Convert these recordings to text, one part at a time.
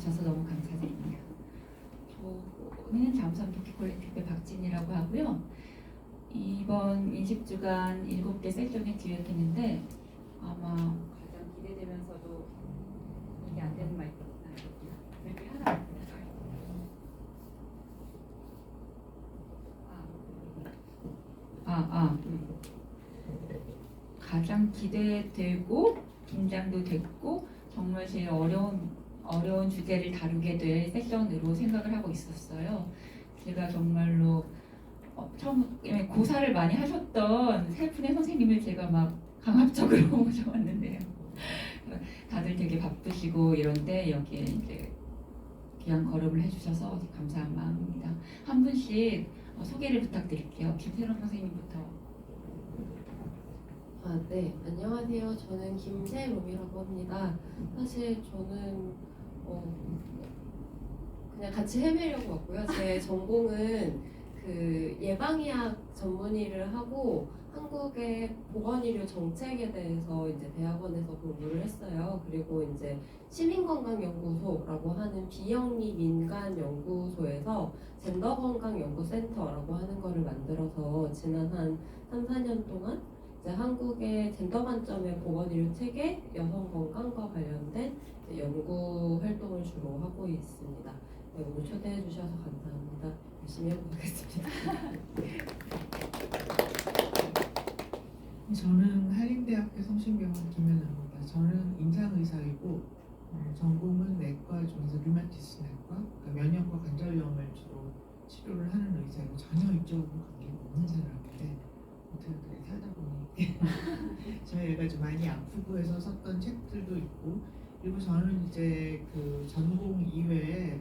주셔서 너무 감사드립니다. 저는 잠수함 도쿄 콜렉티브의 박진이라고 하고요. 이번 인식주간 7개 섹션을 기획했는데 아마 가장 기대되면서도 이게 안 되는 말이 여기 하나 가장 기대되고 긴장도 됐고 정말 제일 어려운 주제를 다루게 될 세션으로 생각을 하고 있었어요. 제가 정말로 처음에 고사를 많이 하셨던 셀프네 선생님을 제가 막 강압적으로 모셔왔는데요. 다들 되게 바쁘시고 이런데 여기에 이제 귀한 걸음을 해주셔서 감사한 마음입니다. 한 분씩 소개를 부탁드릴게요. 김세론 선생님부터. 네, 안녕하세요. 저는 김세롬이라고 합니다. 사실 저는 그냥 같이 헤매려고 왔고요. 제 전공은 그 예방의학 전문의를 하고 한국의 보건의료 정책에 대해서 이제 대학원에서 공부를 했어요. 그리고 이제 시민건강연구소라고 하는 비영리 민간 연구소에서 젠더건강연구센터라고 하는 거를 만들어서 지난 한 3, 4년 동안 이제 한국의 젠더 관점의 보건의료 체계, 여성 건강과 관련된 연구 활동을 주로 하고 있습니다. 네, 오늘 초대해 주셔서 감사합니다. 열심히 해보겠습니다. 저는 한림대학교 성심병원 김연아입니다. 저는 임상의사이고 전공은 내과 중에서 류마티스 내과, 그러니까 면역과 관절염을 주로 치료를 하는 의사이고 전혀 이쪽하고 관계가 없는 사람인데 어떻게 살다 보니 저희 애가 좀 많이 아프고 해서 썼던 책들도 있고, 그리고 저는 이제 그 전공 이외에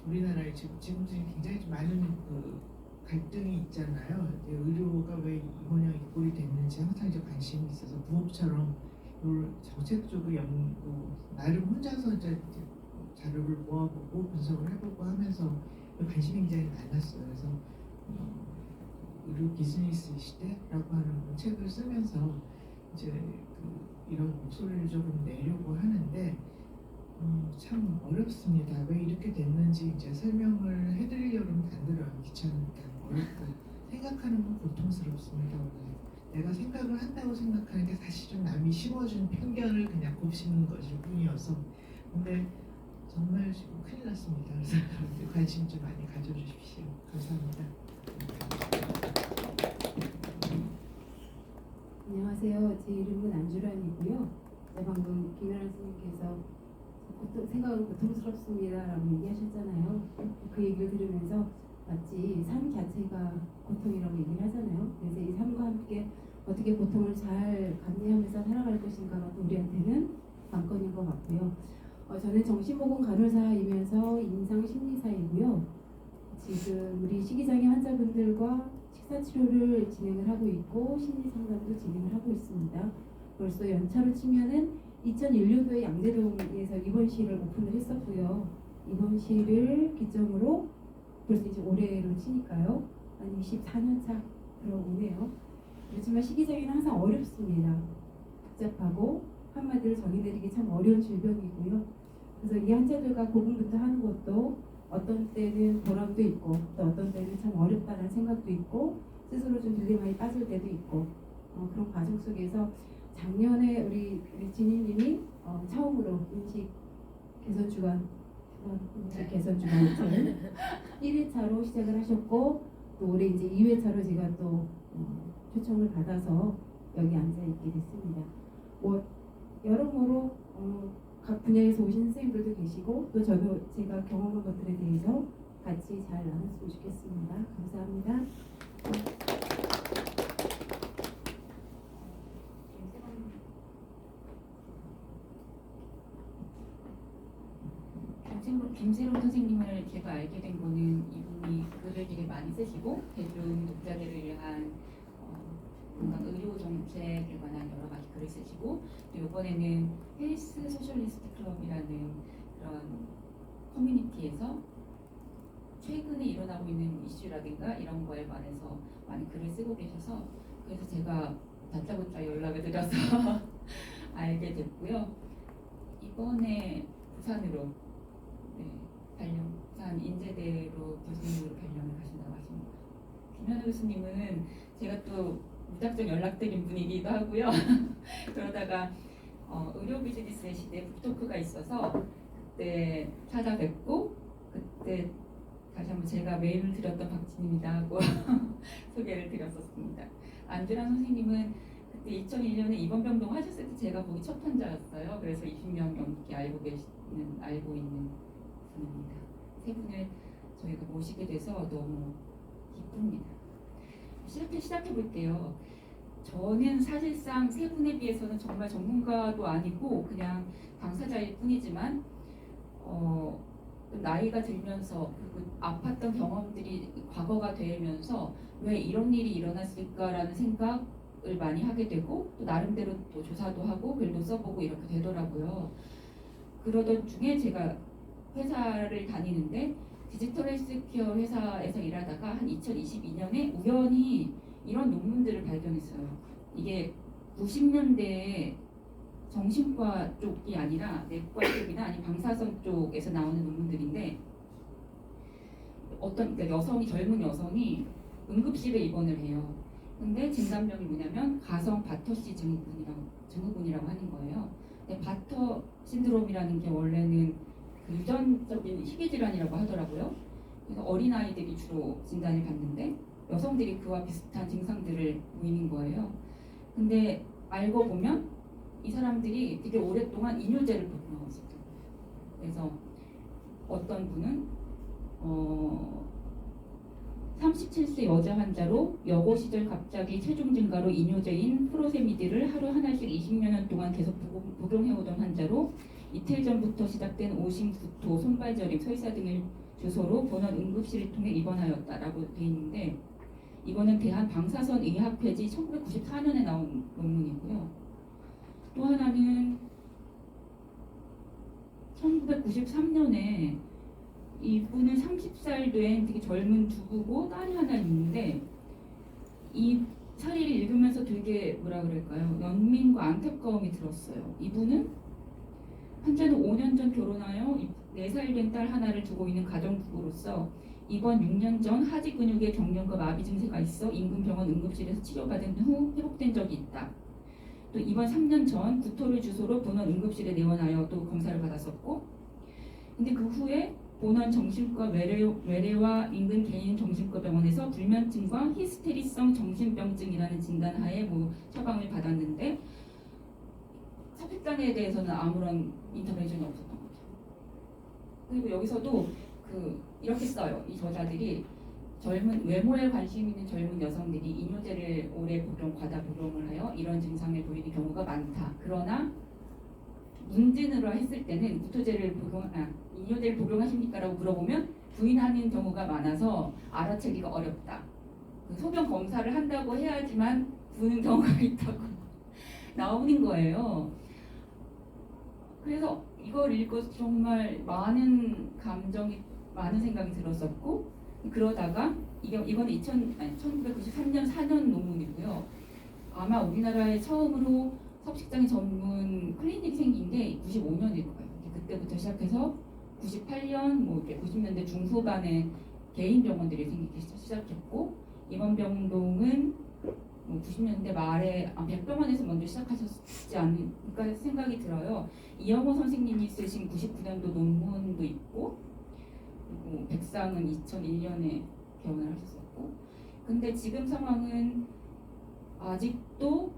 우리나라에 지금 굉장히 좀 많은 그 갈등이 있잖아요. 의료가 왜 이 모양이 꼴이 됐는지 항상 이제 관심이 있어서 부업처럼 이걸 정책적으로 나름 혼자서 이제 자료를 모아보고 분석을 해보고 하면서 관심이 굉장히 많았어요. 그래서 의료 비즈니스 시대라고 하는 책을 쓰면서 이제 이런 목소리를 조금 내려고 하는데 참 어렵습니다. 왜 이렇게 됐는지 이제 설명을 해드리려면 안 들어요. 귀찮으니까 어렵고 생각하는 건 고통스럽습니다. 원래 내가 생각을 한다고 생각하는 게 사실은 남이 심어준 편견을 그냥 곱씹는 것일 뿐이어서, 근데 정말 지금 큰일 났습니다. 그래서 여러분들 관심 좀 많이 가져주십시오. 감사합니다. 안녕하세요. 제 이름은 안주란이고요. 방금 김연아 선생님께서 생각은 고통스럽습니다라고 얘기하셨잖아요. 그 얘기를 들으면서 마치 삶 자체가 고통이라고 얘기를 하잖아요. 그래서 이 삶과 함께 어떻게 고통을 잘 감내하면서 살아갈 것인가가 또 우리한테는 관건인 것 같고요. 저는 정신보건 간호사이면서 임상심리사이고요. 지금 우리 식이장애 환자분들과 식사치료를 진행을 하고 있고 심리상담도 진행을 하고 있습니다. 벌써 연차로 치면은 2001년도에 양재동에서 입원실을 오픈을 했었고요. 입원실을 기점으로 벌써 이제 올해로 치니까요. 한 24년차 들어오네요. 그렇지만 식이장애는 항상 어렵습니다. 복잡하고 한마디로 정의내리기 참 어려운 질병이고요. 그래서 이 환자들과 고군분투 하는 것도 어떤 때는 보람도 있고 또 어떤 때는 참 어렵다는 생각도 있고 스스로 좀 딜레마에 빠질 때도 있고 그런 과정 속에서 작년에 우리 진희님이 처음으로 인식 개선 주간 1회차로 시작을 하셨고 또 올해 이제 2회차로 제가 또 초청을 받아서 여기 앉아 있게 됐습니다. 여러모로 각 분야에서 오신 선생님들도 계시고 또 저도 제가 경험한 것들에 대해서 같이 잘 나눴으면 좋겠습니다. 감사합니다. 김세론 선생님을 제가 알게 된 거는 이분이 글을 되게 많이 쓰시고 대중 독자들을 위한 뭔가 의료 정책에 관한 여러 가지 글을 쓰시고 또 이번에는 헬스 소셜리스트 클럽이라는 그런 커뮤니티에서 최근에 일어나고 있는 이슈라든가 이런 거에 관해서 많이 글을 쓰고 계셔서 그래서 제가 다짜고짜 연락을 드려서 알게 됐고요. 이번에 부산으로 부산 인제대로 교수님으로 발령을 하신다고 하십니다. 김현우 교수님은 제가 또 무작정 연락드린 분이기도 하고요. 그러다가 의료 비즈니스의 시대 북토크가 있어서 그때 찾아뵙고 그때 다시 한번 제가 메일을 드렸던 박진입니다 하고 소개를 드렸었습니다. 안주란 선생님은 그때 2001년에 입원병동 하셨을 때 제가 거기 첫 환자였어요. 그래서 20년 넘게 알고 있는 분입니다. 세 분을 저희가 모시게 돼서 너무 기쁩니다. 시작해 볼게요. 저는 사실상 세 분에 비해서는 정말 전문가도 아니고 그냥 당사자일 뿐이지만 나이가 들면서 그리고 아팠던 경험들이 과거가 되면서 왜 이런 일이 일어났을까라는 생각을 많이 하게 되고 또 나름대로 또 조사도 하고 글도 써보고 이렇게 되더라고요. 그러던 중에 제가 회사를 다니는데 디지털 헬스케어 회사에서 일하다가 한 2022년에 우연히 이런 논문들을 발견했어요. 이게 90년대에 정신과 쪽이 아니라 내과 쪽이나 아니 방사선 쪽에서 나오는 논문들인데 그러니까 젊은 여성이 응급실에 입원을 해요. 근데 진단명이 뭐냐면 가성 바터씨 증후군이라고 하는 거예요. 근데 바터 신드롬이라는 게 원래는 그 유전적인 희귀질환이라고 하더라고요. 그래서 어린아이들이 주로 진단을 받는데 여성들이 그와 비슷한 증상들을 보이는 거예요. 근데 알고 보면 이 사람들이 되게 오랫동안 이뇨제를 복용하고 있었던 거예요. 그래서 어떤 분은 37세 여자 환자로 여고 시절 갑자기 체중 증가로 이뇨제인 프로세미드를 하루 하나씩 20여 년 동안 계속 복용해오던 환자로 이틀 전부터 시작된 오심, 구토, 손발 저림, 설사 등을 주소로 본원 응급실을 통해 입원하였다라고 돼 있는데 이거는 대한방사선의학회지 1994년에 나온 논문이고요. 또 하나는 1993년에 이분은 30살 된 되게 젊은 주부고 딸이 하나 있는데 이 사례를 읽으면서 되게 뭐라 그럴까요? 연민과 안타까움이 들었어요. 이분은 환자는 5년 전 결혼하여 4살 된 딸 하나를 두고 있는 가정부부로서 이번 6년 전 하지 근육의 경련과 마비 증세가 있어 인근 병원 응급실에서 치료받은 후 회복된 적이 있다. 또 이번 3년 전 구토를 주소로 본원 응급실에 내원하여 또 검사를 받았었고 근데 그 후에 본원 정신과 외래와 인근 개인 정신과 병원에서 불면증과 히스테리성 정신병증이라는 진단하에 처방을 받았는데 삽입장애에 대해서는 아무런 인터벤션이 없었던 거죠. 그리고 여기서도 이렇게 써요. 이 저자들이 외모에 관심 있는 젊은 여성들이 이뇨제를 오래 과다 복용을 하여 이런 증상을 보이는 경우가 많다. 그러나 문진으로 했을 때는 이뇨제를 복용하십니까? 라고 물어보면 부인하는 경우가 많아서 알아채기가 어렵다. 소변 검사를 한다고 해야지만 부는 경우가 있다고 나오는 거예요. 그래서 이걸 읽고 정말 많은 생각이 들었었고 그러다가 이건 1993년 4년 논문이고요. 아마 우리나라에 처음으로 섭식장애 전문 클리닉이 생긴 게 95년일 거예요. 그때부터 시작해서 98년 90년대 중후반에 개인 병원들이 생기기 시작했고 입원병동은 90년대 말에 백병원에서 먼저 시작하셨지 않을까 생각이 들어요. 이영호 선생님이 쓰신 99년도 논문도 있고 그리고 백상은 2001년에 개원을 하셨었고 근데 지금 상황은 아직도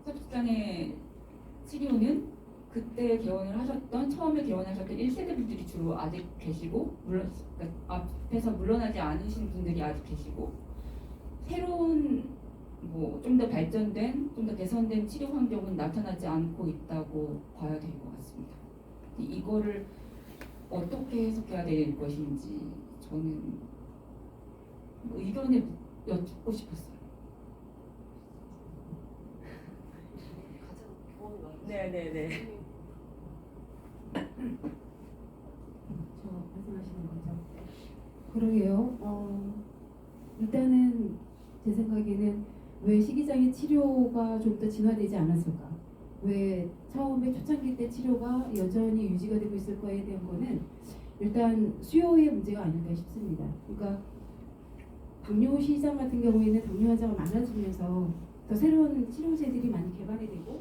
섭식장애 치료는 그때 처음에 개원하셨던 1세대 분들이 주로 아직 계시고 앞에서 물러나지 않으신 분들이 아직 계시고 새로운 좀 더 발전된, 좀 더 개선된 치료 환경은 나타나지 않고 있다고 봐야 될 것 같습니다. 이거를 어떻게 해석해야 될 것인지 저는 의견을 여쭙고 싶었어요. 가장 경험이 많으신 네네네. 저 말씀하시는 거죠. 그러게요. 일단은 제 생각에는 왜 식이장애 치료가 좀 더 진화되지 않았을까? 왜 처음에 초창기 때 치료가 여전히 유지가 되고 있을 거에 대한 거는 일단 수요의 문제가 아닐까 싶습니다. 그러니까 당뇨 시장 같은 경우에는 당뇨 환자가 많아지면서 더 새로운 치료제들이 많이 개발이 되고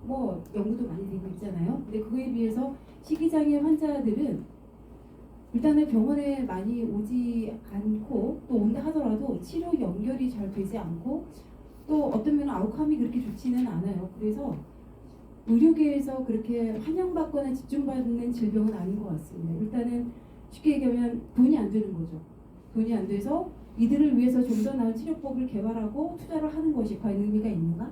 뭐 연구도 많이 되고 있잖아요. 근데 그거에 비해서 식이장애 환자들은 일단은 병원에 많이 오지 않고 또 온다 하더라도 치료 연결이 잘 되지 않고 또 어떤 면은 아웃컴이 그렇게 좋지는 않아요. 그래서 의료계에서 그렇게 환영받거나 집중받는 질병은 아닌 것 같습니다. 일단은 쉽게 얘기하면 돈이 안 되는 거죠. 돈이 안 돼서 이들을 위해서 좀 더 나은 치료법을 개발하고 투자를 하는 것이 과연 의미가 있는가?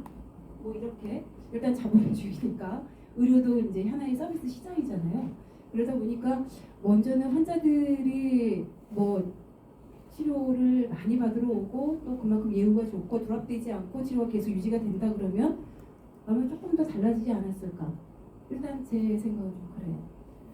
뭐 이렇게 일단 자본주의니까 의료도 이제 하나의 서비스 시장이잖아요. 그러다 보니까 먼저는 환자들이 뭐 치료를 많이 받으러 오고 또 그만큼 예후가 좋고 누락되지 않고 치료가 계속 유지가 된다 그러면 아마 조금 더 달라지지 않았을까? 일단 제 생각은 좀 그래요.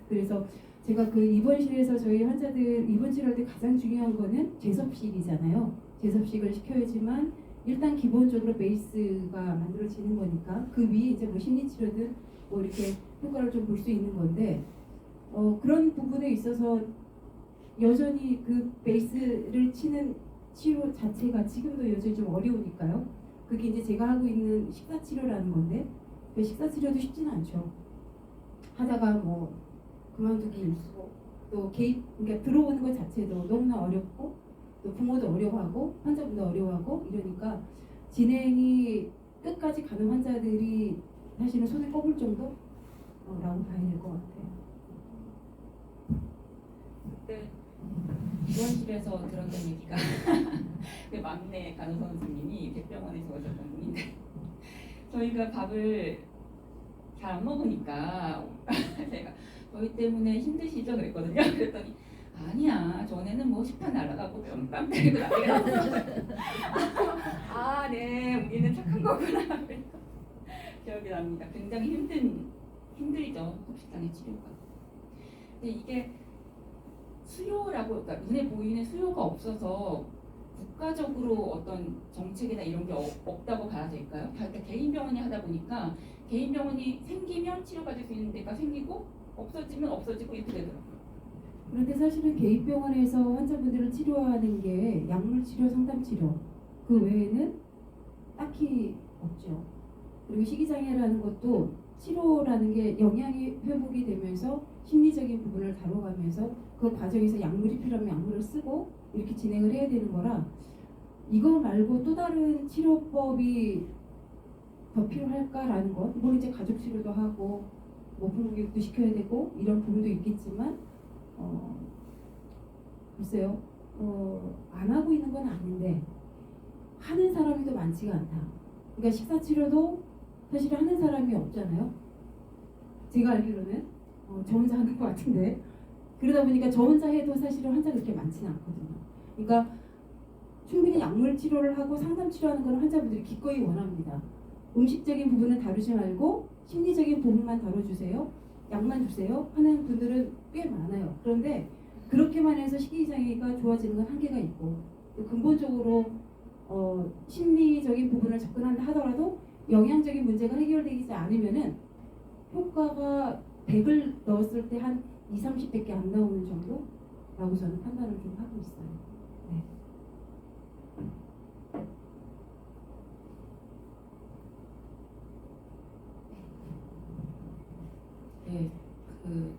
그래서 제가 그 입원실에서 저희 환자들 입원 치료할 때 가장 중요한 거는 재섭식이잖아요. 재섭식을 시켜야지만 일단 기본적으로 베이스가 만들어지는 거니까 그 위에 이제 뭐 심리치료든 뭐 이렇게 효과를 좀 볼 수 있는 건데 그런 부분에 있어서 여전히 그 베이스를 치는 치료 자체가 지금도 여전히 좀 어려우니까요. 그게 이제 제가 하고 있는 식사치료라는 건데 그 식사치료도 쉽지는 않죠. 하다가 뭐 그만두기 일수고 또 개입 그러니까 들어오는 것 자체도 너무나 어렵고 또 부모도 어려워하고 환자분도 어려워하고 이러니까 진행이 끝까지 가는 환자들이 사실은 손을 꼽을 정도라고 봐야 될 것 같아요. 그때 입원실에서 들었던 얘기가 그 막내 간호사 선생님이 대병원에서 오셨던 분인데 저희가 밥을 잘 안 먹으니까 제가 저희 때문에 힘드시죠? 그랬거든요. 그랬더니 아니야 전에는 뭐 식판 날아가고 면빵 때리고 난리가 났어요. 아 네 우리는 착한 거구나. 기억이 납니다. 굉장히 힘들죠 흡식장애 치료가. 근데 이게 수요라고 그러니까 눈에 보이는 수요가 없어서 국가적으로 어떤 정책이나 이런 게 없다고 봐야 될까요? 그러니까 개인 병원이 하다 보니까 개인 병원이 생기면 치료받을 수 있는 데가 생기고 없어지면 없어지고 이렇게 되더라고요. 그런데 사실은 개인병원에서 환자분들을 치료하는 게 약물 치료, 상담 치료 그 외에는 딱히 없죠. 그리고 식이장애라는 것도 치료라는 게 영양이 회복이 되면서 심리적인 부분을 다뤄가면서 그 과정에서 약물이 필요하면 약물을 쓰고 이렇게 진행을 해야 되는 거라 이거 말고 또 다른 치료법이 더 필요할까라는 것. 물론 이제 가족 치료도 하고 뭐 부모교육도 시켜야 되고 이런 부분도 있겠지만 글쎄요 안 하고 있는 건 아닌데 하는 사람이 더 많지가 않다. 그러니까 식사치료도 사실 하는 사람이 없잖아요. 제가 알기로는 저 혼자 하는 것 같은데 그러다 보니까 저 혼자 해도 사실은 환자가 그렇게 많지는 않거든요. 그러니까 충분히 약물 치료를 하고 상담 치료하는 건 환자분들이 기꺼이 원합니다. 음식적인 부분은 다루지 말고 심리적인 부분만 다뤄주세요. 약만 주세요 하는 분들은 꽤 많아요. 그런데 그렇게만 해서 식이장애가 좋아지는 건 한계가 있고 또 근본적으로 심리적인 부분을 접근한다 하더라도 영양적인 문제가 해결되지 않으면은 효과가 100을 넣었을 때 한 20-30밖에 안 나오는 정도라고 저는 판단을 좀 하고 있어요. 네. 네, 그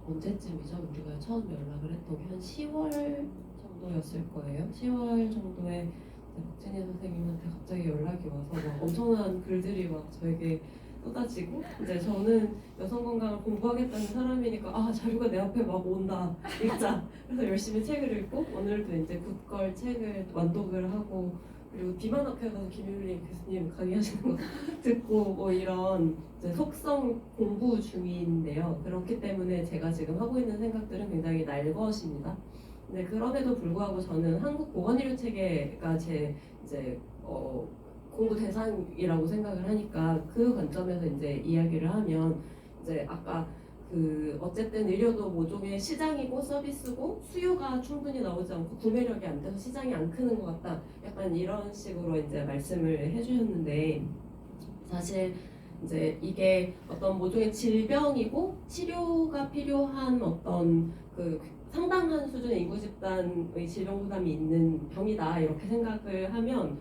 언제쯤이죠? 우리가 처음 연락을 했던 게 한 10월 정도였을 거예요. 10월 정도에 박진희 선생님한테 갑자기 연락이 와서 막 엄청난 글들이 막 저에게 쏟아지고 이제 저는 여성 건강을 공부하겠다는 사람이니까 아 자료가 내 앞에 막 온다 읽자 그래서 열심히 책을 읽고 오늘도 이제 국걸 책을 완독을 하고 그리고 비만학회 가서 김윤리 교수님 강의하시는 거 듣고 뭐 이런 이제 속성 공부 중인데요. 그렇기 때문에 제가 지금 하고 있는 생각들은 굉장히 날것입니다. 근데 그럼에도 불구하고 저는 한국 보건의료 체계가 제 이제 공부 대상이라고 생각을 하니까 그 관점에서 이제 이야기를 하면 이제 아까 그 어쨌든 의료도 모종의 시장이고 서비스고 수요가 충분히 나오지 않고 구매력이 안 돼서 시장이 안 크는 것 같다. 약간 이런 식으로 이제 말씀을 해주셨는데 사실 이제 이게 어떤 모종의 질병이고 치료가 필요한 어떤 그 상당한 수준의 인구 집단의 질병 부담이 있는 병이다 이렇게 생각을 하면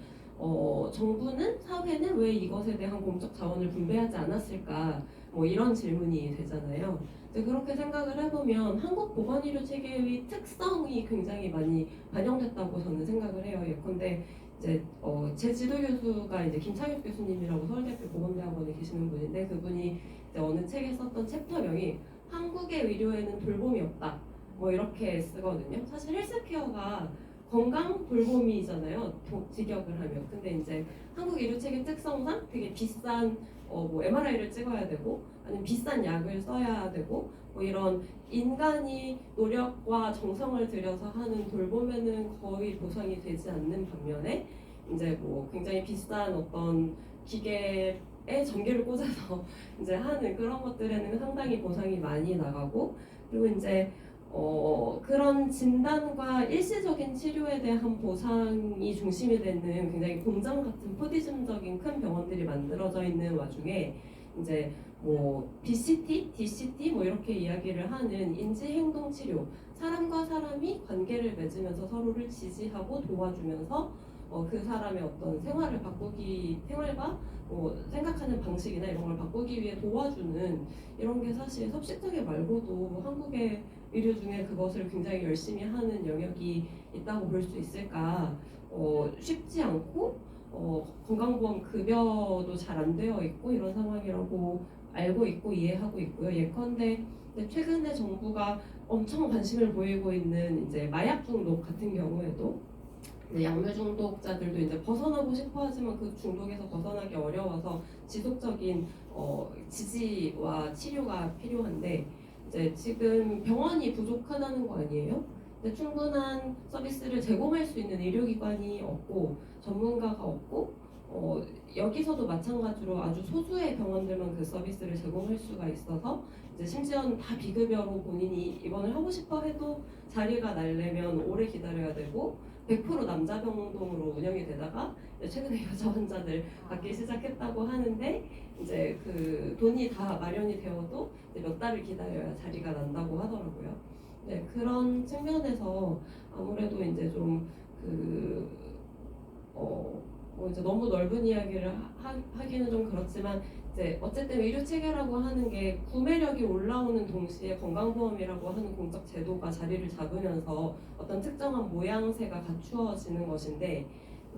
정부는 사회는 왜 이것에 대한 공적 자원을 분배하지 않았을까 뭐 이런 질문이 되잖아요. 이제 그렇게 생각을 해보면 한국 보건의료 체계의 특성이 굉장히 많이 반영됐다고 저는 생각을 해요. 예컨대 이제 제 지도 교수가 이제 김창엽 교수님이라고 서울대학교 보건대학원에 계시는 분인데 그분이 이제 어느 책에 썼던 챕터명이 한국의 의료에는 돌봄이 없다. 뭐 이렇게 쓰거든요. 사실 헬스케어가 건강 돌봄이잖아요. 직역을 하면. 근데 이제 한국 의료 체계 특성상 되게 비싼 뭐 MRI를 찍어야 되고 아니면 비싼 약을 써야 되고 뭐 이런 인간이 노력과 정성을 들여서 하는 돌봄에는 거의 보상이 되지 않는 반면에 이제 뭐 굉장히 비싼 어떤 기계에 전기를 꽂아서 이제 하는 그런 것들에는 상당히 보상이 많이 나가고 그리고 이제 그런 진단과 일시적인 치료에 대한 보상이 중심이 되는 굉장히 공장 같은 포디즘적인 큰 병원들이 만들어져 있는 와중에 이제 뭐 BCT, DCT 뭐 이렇게 이야기를 하는 인지행동 치료, 사람과 사람이 관계를 맺으면서 서로를 지지하고 도와주면서 그 사람의 어떤 생활을 바꾸기, 생활과 생각하는 방식이나 이런 걸 바꾸기 위해 도와주는 이런 게 사실 섭식장애 말고도 한국의 의료 중에 그것을 굉장히 열심히 하는 영역이 있다고 볼 수 있을까? 쉽지 않고 건강보험 급여도 잘 안 되어 있고 이런 상황이라고 알고 있고 이해하고 있고요. 예컨대 최근에 정부가 엄청 관심을 보이고 있는 이제 마약 중독 같은 경우에도 약물 중독자들도 이제 벗어나고 싶어 하지만 그 중독에서 벗어나기 어려워서 지속적인 지지와 치료가 필요한데 이제 지금 병원이 부족하다는 거 아니에요? 근데 충분한 서비스를 제공할 수 있는 의료기관이 없고 전문가가 없고 여기서도 마찬가지로 아주 소수의 병원들만 그 서비스를 제공할 수가 있어서 이제 심지어는 다 비급여로 본인이 입원을 하고 싶어 해도 자리가 날려면 오래 기다려야 되고 100% 남자 병동으로 운영이 되다가 최근에 여자 환자들 받기 시작했다고 하는데 이제 그 돈이 다 마련이 되어도 이제 몇 달을 기다려야 자리가 난다고 하더라고요. 네, 그런 측면에서 아무래도 이제 뭐 이제 너무 넓은 이야기를 하기는 좀 그렇지만 이제 어쨌든 의료 체계라고 하는 게 구매력이 올라오는 동시에 건강보험이라고 하는 공적 제도가 자리를 잡으면서 어떤 특정한 모양새가 갖추어지는 것인데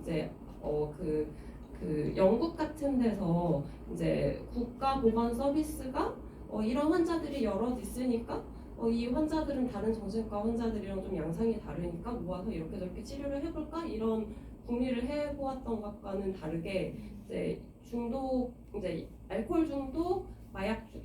이제 그 영국 같은 데서 이제 국가 보건 서비스가 이런 환자들이 여럿 있으니까 이 환자들은 다른 정신과 환자들이랑 좀 양상이 다르니까 모아서 이렇게 저렇게 치료를 해볼까 이런 궁리를 해보았던 것과는 다르게 이제 이제 알코올 중독,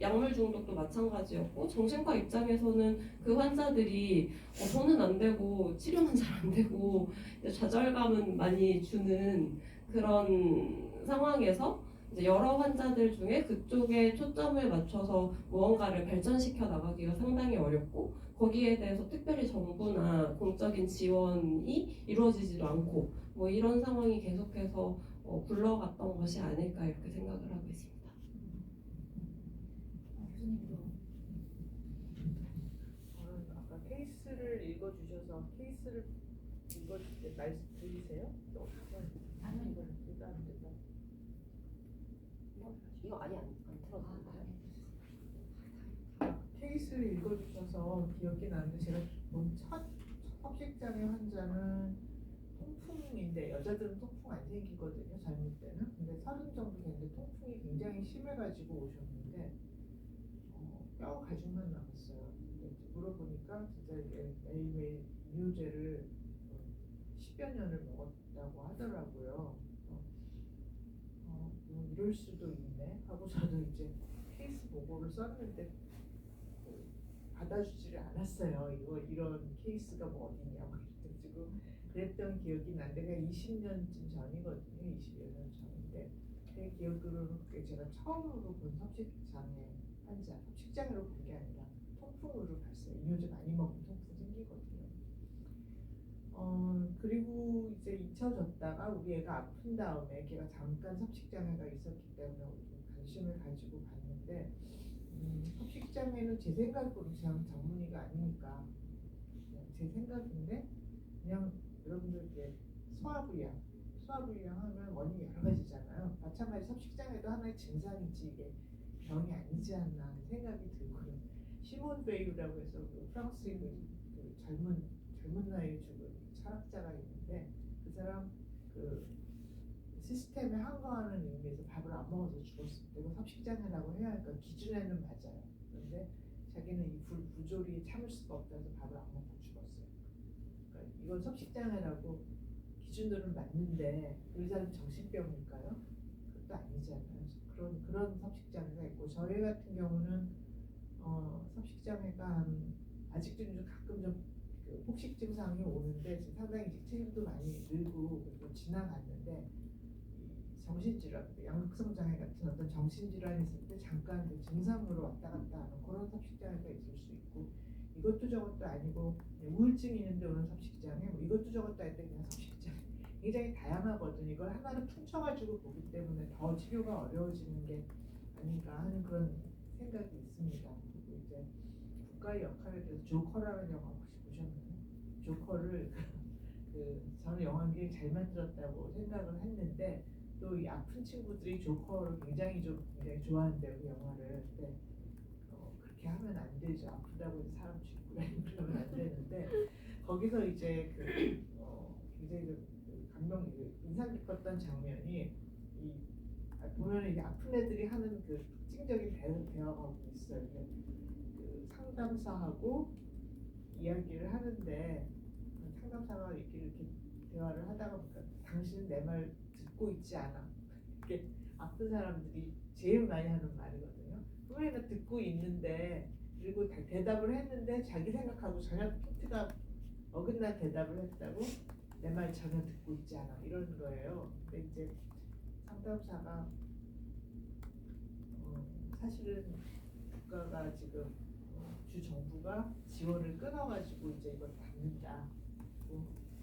약물 중독도 마찬가지였고 정신과 입장에서는 그 환자들이 돈은 안 되고 치료는 잘 안 되고 좌절감은 많이 주는 그런 상황에서 이제 여러 환자들 중에 그쪽에 초점을 맞춰서 무언가를 발전시켜 나가기가 상당히 어렵고 거기에 대해서 특별히 정부나 공적인 지원이 이루어지지도 않고 뭐 이런 상황이 계속해서 굴러갔던 것이 아닐까 이렇게 생각을 하고 있습니다. 저는 아까 케이스를 읽어주셔서 케이스를 읽어줄 때 말씀 들리세요? 아니요. 이걸 일단 이거 아니 안 틀어졌나요? 케이스를 읽어주셔서 기억이 나는데 제가 첫 섭식장애 환자는 통풍인데 여자들은 통풍 안 생기거든요 젊을 때는. 근데 30 정도 됐는데 통풍이 굉장히 심해가지고 오셨는데 뼈 가죽만 남았어요. 근데 물어보니까 진짜 이게 매일매일 이뇨제를 10여 년을 먹었다고 하더라고요. 뭐 이럴 수도 있네 하고 저도 이제 케이스 보고를 썼는데 받아주지를 않았어요. 이런 케이스가 뭐 어디냐고 그래가지고 그랬던 기억이 나는데 그냥 20년쯤 전이거든요. 20여 년 전인데 제 기억으로는 그게 제가 처음으로 본 섭식장애 환자, 섭식장애로 본 게 아니라 통풍으로 봤어요. 이뇨제 많이 먹으면 통풍 생기거든요. 그리고 이제 잊혀졌다가 우리 애가 아픈 다음에 걔가 잠깐 섭식장애가 있었기 때문에 좀 관심을 가지고 봤는데 섭식장애는 제 생각으로 그냥 전문의가 아니니까 그냥 제 생각인데 그냥 여러분들 이렇게 소화불량 하면 원인이 여러 가지잖아요. 마찬가지 섭식장애도 하나의 증상이지 이게 병이 아니지 않나 하는 생각이 들고요. 시몬 베이유라고 해서 그 프랑스의 그 젊은 나이에 죽은 철학자가 있는데 그 사람 그 시스템에 항거하는 의미에서 밥을 안 먹어서 죽었습니다. 이거 섭식장애라고 해야 할까? 기준에는 맞아요. 그런데 자기는 이 부조리에 참을 수가 없다서 밥을 안 먹고 죽었어요. 그러니까 이건 섭식장애라고 기준으로는 맞는데 그 사람 정신병일까요? 그것도 아니잖아요. 그런 섭식장애가 있고 저희 같은 경우는 섭식장애가 아직도 좀 가끔 그 폭식 증상이 오는데 지금 상당히 이제 체중도 많이 늘고 그리고 지나갔는데 이 정신질환, 양극성 장애 같은 어떤 정신질환이 있을 때 잠깐 그 증상으로 왔다 갔다 하는 그런 섭식장애가 있을 수 있고 이것도 저것도 아니고 우울증이 있는데 오는 섭식장애, 뭐 이것도 저것도 아닌데 그냥 섭식장애 굉장히 다양하거든요. 이걸 하나로 퉁쳐가지고 보기 때문에 더 치료가 어려워지는 게 아닌가 하는 그런 생각이 있습니다. 그리고 이제 국가의 역할에 대해서 조커라는 영화 혹시 보셨나요? 조커를 저는 영화 굉장히 잘 만들었다고 생각을 했는데 또 이 아픈 친구들이 조커를 굉장히 좋아한대요 그 영화를. 근데 그렇게 하면 안 되죠. 아프다고 해서 사람 죽고 그러면 안 되는데 거기서 이제 굉장히 인상 깊었던 장면이 보면 이게 아픈 애들이 하는 그 특징적인 대화가 있어요. 그 상담사하고 이야기를 하는데 상담사가 이렇게 대화를 하다가 보니까 당신은 내 말 듣고 있지 않아. 이렇게 아픈 사람들이 제일 많이 하는 말이거든요. 분명히 듣고 있는데 그리고 대답을 했는데 자기 생각하고 전혀 핀트가 어긋난 대답을 했다고 내 말 전혀 듣고 있지 않아 이런 거예요. 근데 이제 상담사가 사실은 국가가 지금 주 정부가 지원을 끊어가지고 이제 이걸 받는다.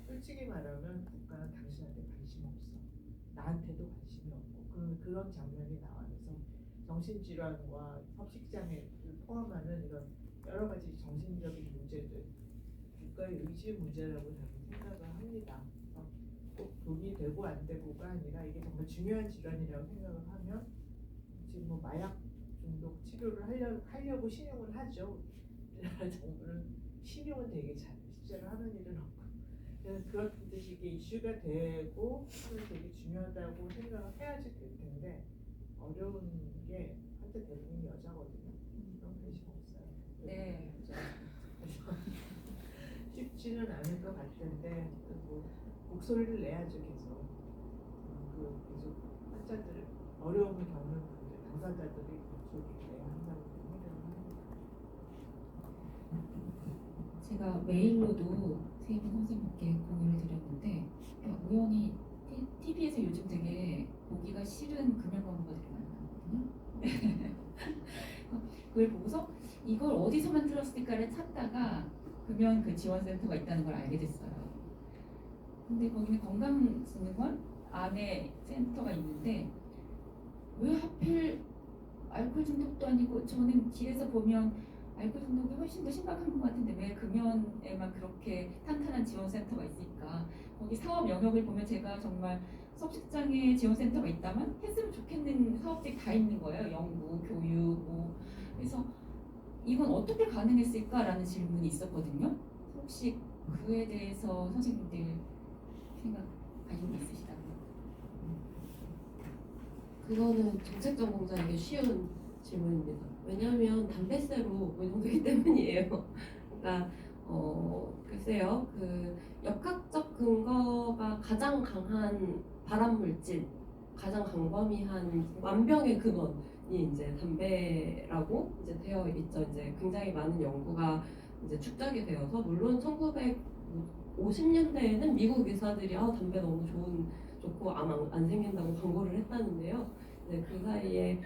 솔직히 말하면 국가는 당신한테 관심 없어. 나한테도 관심이 없고 그런 장면이 나와서 정신질환과 섭식장애를 포함하는 이런 여러 가지 정신적인 문제들 국가의 의지 문제라고 저는 생각을 합니다. 그래서 꼭 돈이 되고 안 되고가 아니라 이게 정말 중요한 질환이라고 생각을 하면 지금 뭐 마약 중독 치료를 하려고 신용을 하죠. 우리나라 정부는 신용은 되게 잘해. 실제로 하는 일은 없고. 그래서 그렇듯이 이게 이슈가 되고 하면 되게 중요하다고 생각을 해야지 될 텐데 어려운 게 한때 대부분이 여자거든요. 그런 관심 없어요. 네. 그래서 쉽지는 않을 것 같은데 뭐 목소리를 내야죠 계속. 계속 환자들 어려움을 겪는 분들 당사자들이 목소리를 내야 한다고 생각을 합니다. 제가 메일로도 세 분 선생님께 공유를 드렸는데 우연히 TV에서 요즘 되게 보기가 싫은 금연 광고가 되게 많이 나거든요. 그걸 보고서 이걸 어디서 만들었을까를 찾다가 금연 그 지원센터가 있다는 걸 알게 됐어요. 근데 거기는 건강진흥원 안에 센터가 있는데 왜 하필 알코올 중독도 아니고 저는 길에서 보면 알코올 중독이 훨씬 더 심각한 것 같은데 왜 금연에만 그렇게 탄탄한 지원센터가 있을까? 거기 사업 영역을 보면 제가 정말 섭식장애 지원센터가 있다면 했으면 좋겠는 사업들이 다 있는 거예요. 연구, 교육, 뭐. 그래서 이건 어떻게 가능했을까라는 질문이 있었거든요. 혹시 그에 대해서 선생님들 생각하시는 게 있으시다고요? 그거는 정책 전공자에게 쉬운 질문입니다. 왜냐하면 담뱃세로 운용되기 때문이에요. 그러니까 글쎄요, 그 역학적 근거가 가장 강한 발암 물질, 가장 광범위한 만병의 근원이 이제 담배라고 이제 되어 있죠. 이제 굉장히 많은 연구가 이제 축적이 되어서 물론 1950년대에는 미국 의사들이 담배 너무 좋고 암 안 생긴다고 광고를 했다는데요. 이제 그 사이에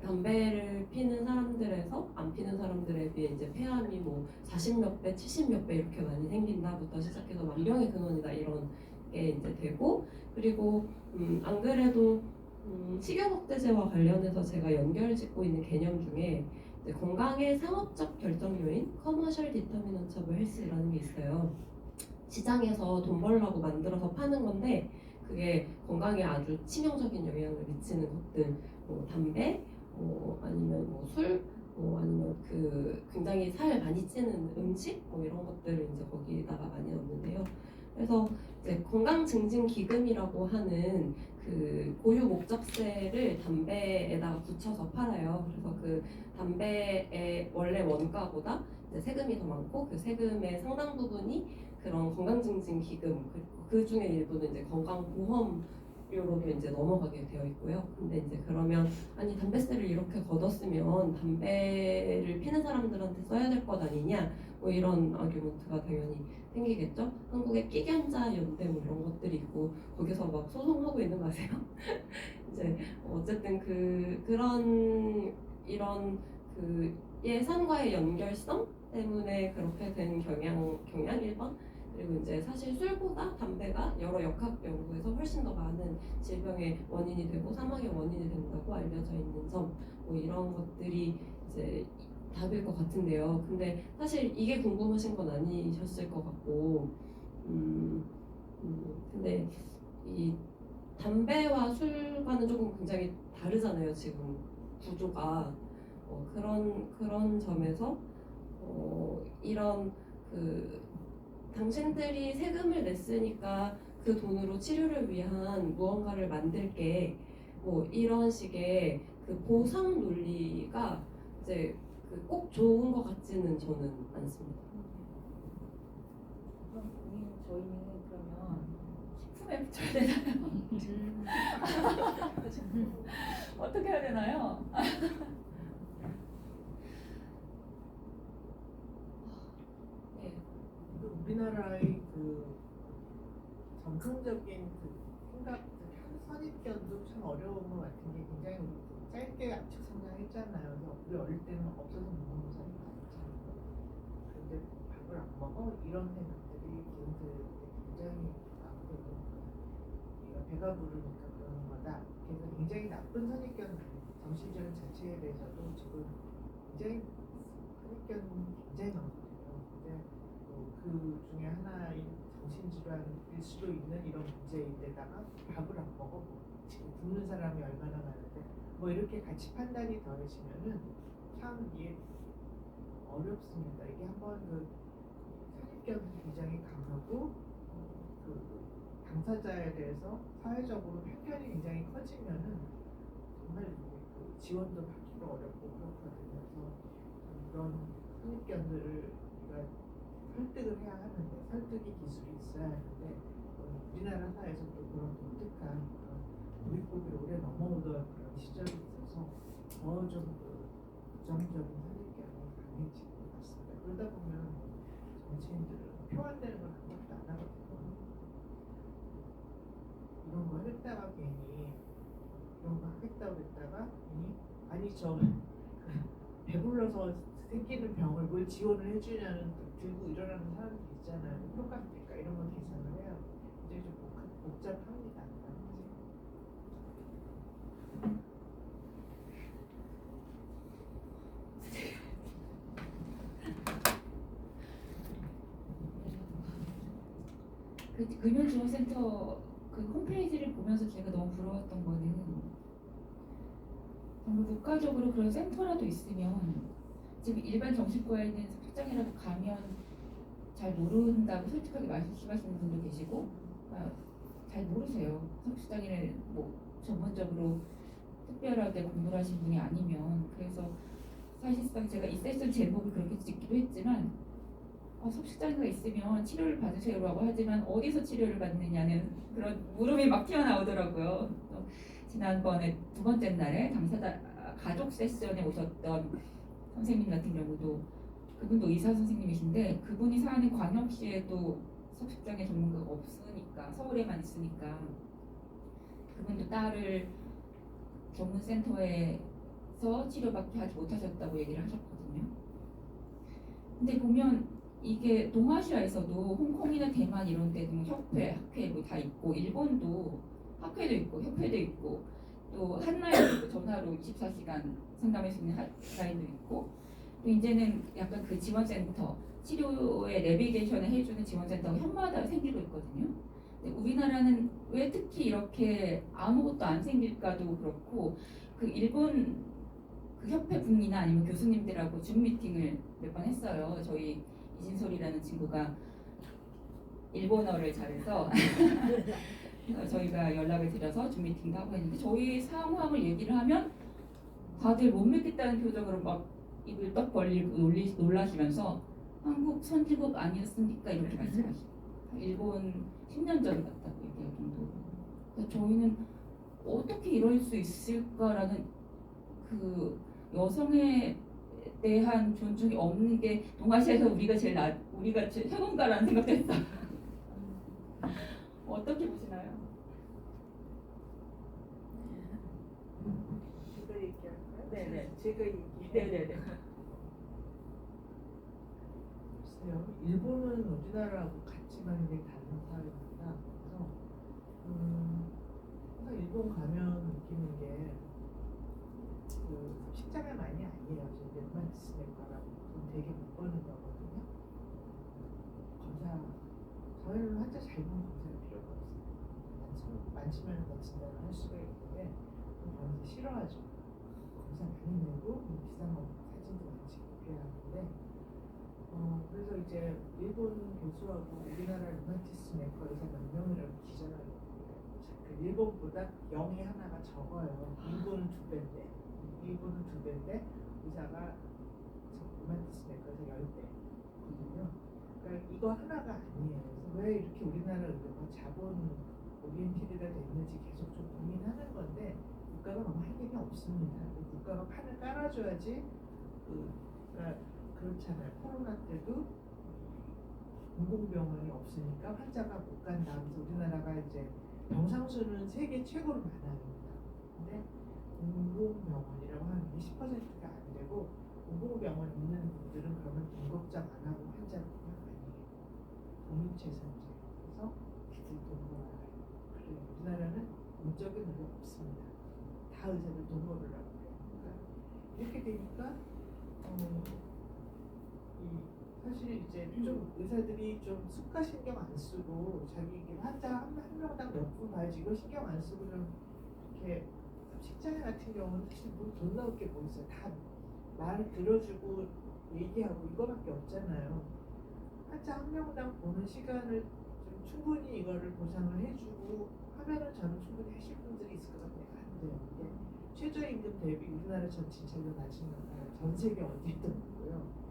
담배를 피는 사람들에서 안 피는 사람들에 비해 이제 폐암이 뭐 40몇 배, 70몇 배 이렇게 많이 생긴다부터 시작해서 만병의 근원이다 이런 게 이제 되고 그리고 안 그래도 식욕억제제와 관련해서 제가 연결짓고 있는 개념 중에 이제 건강의 상업적 결정 요인, 커머셜 디터미넌트 오브 헬스라는 게 있어요. 시장에서 돈 벌려고 만들어서 파는 건데 그게 건강에 아주 치명적인 영향을 미치는 것들, 뭐 담배, 아니면 뭐 술, 아니면 그 굉장히 살 많이 찌는 음식, 뭐 이런 것들을 이제 거기다가 많이 넣는데요. 그래서 이제 건강 증진 기금이라고 하는 그 고유 목적세를 담배에다가 붙여서 팔아요. 그래서 그 담배의 원래 원가보다 이제 세금이 더 많고 그 세금의 상당 부분이 그런 건강 증진 기금, 그 중에 일부는 이제 건강보험료로도 이제 넘어가게 되어 있고요. 근데 이제 그러면 아니 담배세를 이렇게 걷었으면 담배를 피는 사람들한테 써야 될 것 아니냐, 뭐 이런 아규먼트가 당연히 생기겠죠. 한국의 끼견자 연대 뭐 이런 것들이 있고 거기서 막 소송하고 있는 거 아세요? 이제 어쨌든 그런 이런 그 예산과의 연결성 때문에 그렇게 된 경향 1번. 그리고 이제 사실 술보다 담배가 여러 역학 연구에서 훨씬 더 많은 질병의 원인이 되고 사망의 원인이 된다고 알려져 있는 점, 뭐 이런 것들이 이제 답일 것 같은데요. 근데 사실 이게 궁금하신 건 아니셨을 것 같고, 근데 이 담배와 술과는 조금 굉장히 다르잖아요. 지금 구조가 그런 점에서 이런 그 당신들이 세금을 냈으니까 그 돈으로 치료를 위한 무언가를 만들게, 뭐 이런 식의 그 보상 논리가 이제 꼭 좋은 것 같지는 저는 않습니다. 그럼 저희는 그러면 식품에 붙여야 되나요? 어떻게 해야 되나요? 네. 우리나라의 그 전통적인 그 생각, 선입견도 참 어려운 것 같은 게 굉장히 짧게 압축 성장했잖아요. 그래서 우리 어릴 때는 없어서 못 먹는 사람이 많잖아요. 근데 밥을 안 먹어? 이런 생각들이 기운들 굉장히 많거든요. 우리가 배가 부르니까 그러는 거다. 그래서 굉장히 나쁜 선입견, 정신질환 자체에 대해서도 지금 굉장히 선입견 굉장히 많거든요. 근데 그 중에 하나인 정신질환일 수도 있는 이런 문제인데다가 밥을 안 먹어, 뭐 지금 굶는 사람이 얼마나 많은데 뭐 이렇게 같이 판단이 더해지면은 참 이게 어렵습니다. 이게 한번 그 선입견이 굉장히 강하고 그 당사자에 대해서 사회적으로 편견이 굉장히 커지면은 정말 그 지원도 받기가 어렵고 그렇거든요. 그래서 그런 선입견들을 우리가 설득을 해야 하는데, 설득의 기술이 있어야 하는데 우리나라 사회에서 또 그런 독특한 그런 도입법이 오래 넘어오던 그런 시절이 있어서 더 좀 부정적인 선입견이 강해진 것 같습니다. 그러다 보면 정치인들은 표현되는 걸 아무것도 안 하거든요. 이런 거 했다가 괜히 이런 거 하겠다고 했다가 괜히 아니 저 배불러서 생기는 병을 뭘 지원을 해주냐는 들고 일어나는 사람들이 있잖아요. 효과입니까? 이런 거 계산을 해야 이제 좀 복잡합니다. 그 금연지원센터 그 홈페이지를 보면서 제가 너무 부러웠던 거는 정말 국가적으로 그런 센터라도 있으면 지금 일반 정신과에 있는 석식장이라도 가면 잘 모른다고 솔직하게 말씀하시는 분도 계시고 잘 모르세요. 석식장에는 뭐 전문적으로 특별하게 공부를 하신 분이 아니면. 그래서 사실상 제가 이 세션 제목을 그렇게 짓기도 했지만 석식장애가 있으면 치료를 받으세요라고 하지만 어디서 치료를 받느냐는 그런 물음이 막 튀어나오더라고요. 지난번에 두 번째 날에 당사자 가족 세션에 오셨던 선생님 같은 경우도 그분도 의사 선생님이신데 그분이 사는 광역시에도 석식장애 전문가가 없으니까 서울에만 있으니까 그분도 딸을 전문센터에서 치료받게 하지 못하셨다고 얘기를 하셨거든요. 근데 보면 이게 동아시아에서도 홍콩이나 대만 이런 데도 협회, 학회 뭐 다 있고 일본도 학회도 있고 협회도 있고 또 한라인도 전화로 24시간 상담할 수 있는 핫라인도 있고 또 이제는 약간 그 지원센터 치료의 내비게이션을 해주는 지원센터가 현마다 생기고 있거든요. 근데 우리나라는 왜 특히 이렇게 아무것도 안 생길까도 그렇고 그 일본 그 협회 분이나 아니면 교수님들하고 줌 미팅을 몇 번 했어요. 저희 이진솔이라는 친구가 일본어를 잘해서 저희가 연락을 드려서 줌 미팅도 하고 했는데 저희 상황을 얘기를 하면 다들 못 믿겠다는 표정으로 막 입을 떡 벌리고 놀라시면서 한국 선진국 아니었습니까? 이렇게 말씀하시고 일본 10년 전 같다고 얘기할 정도로 그래서 저희는 어떻게 이럴 수 있을까라는 그 여성에 대한 존중이 없는 게 동아시아에서 우리가 우리가 최고인가라는 생각도 했어요. 어떻게 보시나요? 제가 얘기할까요? 네네. 제가 얘기. 네네네. 글쎄요. 일본은 우리나라하고 같지만 굉장히 다른 사회입니다. 그래서 항상 일본 가면 느끼는 게 그 식장의만이 아니에요. 이제 르마티스네과라고 돈 되게 못 버는 거거든요. 검사 저희는 환자 잘 보면 검사할 필요가 없어요. 많지만 더 진단을 할 수가 있는데 검사 싫어하죠. 검사 많이 내고 비싼 거 사진도 많이 찍고 그래야 하는데 그래서 이제 일본 교수하고 우리나라 르마티스 내과 의사 몇 명이라고 기자가 그 일본보다 0이 하나가 적어요. 일본은 2배인데 의사가 르마티스 내과에서 10배거든요. 그러니까 이거 하나가 아니에요. 그래서 왜 이렇게 우리나라 의료가 자본 오리엔티드가 됐는지 계속 좀 고민하는 건데 국가가 너무 할 일이 없습니다. 국가가 판을 깔아줘야지 그러니까 그렇잖아요. 코로나 때도 공공병원이 없으니까 환자가 못 간다. 그래서 우리나라가 이제 병상수는 세계 최고로 많아집니다. 근데 공공병원이라고 하는 게 10%가 안 되고 공공병원 있는 분들은 그러면 돈 걱정 안 하고 환자를 그냥 아니에요. 공유재산제. 그래서 기술 돈 벌어요. 그래요. 우리나라는 공적인 의료 없습니다. 다 의사들 돈 벌으려고 해요. 그러니까 이렇게 되니까 사실 이제 좀 의사들이 좀 수가 신경 안 쓰고 자기 환자 한 명당 몇 분 봐야지 이거 신경 안 쓰고 좀 이렇게 직장 같은 경우는 사실 돈 나올 게 뭐 있어요. 다 말을 들어주고 얘기하고 이거밖에 없잖아요. 환자 한 명당 보는 시간을 좀 충분히 이거를 보상을 해주고 하면은 저는 충분히 하실 분들이 있을 것 같아요. 안 돼요. 이게 최저임금 대비 우리나라 전 진짜로 낮은 나라가 전 세계 어디도 없고요.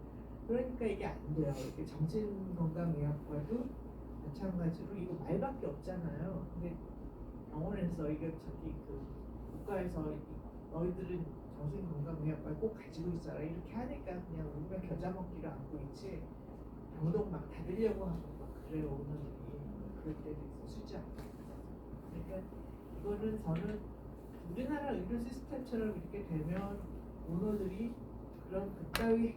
그러니까 이게 안 돼요. 이렇게 정신건강의학과도 마찬가지로 이거 말밖에 없잖아요. 근데 병원에서 이게 저기 그 국가에서 너희들은 정신건강의학과를 꼭 가지고 있어라 이렇게 하니까 그냥 우리가 겨자 먹기를 안고 있지 병동 막 닫으려고 하고 막 그래요. 오늘이 그럴 때도 있어 수지 않고. 그러니까 이거는 저는 우리나라 의료 시스템처럼 이렇게 되면 오너들이 그런 그따위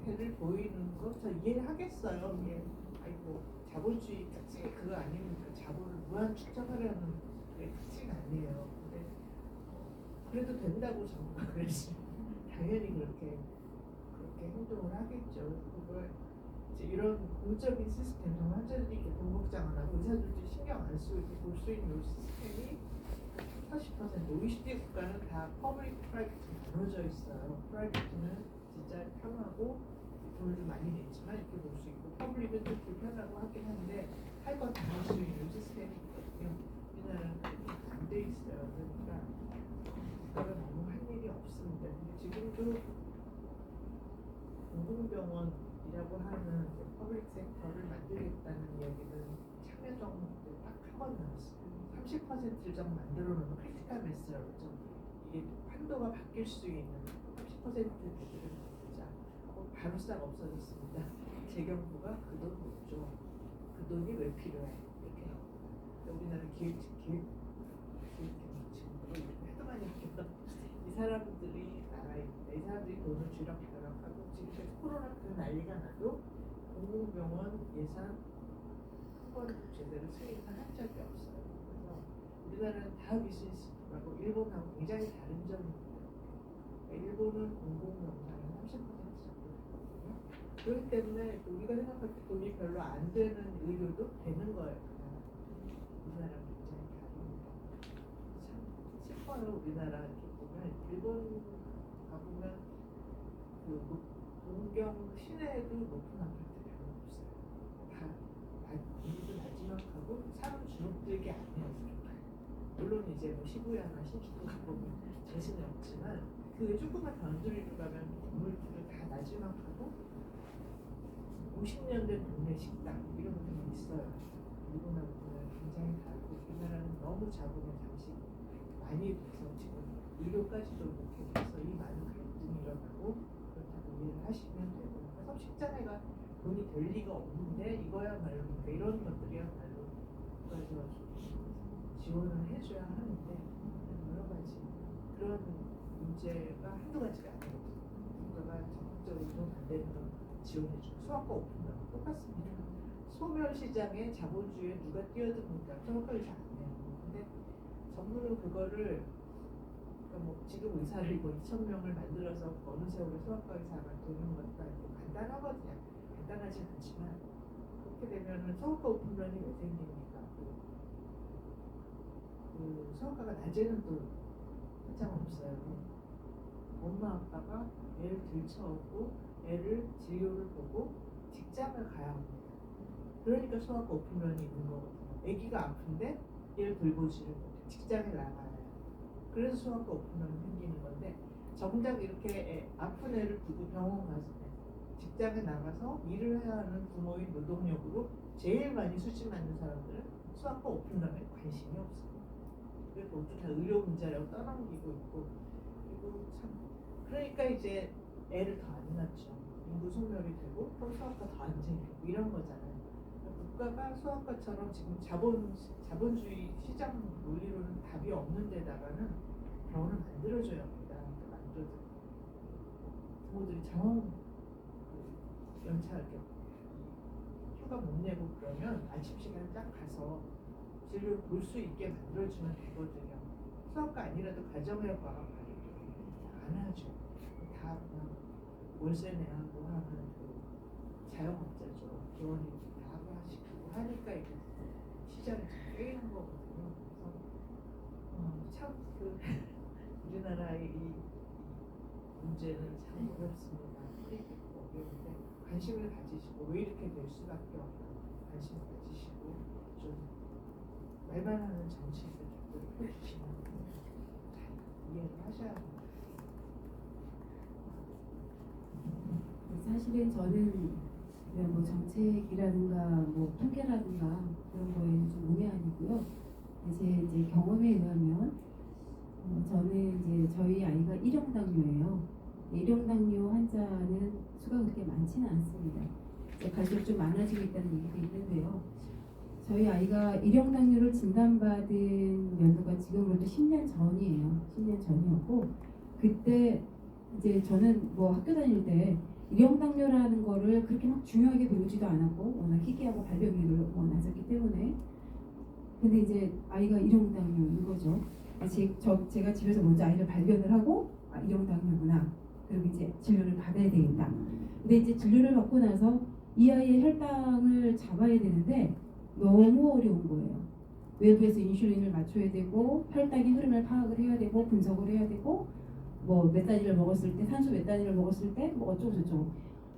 행태를 보이는 거 저 이해하겠어요. 이게 아이고 자본주의 특징이 그거 아닙니까? 자본을 무한 축적하려는 게 특징 아니에요. 근데 그래도 된다고 정부가 그랬지. 당연히 그렇게 행동을 하겠죠. 그걸 이제 이런 공적인 시스템, 환자들이 돈 걱정 안 하고 의사들도 신경 안 쓰고 이렇게 볼 수 있는 이 시스템이 40% OECD 국가는 다 퍼블릭 프라이빗 나눠져 있어요. 프라이빗은 진짜 편하고 돈을 좀 많이 냈지만 이렇게 볼 수 있고 퍼블릭은 좀 불편하고 하긴 한데 할 건 다 할 수 있는 시스템이 있거든요. 우리나라는 안 돼 있어요. 그러니까 국가가 너무 할 일이 없습니다. 근데 지금도 공공병원이라고 하는 퍼블릭 섹터를 만들겠다는 이야기는 참여정 때 딱 한 번 나왔어요. 30%를 좀 만들어 놓으면 크리티컬 매스라고 좀 이게 판도가 바뀔 수 있는 30% 대들을 만들자. 바로 싹 없어졌습니다. 재경부가 그 돈 못 줘. 그 돈이 왜 필요해? 이렇게 나옵니다. 우리나라 기획경부 친구로 해도 많이 바뀌었다. 이 사람들이 나라에 있는데 이 사람들이 돈을 쥐락펴락하고 지금까지 코로나 그 난리가 나도 공공병원 예산 한 번 제대로 수행을 한 적이 없어요. 그래서 우리나라는 다 비즈니스 하고 일본하고 굉장히 다른 점이 있어요. 일본은 공공영상이 30% 정도 되거든요. 그렇기 때문에 우리가 생각할 때 돈이 별로 안 되는 의료도 되는 거예요. 우리나라랑 굉장히 다릅니다. 참 싶어요. 우리나라 이렇게 보면 일본 가보면 그 동경 시내에도 높은 아파트 별로 없어요. 다 공기도 마지막하고 사람 주눅들게 안 해요. 물론 이제 뭐 시부야나 신주쿠 가보면 자신은 없지만 그 조금만 더 언저리로 가면 건물들은 다 나지막하고 50년 된 동네 식당 이런 것들이 있어요. 일본하고는 굉장히 다르고 우리나라는 너무 자본의 잠식 많이 돼서 지금 의료까지도 그렇게 돼서 이 많은 갈등이 일어나고 그렇다고 이해를 하시면 되고 그래서 식장애가 돈이 될 리가 없는데 이거야말로 그러니까 이런 것들이야말로 국가에서 지원을 해줘야 하는데 여러 가지 그런 문제가 한두 가지가 아니거든요. 국가가 적극적으로 돈 안 되는 건 지원해주고 수학과 오픈도 똑같습니다. 소멸 시장에 자본주의에 누가 뛰어듭니까? 수학과를 잘 안 해요. 근데 정부는 그거를 그러니까 뭐 지금 의사를 뭐 2,000명을 만들어서 어느 세월에 수학과 의사가 되는 것도 아니고 간단하거든요. 간단하진 않지만 그렇게 되면은 수학과 오픈런이 왜 생깁니까? 그 수학과가 낮에는 또 한참 없어요. 엄마 아빠가 애를 들쳐오고 애를 진료를 보고 직장을 가야 합니다. 그러니까 수학과 오픈런이 있는 거거든요. 아기가 아픈데 얘를 돌보지를 못해. 직장에 나가야 해요. 그래서 수학과 오픈런이 생기는 건데 정작 이렇게 아픈 애를 두고 병원 가서 직장에 나가서 일을 해야 하는 부모의 노동력으로 제일 많이 수지 맞는 사람들은 수학과 오픈런에 관심이 없어요. 그래서 모두 다 의료 문제라고 떠넘기고 있고 그리고 참 그러니까 이제 애를 더 안 낳죠. 인구 소멸이 되고 또 수학과 더 안 생기고 이런 거잖아요. 국가가 수학과처럼 지금 자본주의 시장 논리로는 답이 없는 데다가는 병원을 만들어줘야 합니다. 만들어줘. 부모들이 정 연차 이렇게 휴가 못 내고 그러면 아침 시간에 딱 가서 진료를 볼 수 있게 만들어주면 되거든요. 수학과 아니라도 가정의학과가 안 하죠. 다 그냥 월세 내하고 하는 그 자영업자죠. 개원이 다 하시고 하니까 이게 시장이 좀 깨이는 거거든요. 그래서 참 그 우리나라의 이 문제는 참 어렵습니다. 어려운데 관심을 가지시고 왜 이렇게 될 수밖에 없나 관심을 가지시고 좀 말만 하는 정치인들 펴주시면 잘 이해를 하셔야 합니다. 사실은 저는 뭐 정책이라든가 뭐 통계라든가 그런 거에는 좀 문외한이고요. 제 이제 경험에 의하면 저는 이제 저희 아이가 일형당뇨예요. 일형당뇨 환자는 수가 그렇게 많지는 않습니다. 이제 갈수록 좀 많아지고 있다는 얘기도 있는데요. 저희 아이가 일형당뇨를 진단받은 연도가 지금으로부터 10년 전이에요. 10년 전이었고 그때 이제 저는 뭐 학교 다닐 때 일형당뇨라는 거를 그렇게 막 중요하게 배우지도 않았고 워낙 희귀하고 발병률이 낮았기 때문에 근데 이제 아이가 일형당뇨인 거죠. 제가 집에서 먼저 아이를 발견을 하고 일형당뇨구나. 그리고 이제 진료를 받아야 되겠다. 근데 이제 진료를 받고 나서 이 아이의 혈당을 잡아야 되는데 너무 어려운 거예요. 외부에서 인슐린을 맞춰야 되고 혈당의 흐름을 파악을 해야 되고 분석을 해야 되고 뭐 몇 단위를 먹었을 때 산소 몇 단위를 먹었을 때 뭐 어쩌고 저쩌고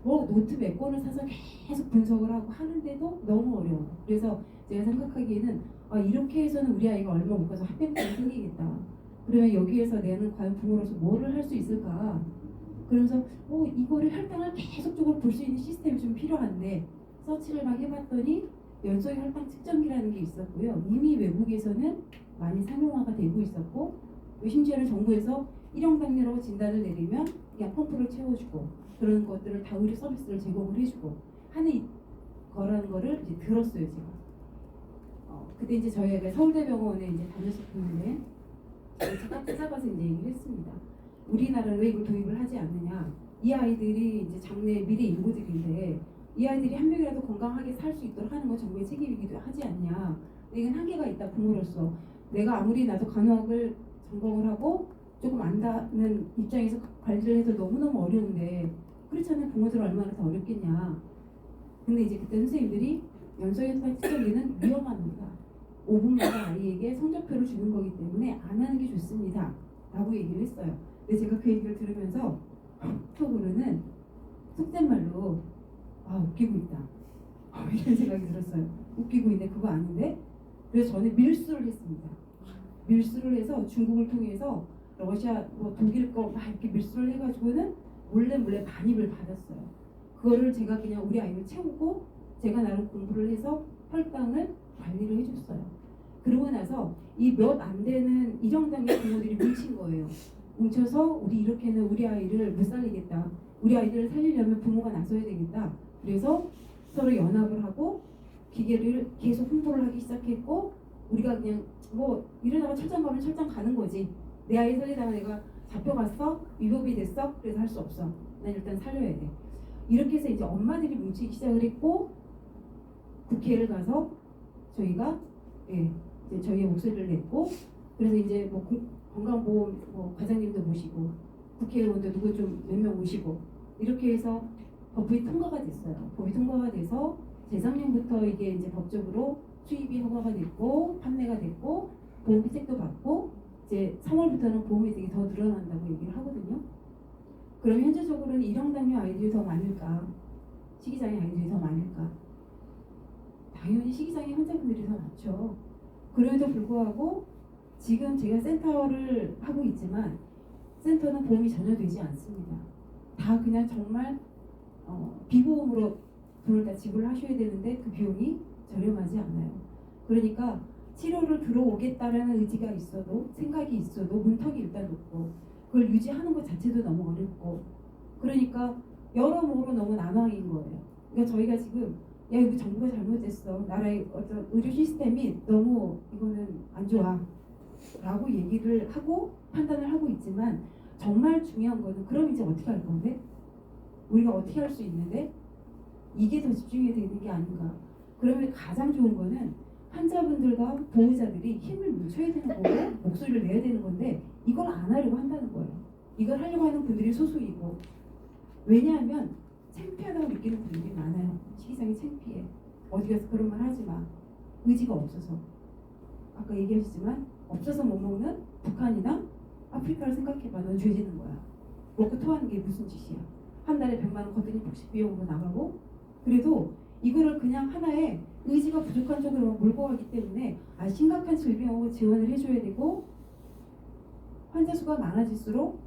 뭐 노트 몇 권을 사서 계속 분석을 하고 하는데도 너무 어려워요. 그래서 제가 생각하기에는 이렇게 해서는 우리 아이가 얼마 못 가서 합병증이 생기겠다. 그러면 여기에서 내는 과연 부모로서 뭐를 할 수 있을까? 그러면서 이거를 혈당을 계속적으로 볼 수 있는 시스템이 좀 필요한데 서치를 막 해봤더니 연속 혈당 측정기라는 게 있었고요. 이미 외국에서는 많이 상용화가 되고 있었고 심지어는 정부에서 일형당뇨라고 진단을 내리면 그냥 펌프를 채워주고 그런 것들을 다 의료 서비스를 제공을 해주고 하는 거라는 거를 이제 들었어요 제가. 그때 이제 저희가 서울대병원에 이제 다녔었는데 제가 찾아가서 이제 얘기를 했습니다. 우리나라는 왜 이걸 도입을 하지 않느냐? 이 아이들이 이제 장래 미래 인구들인데 이 아이들이 한 명이라도 건강하게 살 수 있도록 하는 건 정부의 책임이기도 하지 않냐? 이건 한계가 있다 부모로서. 내가 아무리 나도 간호학을 전공을 하고 조금 안다는 입장에서 관리를 해서 너무너무 어려운데 그렇잖아요. 부모들 얼마나 더 어렵겠냐. 근데 이제 그때 선생님들이 연소연산 시절에는 위험합니다. 5분마다 아이에게 성적표를 주는 거기 때문에 안 하는 게 좋습니다. 라고 얘기를 했어요. 근데 제가 그 얘기를 들으면서 속으로는 속된 말로 아 웃기고 있다. 이런 생각이 들었어요. 웃기고 있네 그거 아닌데? 그래서 저는 밀수를 했습니다. 밀수를 해서 중국을 통해서 러시아 뭐 독일 거 막 이렇게 밀수를 해가지고는 몰래 반입을 받았어요. 그거를 제가 그냥 우리 아이를 채우고 제가 나름 공부를 해서 혈당을 관리를 해줬어요. 그러고 나서 이 몇 안 되는 이정당의 부모들이 뭉친 거예요. 뭉쳐서 우리 이렇게는 우리 아이를 못 살리겠다. 우리 아이들을 살리려면 부모가 나서야 되겠다. 그래서 서로 연합을 하고 기계를 계속 홍보를 하기 시작했고 우리가 그냥 뭐 이러다가 철장 가면 철장 가는 거지. 내 아이 살리다가 내가 잡혀갔어? 위법이 됐어? 그래서 할 수 없어. 난 일단 살려야 돼. 이렇게 해서 이제 엄마들이 뭉치기 시작을 했고 국회를 가서 저희가 이제 저희의 목소리를 냈고 그래서 이제 뭐 건강보험 뭐 과장님도 모시고 국회의원도 누구 좀 몇 명 모시고 이렇게 해서 법이 통과가 됐어요. 법이 통과가 돼서 재작년부터 이게 이제 법적으로 수입이 허가가 됐고 판매가 됐고 보험 혜택도 받고 이제 3월부터는 보험 혜택이 더 늘어난다고 얘기를 하거든요. 그럼 현재적으로는 일형당뇨 아이들이 더 많을까? 식이장애 아이들이 더 많을까? 당연히 식이장애 환자분들이 더 많죠. 그럼에도 불구하고 지금 제가 센터를 하고 있지만 센터는 보험이 전혀 되지 않습니다. 다 그냥 정말 비보험으로 돈을 다 지불하셔야 되는데 그 비용이 저렴하지 않아요. 그러니까 치료를 들어오겠다라는 의지가 있어도 생각이 있어도 문턱이 일단 높고 그걸 유지하는 것 자체도 너무 어렵고 그러니까 여러모로 너무 난황인 거예요. 그러니까 저희가 지금 야 이거 정부가 잘못됐어. 나라의 어떤 의료 시스템이 너무 이거는 안 좋아 라고 얘기를 하고 판단을 하고 있지만 정말 중요한 거는 그럼 이제 어떻게 할 건데? 우리가 어떻게 할 수 있는데? 이게 더 집중이 되는 게 아닌가. 그러면 가장 좋은 거는 환자분들과 보호자들이 힘을 뭉쳐야 되는 거고 목소리를 내야 되는 건데 이걸 안 하려고 한다는 거예요. 이걸 하려고 하는 분들이 소수이고 왜냐하면 창피하다고 느끼는 분들이 많아요. 식이장애 창피해. 어디 가서 그런 말 하지 마. 의지가 없어서. 아까 얘기하셨지만 없어서 못 먹는 북한이나 아프리카를 생각해봐. 넌 죄지는 거야. 먹고 토하는 게 무슨 짓이야. 한 달에 100만 원 거뜬히 복식 비용으로 나가고 그래도 이거를 그냥 하나의 의지가 부족한 쪽으로 몰고 가기 때문에 심각한 질병으로 지원을 해줘야 되고 환자 수가 많아질수록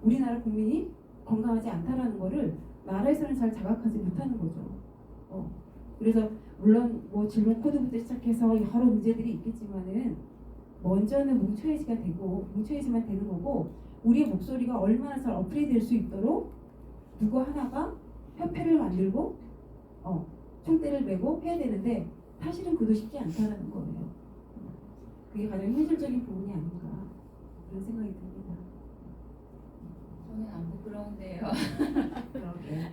우리나라 국민이 건강하지 않다라는 거를 나라에서는 잘 자각하지 못하는 거죠. 그래서 물론 뭐 질병 코드부터 시작해서 여러 문제들이 있겠지만은 먼저는 뭉쳐야지만 되는 거고 우리의 목소리가 얼마나 잘 어플이 될 수 있도록 누구 하나가 협회를 만들고 총대를 메고 해야 되는데 사실은 그도 쉽지 않다는 거예요. 그게 가장 현실적인 부분이 아닌가 그런 생각이 듭니다. 저는 안 부끄러운데요. 그렇게.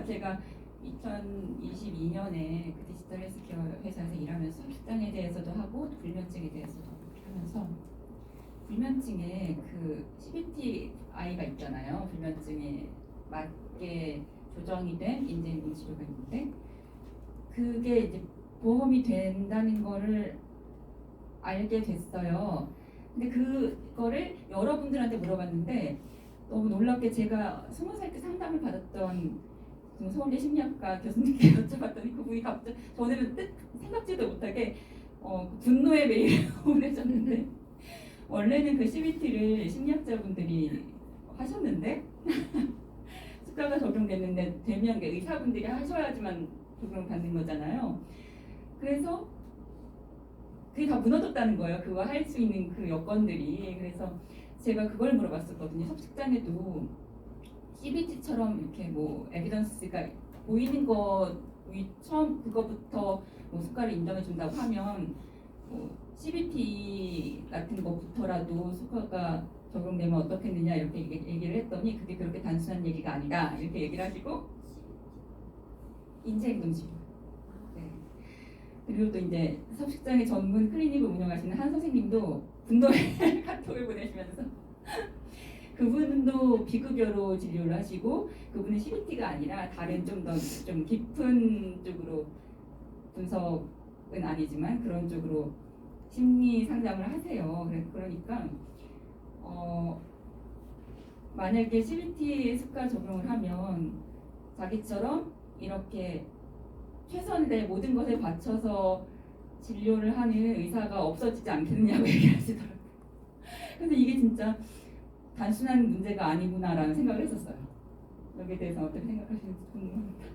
제가 2022년에 그 디지털 헬스케어 회사에서 일하면서 식단에 대해서도 하고 불면증에 대해서도 하면서 불면증에 그 CBT-I가 있잖아요. 불면증에 맞게 조정이 된 인지행동 치료가 있는데 그게 이제 보험이 된다는 거를 알게 됐어요. 근데 그거를 여러분들한테 물어봤는데 너무 놀랍게 제가 20살 때 상담을 받았던 서울대 심리학과 교수님께 여쭤봤더니 그분이 갑자기 저는 생각지도 못하게 분노의 메일을 보내셨는데 원래는 그 CBT를 심리학자분들이 하셨는데 수가가 적용됐는데 되면 의사분들이 하셔야지만 적용받는 거잖아요. 그래서 그게 다 무너졌다는 거예요. 그거 할 수 있는 그 여건들이. 그래서 제가 그걸 물어봤었거든요. 섭식장애도 CBT처럼 이렇게 뭐 에비던스가 보이는 거 처음 그거부터 뭐 수가를 인정해 준다고 하면 뭐 CBT 같은 거부터라도 수가가 적용되면 어떻겠느냐 이렇게 얘기를 했더니 그게 그렇게 단순한 얘기가 아니다 이렇게 얘기를 하시고 인지행동치료. 네. 그리고 또 이제 섭식장애 전문 클리닉을 운영하시는 한 선생님도 분노의 카톡을 보내시면서 그분도 비급여로 진료를 하시고 그분은 CBT가 아니라 다른 좀 더 좀 깊은 쪽으로 분석은 아니지만 그런 쪽으로 심리 상담을 하세요. 그러니까 만약에 CBT 습관 적용을 하면 자기처럼 이렇게 최선을 다해 모든 것을 바쳐서 진료를 하는 의사가 없어지지 않겠느냐고 얘기하시더라고요. 그래서 이게 진짜 단순한 문제가 아니구나라는 생각을 했었어요. 여기에 대해서 어떻게 생각하시는지 궁금합니다.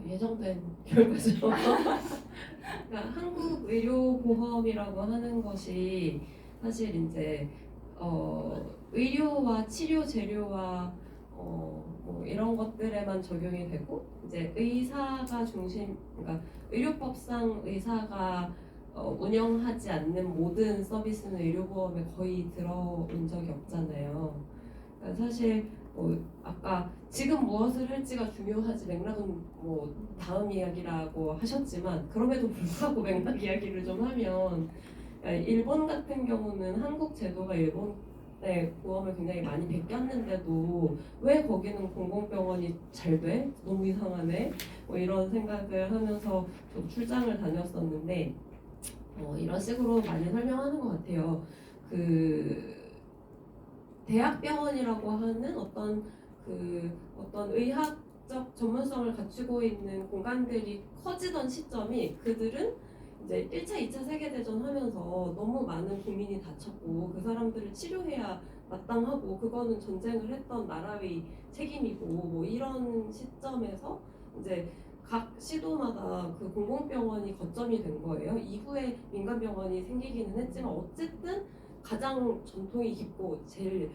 예정된 결과죠. 그러니까 한국 의료보험이라고 하는 것이 사실 이제 의료와 치료 재료와 뭐 이런 것들에만 적용이 되고 이제 의사가 중심, 그러니까 의료법상 의사가 운영하지 않는 모든 서비스는 의료보험에 거의 들어온 적이 없잖아요. 그러니까 사실 아까 지금 무엇을 할지가 중요하지 맥락은 뭐 다음 이야기라고 하셨지만 그럼에도 불구하고 맥락 이야기를 좀 하면 그러니까 일본 같은 경우는 한국 제도가 일본의 보험을 굉장히 많이 베꼈는데도 왜 거기는 공공병원이 잘 돼? 너무 이상하네. 뭐 이런 생각을 하면서 좀 출장을 다녔었는데 이런 식으로 많이 설명하는 것 같아요. 대학병원이라고 하는 어떤 의학적 전문성을 갖추고 있는 공간들이 커지던 시점이 그들은 이제 1차, 2차 세계대전 하면서 너무 많은 국민이 다쳤고 그 사람들을 치료해야 마땅하고 그거는 전쟁을 했던 나라의 책임이고 뭐 이런 시점에서 이제 각 시도마다 그 공공병원이 거점이 된 거예요. 이후에 민간병원이 생기기는 했지만 어쨌든 가장 전통이 깊고 제일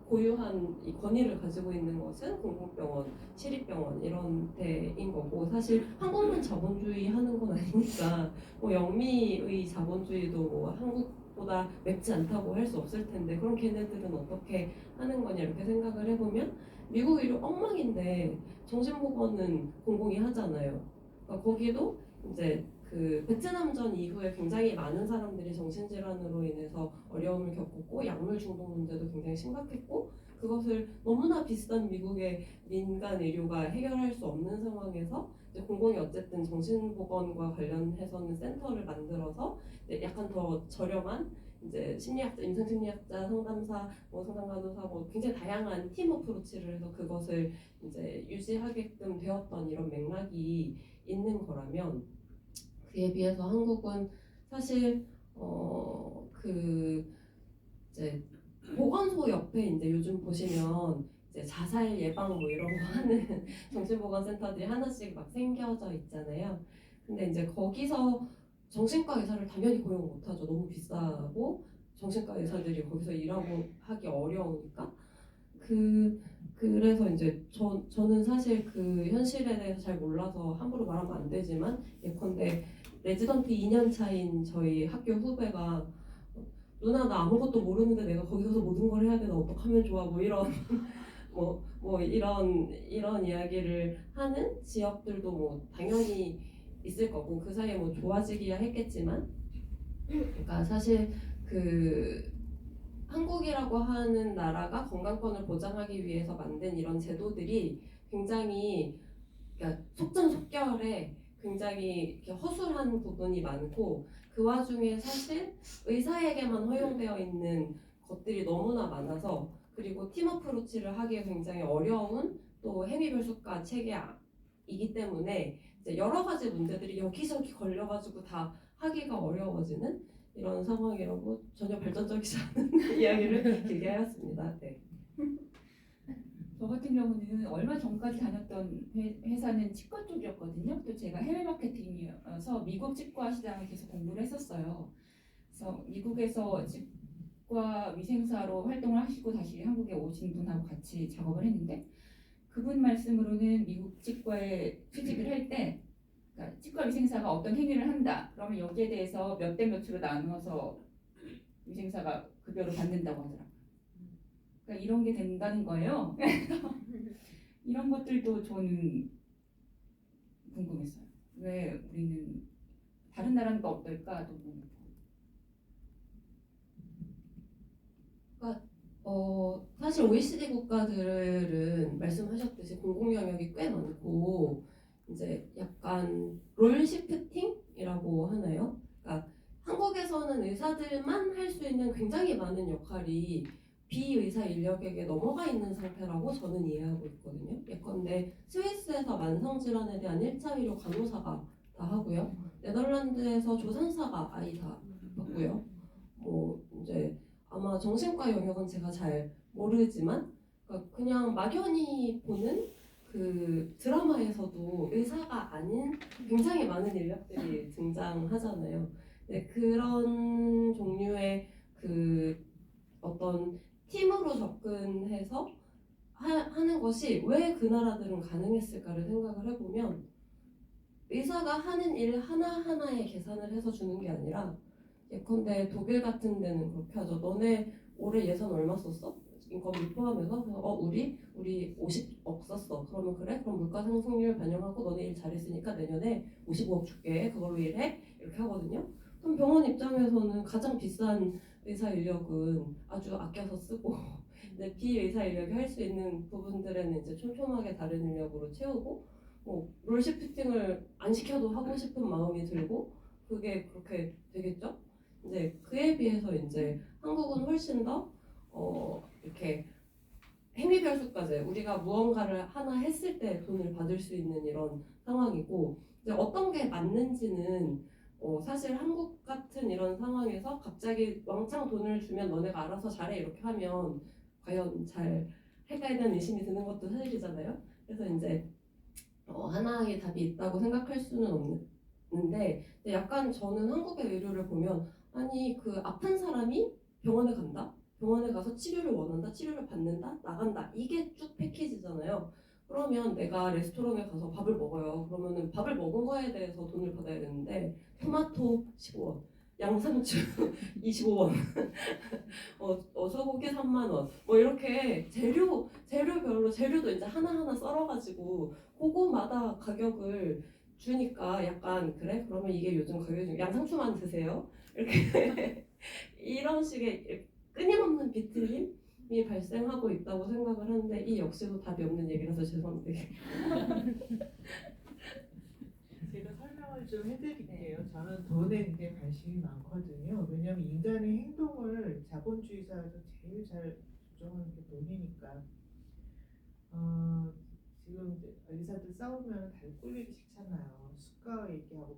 고유한 이 권위를 가지고 있는 것은 공공병원, 시립병원 이런 데인 거고 사실 한국만 자본주의 하는 건 아니니까 뭐 영미의 자본주의도 뭐 한국보다 맵지 않다고 할 수 없을 텐데 그럼 걔네들은 어떻게 하는 거냐 이렇게 생각을 해보면 미국 의료 엉망인데 정신보건은 공공이 하잖아요. 그러니까 거기도 이제 그 베트남전 이후에 굉장히 많은 사람들이 정신질환으로 인해서 어려움을 겪었고 약물 중독 문제도 굉장히 심각했고 그것을 너무나 비싼 미국의 민간 의료가 해결할 수 없는 상황에서 이제 공공이 어쨌든 정신보건과 관련해서는 센터를 만들어서 이제 약간 더 저렴한 이제 심리학자, 임상심리학자, 상담사, 뭐 상담간호사 뭐 굉장히 다양한 팀 어프로치를 해서 그것을 이제 유지하게끔 되었던 이런 맥락이 있는 거라면 그에 비해서 한국은 사실 이제 보건소 옆에 이제 요즘 보시면 이제 자살 예방 뭐 이런 거 하는 정신보건센터들이 하나씩 막 생겨져 있잖아요. 근데 이제 거기서 정신과 의사를 당연히 고용 못하죠. 너무 비싸고 정신과 의사들이 거기서 일하고 하기 어려우니까 그래서 이제 저는 사실 그 현실에 대해서 잘 몰라서 함부로 말하면 안 되지만 예컨대 레지던트 2년 차인 저희 학교 후배가 누나 나 아무것도 모르는데 내가 거기 가서 모든 걸 해야 되나 어떡하면 좋아 뭐 이런 뭐 이런 이야기를 하는 지역들도 뭐 당연히 있을 거고 그 사이에 뭐 좋아지기야 했겠지만 그러니까 사실 한국이라고 하는 나라가 건강권을 보장하기 위해서 만든 이런 제도들이 굉장히 그러니까 속전속결에 굉장히 이렇게 허술한 부분이 많고 그 와중에 사실 의사에게만 허용되어 있는 것들이 너무나 많아서 그리고 팀 어프로치를 하기에 굉장히 어려운 또 행위별수가 체계이기 때문에 이제 여러 가지 문제들이 여기저기 걸려가지고 다 하기가 어려워지는 이런 상황이라고 전혀 발전적이지 않은 이야기를 길게 하였습니다. 네. 저 같은 경우는 얼마 전까지 다녔던 회사는 치과 쪽이었거든요. 또 제가 해외 마케팅이어서 미국 치과 시장을 계속 공부를 했었어요. 그래서 미국에서 치과 위생사로 활동을 하시고 다시 한국에 오신 분하고 같이 작업을 했는데 그분 말씀으로는 미국 치과에 취직을 할 때 그러니까 치과 위생사가 어떤 행위를 한다. 그러면 여기에 대해서 몇 대 몇으로 나누어서 위생사가 급여를 받는다고 하더라고요. 그러니까 이런 게 된다는 거예요. 이런 것들도 저는 궁금했어요. 왜 우리는 다른 나라는 또 어떨까 또 궁금해요. 사실 OECD 국가들은 말씀하셨듯이 공공 영역이 꽤 많고 이제 약간 롤 시프팅이라고 하나요? 그러니까 한국에서는 의사들만 할 수 있는 굉장히 많은 역할이 비의사 인력에게 넘어가 있는 상태라고 저는 이해하고 있거든요. 예컨대 스위스에서 만성질환에 대한 1차 의료 간호사가 다 하고요. 네덜란드에서 조산사가 아예 다 받고요. 뭐 이제 아마 정신과 영역은 제가 잘 모르지만 그러니까 그냥 막연히 보는 그 드라마에서도 의사가 아닌 굉장히 많은 인력들이 등장하잖아요. 네, 그런 종류의 그 어떤 팀으로 접근해서 하는 것이 왜 그 나라들은 가능했을까를 생각을 해보면 의사가 하는 일 하나하나에 계산을 해서 주는 게 아니라 예컨대 독일 같은 데는 그렇게 하죠. 너네 올해 예산 얼마 썼어? 인건비 포함해서 그래서 우리 50억 썼어. 그러면 그래? 그럼 물가 상승률 반영하고 너네 일 잘했으니까 내년에 55억 줄게. 그걸로 일해? 이렇게 하거든요. 그럼 병원 입장에서는 가장 비싼 의사 인력은 아주 아껴서 쓰고 이제 비의사 인력이 할 수 있는 부분들에는 이제 촘촘하게 다른 인력으로 채우고 뭐 롤시프팅을 안 시켜도 하고 싶은 마음이 들고 그게 그렇게 되겠죠? 이제 그에 비해서 이제 한국은 훨씬 더 이렇게 행위별수까지 우리가 무언가를 하나 했을 때 돈을 받을 수 있는 이런 상황이고 이제 어떤 게 맞는지는 사실 한국 같은 이런 상황에서 갑자기 왕창 돈을 주면 너네가 알아서 잘해 이렇게 하면 과연 잘 할까에 대한 의심이 드는 것도 사실이잖아요. 그래서 이제 하나의 답이 있다고 생각할 수는 없는데 약간 저는 한국의 의료를 보면 아니 그 아픈 사람이 병원에 간다? 병원에 가서 치료를 원한다? 치료를 받는다? 나간다? 이게 쭉 패키지잖아요. 그러면 내가 레스토랑에 가서 밥을 먹어요. 그러면은 밥을 먹은 거에 대해서 돈을 받아야 되는데 토마토 15원, 양상추 25원, 소고기 3만 원, 뭐 이렇게 재료별로 재료도 이제 하나하나 썰어가지고 그거마다 가격을 주니까 약간 그래? 그러면 이게 요즘 가격이 양상추만 드세요? 이렇게 이런 식의 끊임없는 비틀림이 발생하고 있다고 생각을 하는데 이 역시도 답이 없는 얘기라서 죄송합니다. 제가 설명을 좀 해드릴게요. 저는 돈에 굉장히 관심이 많거든요. 왜냐하면 인간의 행동을 자본주의 사회에서 제일 잘 조정하는 게 돈이니까. 지금 이제 의사들 싸우면 다들 꼴보기 싫잖아요. 수가 얘기하고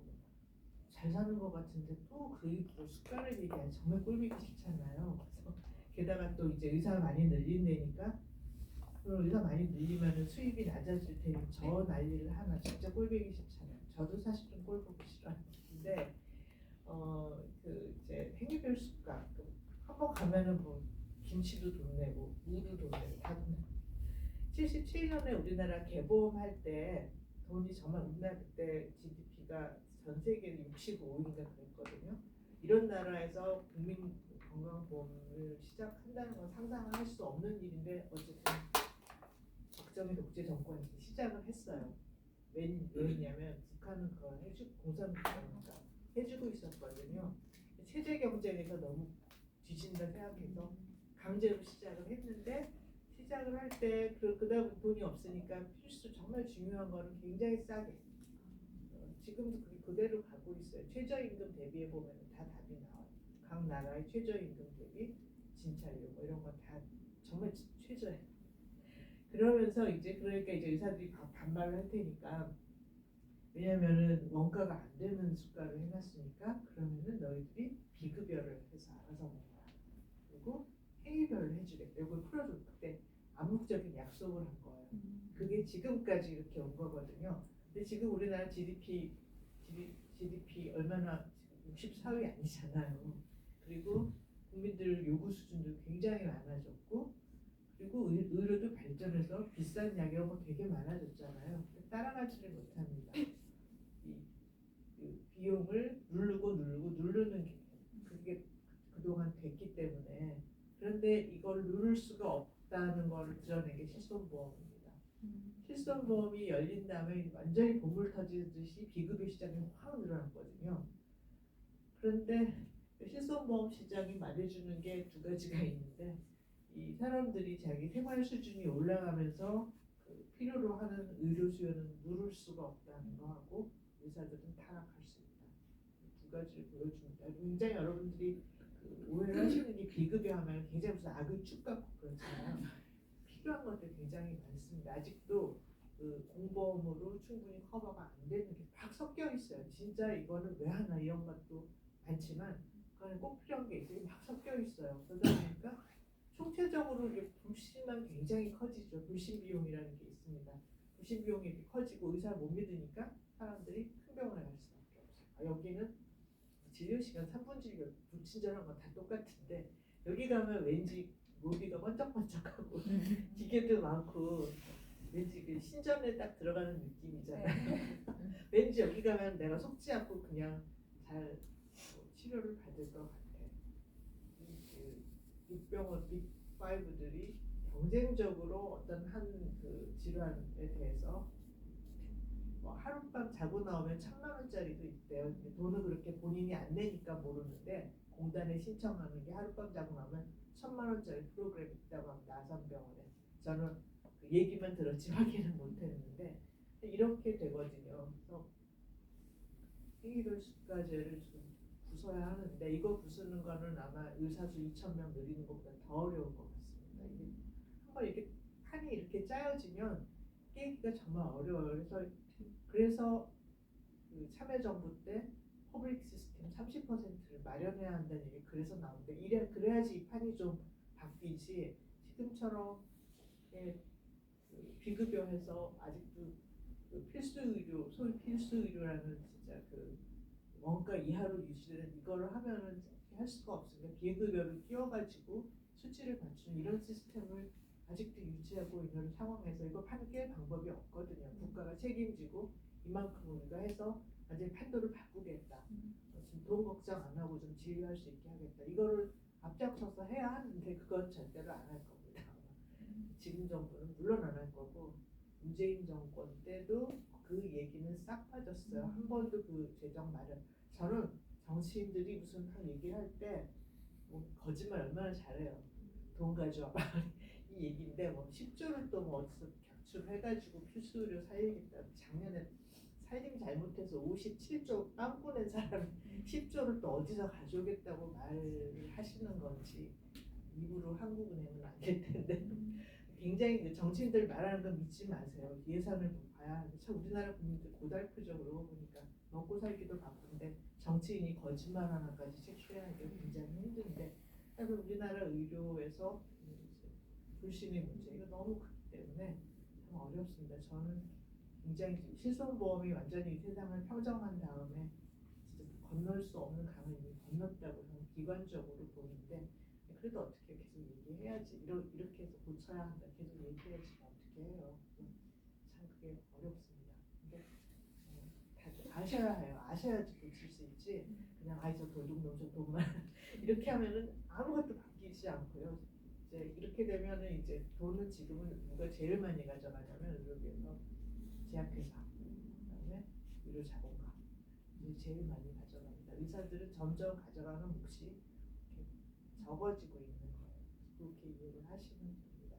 잘 사는 것 같은데 또 그 수가를 얘기하면 정말 꼴보기 싫잖아요. 그래서 게다가 또 이제 의사가 많이 늘린다니까 그럼 의사 많이 늘리면 수입이 낮아질 테니 저 난리를 하나 진짜 꼴보기 싫잖아요. 저도 사실 좀 꼴보기 싫어하는데 그 이제 행위별 수가 한번 가면은 뭐 김치도 돈 내고 무도 돈 내고 다 돈 내고 77년에 우리나라 개보험할 때 돈이 정말 우리나라 그때 GDP가 전 세계에 65위인가 그랬거든요. 이런 나라에서 국민 건강보험을 시작한다는 건 상상을 할 수 없는 일인데 어쨌든 박정희 독재 정권이 시작을 했어요. 왜냐면 북한은 그걸 공산국가니까 해주고 있었거든요. 체제 경쟁에서 너무 뒤진다 생각해서 강제로 시작을 했는데 시작을 할 때 그다음 돈이 없으니까 필수 정말 중요한 거는 굉장히 싸게 지금도 그게 그대로 가고 있어요. 최저임금 대비해 보면 다 답이 나와요. 각 나라의 최저임금 대비 진찰료 뭐 이런 거 다 정말 최저예요. 그러면서 이제 그러니까 이제 의사들이 반발을 할 테니까 왜냐면은 원가가 안 되는 수가를 해놨으니까 그러면은 너희들이 비급여를 해서 알아서 먹어라. 그리고 행위별로 해주겠다. 이걸 풀어줄 그때 암묵적인 약속을 한 거예요. 그게 지금까지 이렇게 온 거거든요. 근데 지금 우리나라 GDP 얼마나 64위 아니잖아요. 그리고 국민들 요구 수준도 굉장히 많아졌고 그리고 의료도 발전해서 비싼 약이고 되게 많아졌잖아요. 따라가지를 못합니다. 이 비용을 누르는 게 그게 그동안 됐기 때문에 그런데 이걸 누를 수가 없다는 걸 드러낸 게 실손보험입니다. 실손보험이 열린 다음에 완전히 보물 터지듯이 비급여 시장이 확 늘어났거든요. 그런데 실손보험 시장이 말해주는 게 두 가지가 있는데 이 사람들이 자기 생활 수준이 올라가면서 그 필요로 하는 의료 수요는 누를 수가 없다는 거 하고 의사들은 타락할 수 있다. 두 가지를 보여줍니다. 굉장히 여러분들이 그 오해를 하시는 게 비급여 하면 굉장히 무슨 악의 축 같고 그렇잖아요. 필요한 것들 굉장히 많습니다. 아직도 그 공보험으로 충분히 커버가 안 되는 게 막 섞여 있어요. 진짜 이거는 왜 하나 이런 것도 많지만 그거는 꼭 필요한 게 있어요. 막 섞여 있어요. 그러다 보니까 총체적으로 이게 불신만 굉장히 커지죠. 불신 비용이라는 게 있습니다. 불신 비용이 이렇게 커지고 의사를 못 믿으니까 사람들이 큰 병원에 갈 수밖에 없어요. 여기는 진료 시간 3분 진료, 불친절한 건 다 똑같은데 여기 가면 왠지 로비가 번쩍번쩍하고 기계도 많고 왠지 그 신전에 딱 들어가는 느낌이잖아요. 왠지 여기 가면 내가 속지 않고 그냥 잘 치료를 받을 것 같아. 그 빅병원, 빅5들이 경쟁적으로 어떤 한 그 질환에 대해서 뭐 하룻밤 자고 나오면 1,000만 원짜리도 있대요. 근데 돈을 그렇게 본인이 안 내니까 모르는데 공단에 신청하는 게 하룻밤 자고 나오면 1,000만 원짜리 프로그램이 있다고 합니다. 아산병원에. 저는 그 얘기만 들었지 확인은 못했는데 이렇게 되거든요. 그래서 생리별수가제를 좀 부숴야 하는데 이거 부수는 거는 아마 의사수 2,000명 늘리는 것보다 더 어려울 것 같습니다. 이게 한번 이렇게 판이 이렇게 짜여지면 깨기가 정말 어려워요. 그래서 그 참여정부 때 퍼블릭 시스템 30%를 마련해야 한다는 얘기 그래서 나오는데 그래야지 이 판이 좀 바뀌지 지금처럼 그 비급여해서 아직도 그 필수 의료 소위 필수 의료라는 진짜 그 원가 이하로 유지되는 이거를 하면은 할 수가 없으니까 비급여를 끼워가지고 수치를 맞추는 이런 시스템을 아직도 유지하고 있는 상황에서 이거 판을 깰 방법이 없거든요. 국가가 책임지고 이만큼 우리가 해서 완전히 판도를 바꾸겠다. 지금 돈 걱정 안 하고 좀 지휘할 수 있게 하겠다. 이거를 앞장서서 해야 하는데 그건 절대로 안 할 겁니다. 지금 정부는 물론 안 할 거고 문재인 정권 때도 그 얘기는 싹 빠졌어요. 한 번도 그 재정 마련. 저는 정치인들이 무슨 한 얘기를 할 때 뭐 거짓말 얼마나 잘해요. 돈 가져와 이 얘기인데 뭐 10조를 또 뭐 어디서 격출해가지고 필수의료 살리겠다. 작년에 살림 잘못해서 57조 빵꾸 낸 사람이 10조를 또 어디서 가져오겠다고 말을 하시는 건지 입으로 한국은행은 안 될 텐데 굉장히 그 정치인들 말하는 거 믿지 마세요. 예산을 봐야 하는데 참 우리나라 국민들 고달프죠. 그러고 보니까 먹고 살기도 바쁜데 정치인이 거짓말 하나까지 채취하는 게 굉장히 힘든데 그래서 우리나라 의료에서 불신의 문제 이거 너무 크기 때문에 참 어렵습니다. 저는 굉장히 실손보험이 완전히 세상을 평정한 다음에 진짜 건널 수 없는 강을 이미 건넜다고 저는 기관적으로 보는데 그래도 어떻게 계속 얘기해야지 이렇게 해서 고쳐야 한다 계속 얘기해야지 어떻게 해요. 참 그게 어렵습니다. 근데 다들 아셔야 해요. 아셔야지 고칠 수 있지 그냥 저 도둑놈 저 돈만 이렇게 하면은 아무것도 바뀌지 않고요. 이제 이렇게 되면은 이제 돈은 지금은 누가 제일 많이 가져가냐면 의료비에서 제약회사 그다음에 의료자본가 이제 제일 많이 가져갑니다. 의사들은 점점 가져가는 몫이 이렇게 적어지고 있는 거예요. 그렇게 이해를 하시면 됩니다.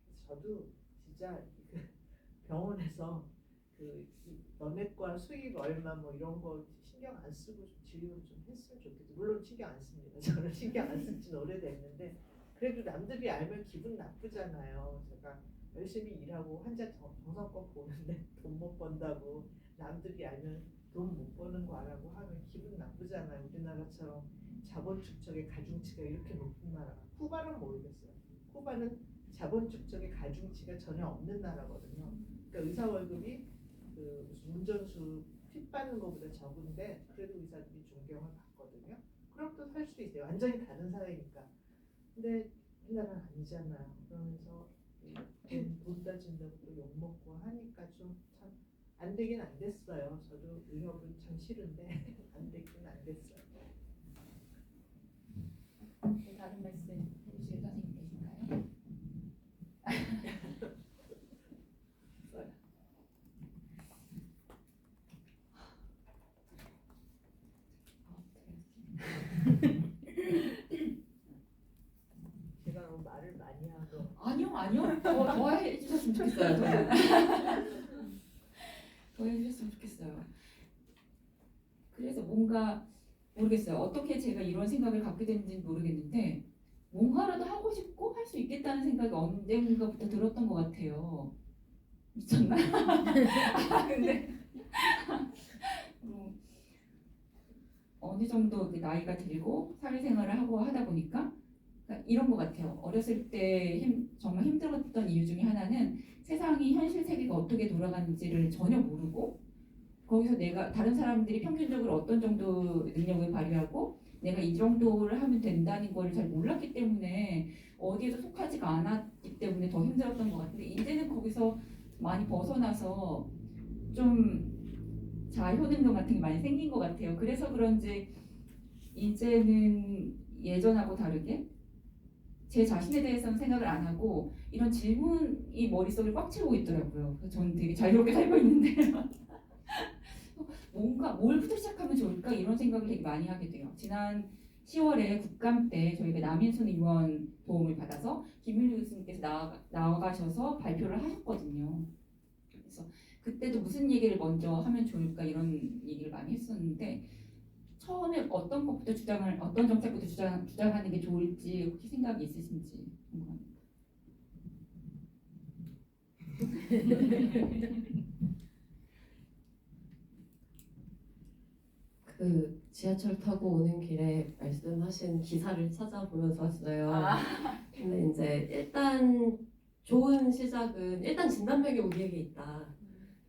그래서 저도 진짜 그 병원에서 그 너네과 수입 얼마 뭐 이런 거 신경 안 쓰고 좀 진료를 좀 했으면 좋겠어요. 물론 신경 안 씁니다. 저는 신경 안 쓴 지는 오래됐는데 그래도 남들이 알면 기분 나쁘잖아요. 제가 열심히 일하고 환자 정성껏 보는데 돈 못 번다고 남들이 알면 돈 못 버는 거 알라고 하면 기분 나쁘잖아요. 우리나라처럼 자본 축적의 가중치가 이렇게 높은 나라가 쿠바는 모르겠어요. 쿠바는 자본 축적의 가중치가 전혀 없는 나라거든요. 그러니까 의사 월급이 그 무슨 운전수 팁 받는 것보다 적은데 그래도 의사들이 존경을 받거든요. 그럼 또 살 수 있어요. 완전히 다른 사회니까. 근데 우리나라는 아니잖아요. 그러면서 돈 따진다고 또 욕먹고 하니까 좀 참 안 되긴 안 됐어요. 저도 의협은 참 싫은데 안 되긴 안 됐어요. 다른 말씀 해주실 선생님 계신가요? 말을 많이 하고. 아니요. 더 해주셨으면 좋겠어요. 더 해주셨으면 좋겠어요. 그래서 뭔가 모르겠어요. 어떻게 제가 이런 생각을 갖게 됐는지는 모르겠는데 뭔가라도 하고 싶고 할 수 있겠다는 생각이 언젠가부터 들었던 것 같아요. 미쳤나? 근데 어느 정도 나이가 들고 사회생활을 하고 하다 보니까 그러니까 이런 것 같아요. 어렸을 때 정말 힘들었던 이유 중에 하나는 세상이 현실 세계가 어떻게 돌아가는지를 전혀 모르고 거기서 내가 다른 사람들이 평균적으로 어떤 정도 능력을 발휘하고 내가 이 정도를 하면 된다는 걸 잘 몰랐기 때문에 어디에도 속하지가 않았기 때문에 더 힘들었던 것 같은데 이제는 거기서 많이 벗어나서 좀 자효능력 같은 게 많이 생긴 것 같아요. 그래서 그런지 이제는 예전하고 다르게 제 자신에 대해서는 생각을 안 하고 이런 질문이 머릿속을 꽉 채우고 있더라고요. 그래서 저는 되게 자유롭게 살고 있는데요. 뭔가 뭘부터 시작하면 좋을까 이런 생각을 되게 많이 하게 돼요. 지난 10월에 국감 때 저희가 남인순 의원 도움을 받아서 김윤주 교수님께서 나와가셔서 발표를 하셨거든요. 그래서 그때도 무슨 얘기를 먼저 하면 좋을까 이런 얘기를 많이 했었는데 처음에 어떤 것부터 어떤 정책부터 주장하는 게 좋을지 혹시 생각이 있으신지 궁금합니다. 그 지하철 타고 오는 길에 말씀하신 기사를 찾아보면서 왔어요. 근데 이제 일단 좋은 시작은 일단 진단명이 우리에게 있다.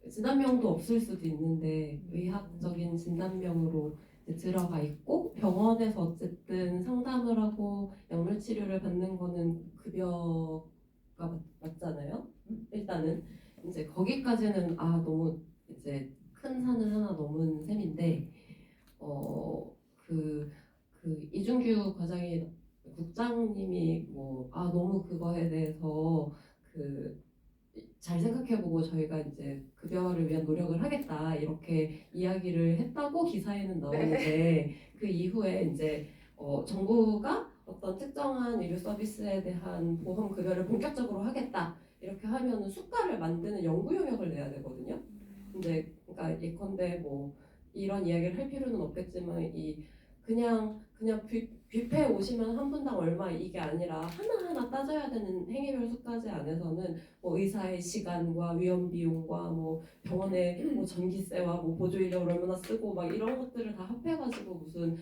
진단명도 없을 수도 있는데 의학적인 진단명으로 이제 들어가 있고 병원에서 어쨌든 상담을 하고 약물 치료를 받는 거는 급여가 맞잖아요. 일단은 이제 거기까지는 너무 이제 큰 산을 하나 넘은 셈인데 그 이준규 과장이 국장님이 너무 그거에 대해서 잘 생각해보고 저희가 이제 급여를 위한 노력을 하겠다 이렇게 이야기를 했다고 기사에는 나오는데 그 이후에 이제 정부가 어떤 특정한 의료 서비스에 대한 보험 급여를 본격적으로 하겠다 이렇게 하면은 수가를 만드는 연구 용역을 내야 되거든요. 근데 그러니까 예컨대 이런 이야기를 할 필요는 없겠지만 그냥 뷔페 오시면 한 분당 얼마 이게 아니라 하나하나 따져야 되는 행위별 수까지 안에서는 의사의 시간과 위험 비용과 병원의 전기세와 보조 인력을 얼마나 쓰고 막 이런 것들을 다 합해가지고 무슨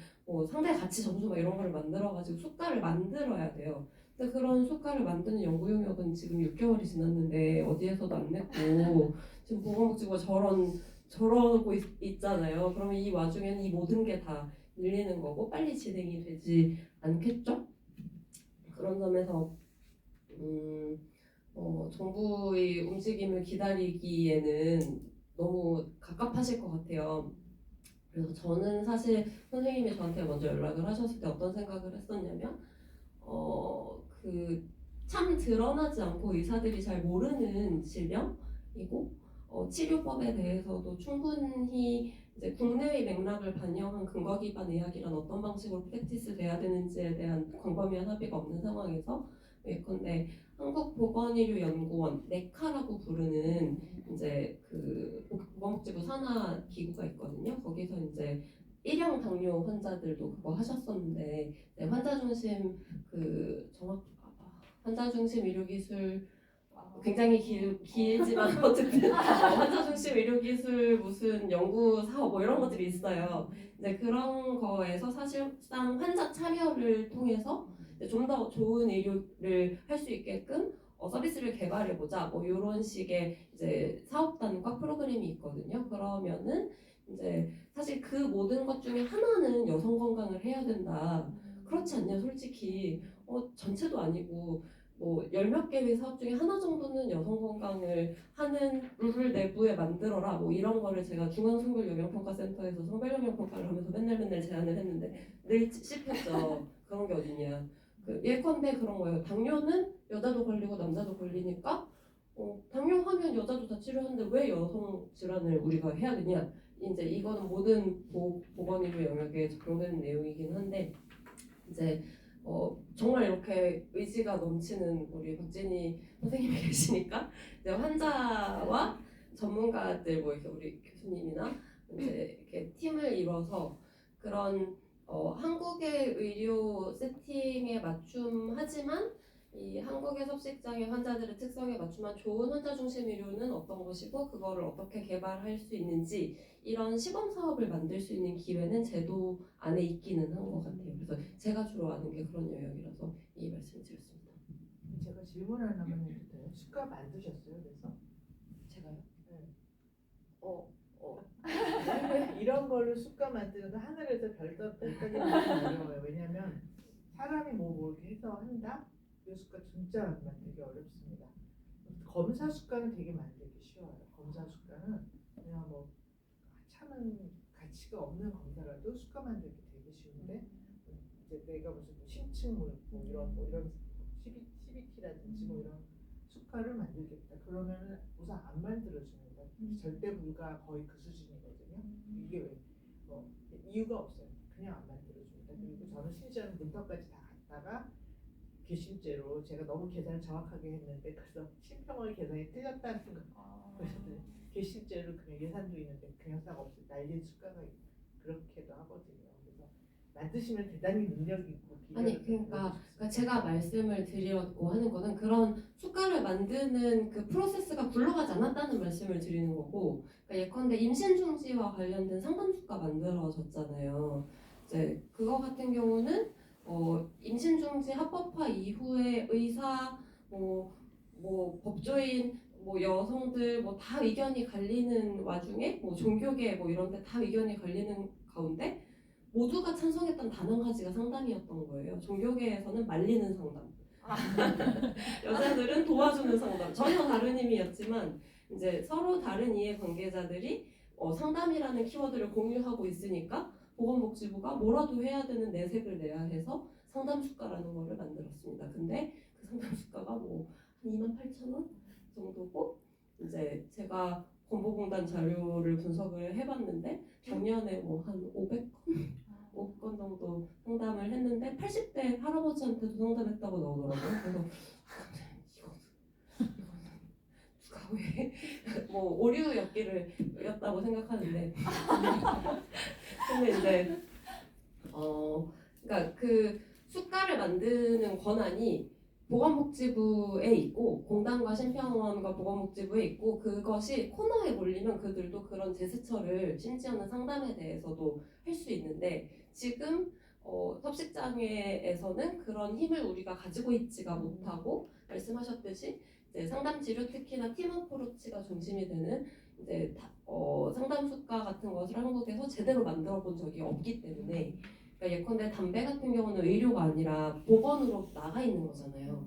상대 가치 점수 막 이런 걸 만들어가지고 수가를 만들어야 돼요. 근데 그런 수가를 만드는 연구 용역은 지금 6개월이 지났는데 어디에서도 안 냈고 지금 보건복지부가 저러고 있잖아요. 그러면 이 와중에는 이 모든 게 다 밀리는 거고 빨리 진행이 되지 않겠죠? 그런 점에서 정부의 움직임을 기다리기에는 너무 갑갑하실 것 같아요. 그래서 저는 사실 선생님이 저한테 먼저 연락을 하셨을 때 어떤 생각을 했었냐면 참 드러나지 않고 의사들이 잘 모르는 질병이고 치료법에 대해서도 충분히 이제 국내의 맥락을 반영한 근거 기반 의학이란 어떤 방식으로 프랙티스 돼야 되는지에 대한 광범위한 합의가 없는 상황에서 예컨대 한국보건의료연구원 네카라고 부르는 이제 보건복지부 산하 기구가 있거든요. 거기서 이제 일형 당뇨 환자들도 그거 하셨었는데 환자 중심 환자 중심 의료기술 굉장히 길지만 어쨌든 환자 중심 의료기술 무슨 연구 사업 이런 것들이 있어요. 이제 그런 거에서 사실상 환자 참여를 통해서 좀 더 좋은 의료를 할 수 있게끔 서비스를 개발해보자 이런 식의 이제 사업단과 프로그램이 있거든요. 그러면은 이제 사실 그 모든 것 중에 하나는 여성 건강을 해야 된다. 그렇지 않냐 솔직히 전체도 아니고 10몇 개의 사업 중에 하나 정도는 여성 건강을 하는 룰을 내부에 만들어라 이런 거를 제가 중앙성별영양평가센터에서 성별영양평가를 하면서 맨날 제안을 했는데 늘 씹혔죠. 그런 게 어딨냐. 예컨대 그런 거예요. 당뇨는 여자도 걸리고 남자도 걸리니까 당뇨하면 여자도 다 치료하는데 왜 여성 질환을 우리가 해야 되냐. 이제 이거는 모든 보건의료 영역에 적용되는 내용이긴 한데 이제 정말 이렇게 의지가 넘치는 우리 박진희 선생님이 계시니까 이제 환자와 전문가들 뭐 이렇게 우리 교수님이나 이제 이렇게 팀을 이뤄서 그런 한국의 의료 세팅에 맞춤하지만 이 한국의 섭식장애 환자들의 특성에 맞춤한 좋은 환자 중심 의료는 어떤 것이고 그거를 어떻게 개발할 수 있는지 이런 시범 사업을 만들 수 있는 기회는 제도 안에 있기는 한 것 같아요. 그래서 제가 주로 아는 게 그런 영역이라서 이 말씀을 드렸습니다. 제가 질문 하나만 해도 돼요? 수가 만드셨어요? 그래서 제가요? 네. 어, 이런 걸로 숫가 만드는 거 하늘에서 별까지 만드는 어려워요. 왜냐면 사람이 뭐 이렇게 해서 한다? 그 숫가 진짜 만들기 어렵습니다. 검사 숫가는 되게 만들기 쉬워요. 검사 숫가는 그냥 뭐 하찮은 가치가 없는 검사라도 숫가 만들기 되게 쉬운데 이제 내가 무슨 심층물 뭐 이런 CBT라든지 뭐 이런 숫가를 만들겠다. 그러면은 우선 안 만들어집니다. 절대 불가 거의 그 수준이거든요. 이게 왜? 이유가 없어요. 그냥 안 만들어줍니다. 그리고 저는 심지어는 문턱까지 다 갔다가 괘씸죄로 제가 너무 계산을 정확하게 했는데 그래서 심평원 계산이 틀렸다는 거. 그래서 괘씸죄로 그냥 예산도 있는데 그냥 싹 없이 날린 수가가 그렇게도 하거든요. 그래서 만드시면 대단히 능력 있고 아니 그러니까 제가 말씀을 드리려고 하는 거는 그런 숫가를 만드는 그 프로세스가 굴러가지 않았다는 말씀을 드리는 거고, 그러니까 예컨대 임신 중지와 관련된 상담 숫가 만들어졌잖아요. 이제 그거 같은 경우는 임신 중지 합법화 이후에 의사 뭐 법조인 뭐 여성들 뭐 다 의견이 갈리는 와중에 뭐 종교계 뭐 이런 데 다 의견이 갈리는 가운데 모두가 찬성했던 단 한 가지가 상담이었던 거예요. 종교계에서는 말리는 상담, 여자들은 도와주는 상담, 전혀 다른 의미였지만 이제 서로 다른 이해 관계자들이 상담이라는 키워드를 공유하고 있으니까 보건복지부가 뭐라도 해야 되는 내색을 내야 해서 상담 수가라는 거를 만들었습니다. 근데 그 상담 수가가 뭐 한 28,000원 정도고 이제 제가 건보공단 자료를 분석을 해봤는데 작년에 뭐 한 500건 정도 상담을 했는데 80대 할아버지한테도 상담했다고 나오더라고요. 그래서 이거는 누가 왜 뭐 오류였다고 생각하는데 근데 이제 그러니까 그 수가를 만드는 권한이 보건복지부에 있고 공단과 심평원과 보건복지부에 있고 그것이 코너에 몰리면 그들도 그런 제스처를 심지어는 상담에 대해서도 할 수 있는데 지금 섭식장애에서는 그런 힘을 우리가 가지고 있지가 못하고 말씀하셨듯이 이제 상담 치료 특히나 팀 어프로치가 중심이 되는 이제 상담 수가 같은 것을 한국에서 제대로 만들어 본 적이 없기 때문에 그러니까 예컨대 담배 같은 경우는 의료가 아니라 보건으로 나가 있는 거잖아요.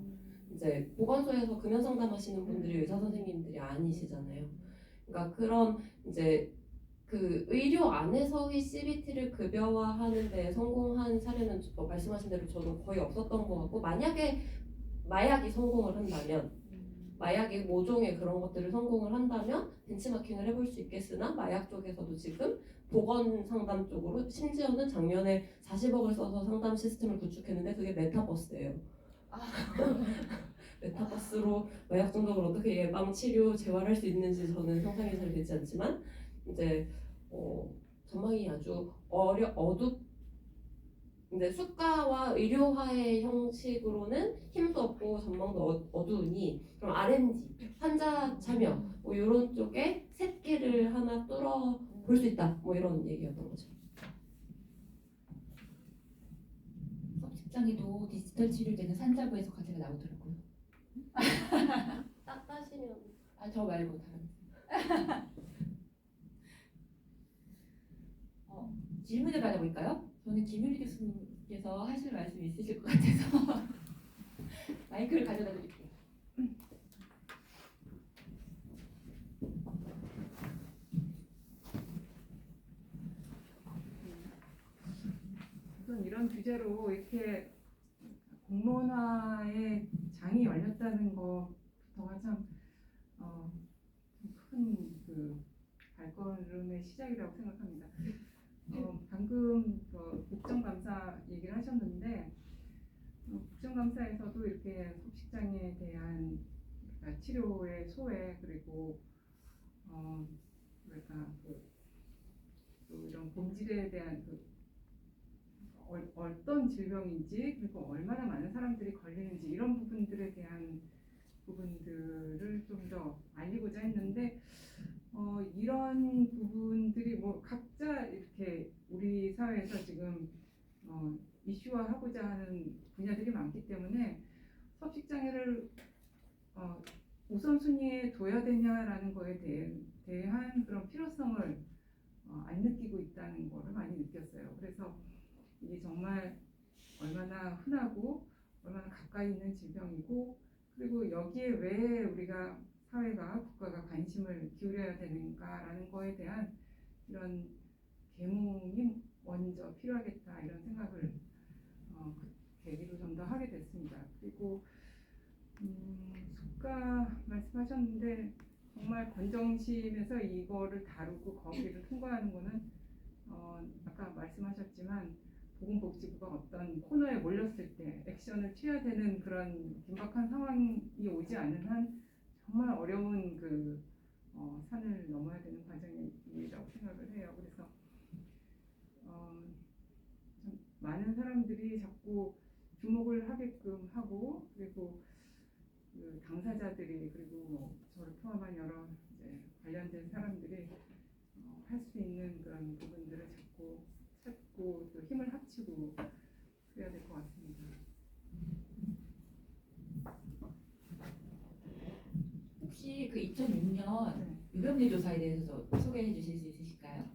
이제 보건소에서 금연 상담하시는 분들이 의사 선생님들이 아니시잖아요. 그러니까 그런 이제 그 의료 안에서의 CBT를 급여화하는 데 성공한 사례는 말씀하신 대로 저도 거의 없었던 것 같고 만약에 마약이 성공을 한다면 마약의 모종의 그런 것들을 성공을 한다면 벤치마킹을 해볼 수 있겠으나 마약 쪽에서도 지금 보건 상담 쪽으로 심지어는 작년에 40억을 써서 상담 시스템을 구축했는데 그게 메타버스예요. 메타버스로 마약 중독을 어떻게 예방, 치료, 재활할 수 있는지 저는 상상이 잘 되지 않지만 이제 전망이 아주 근데 수가와 의료화의 형식으로는 힘도 없고 전망도 어두우니 그럼 R&D, 환자 참여 뭐 이런 쪽에 샛길을 하나 뚫어 볼 수 있다 뭐 이런 얘기였던 거죠. 섭식장애도 디지털 치료되는 산자부에서 과제가 나오더라고요. 따시면 저 말고 다른. 질문을 받아볼까요? 저는 김유리 교수님께서 하실 말씀이 있으실 것 같아서 마이크를 가져다 드릴게요. 우선 이런 주제로 이렇게 공론화의 장이 열렸다는 것부터가 참 큰 그 발걸음의 시작이라고 생각합니다. 방금 국정감사 얘기를 하셨는데 국정감사에서도 이렇게 석식장애에 대한 그러니까 치료의 소외 그리고 뭐랄까 또 이런 본질에 대한 어떤 질병인지 그리고 얼마나 많은 사람들이 걸리는지 이런 부분들에 대한 부분들을 좀 더 알리고자 했는데 이런 부분들이 뭐 각자 이렇게 우리 사회에서 지금 이슈화하고자 하는 분야들이 많기 때문에 석식장애를 우선순위에 둬야 되냐라는 거에 대한 그런 필요성을 안 느끼고 있다는 거를 많이 느꼈어요. 그래서 이게 정말 얼마나 흔하고 얼마나 가까이 있는 질병이고 그리고 여기에 왜 우리가 사회가 국가가 관심을 기울여야 되는가라는 거에 대한 이런 계몽이 먼저 필요하겠다 이런 생각을 그 계기로 좀 더 하게 됐습니다. 그리고 숙가 말씀하셨는데 정말 건정심에서 이거를 다루고 거기를 통과하는 거는 아까 말씀하셨지만 보건복지부가 어떤 코너에 몰렸을 때 액션을 취해야 되는 그런 긴박한 상황이 오지 않는 한 정말 어려운 산을 넘어야 되는 과정이라고 생각을 해요. 그래서 참 많은 사람들이 자꾸 주목을 하게끔 하고 그리고 그 당사자들이 그리고 뭐 저를 포함한 여러 이제 관련된 사람들이 할 수 있는 그런 부분들을 자꾸 찾고 또 힘을 합치고 그래야 될 것 같습니다. 혹시 그 2006년 네. 유병률 조사에 대해서 소개해 주실 수 있으실까요?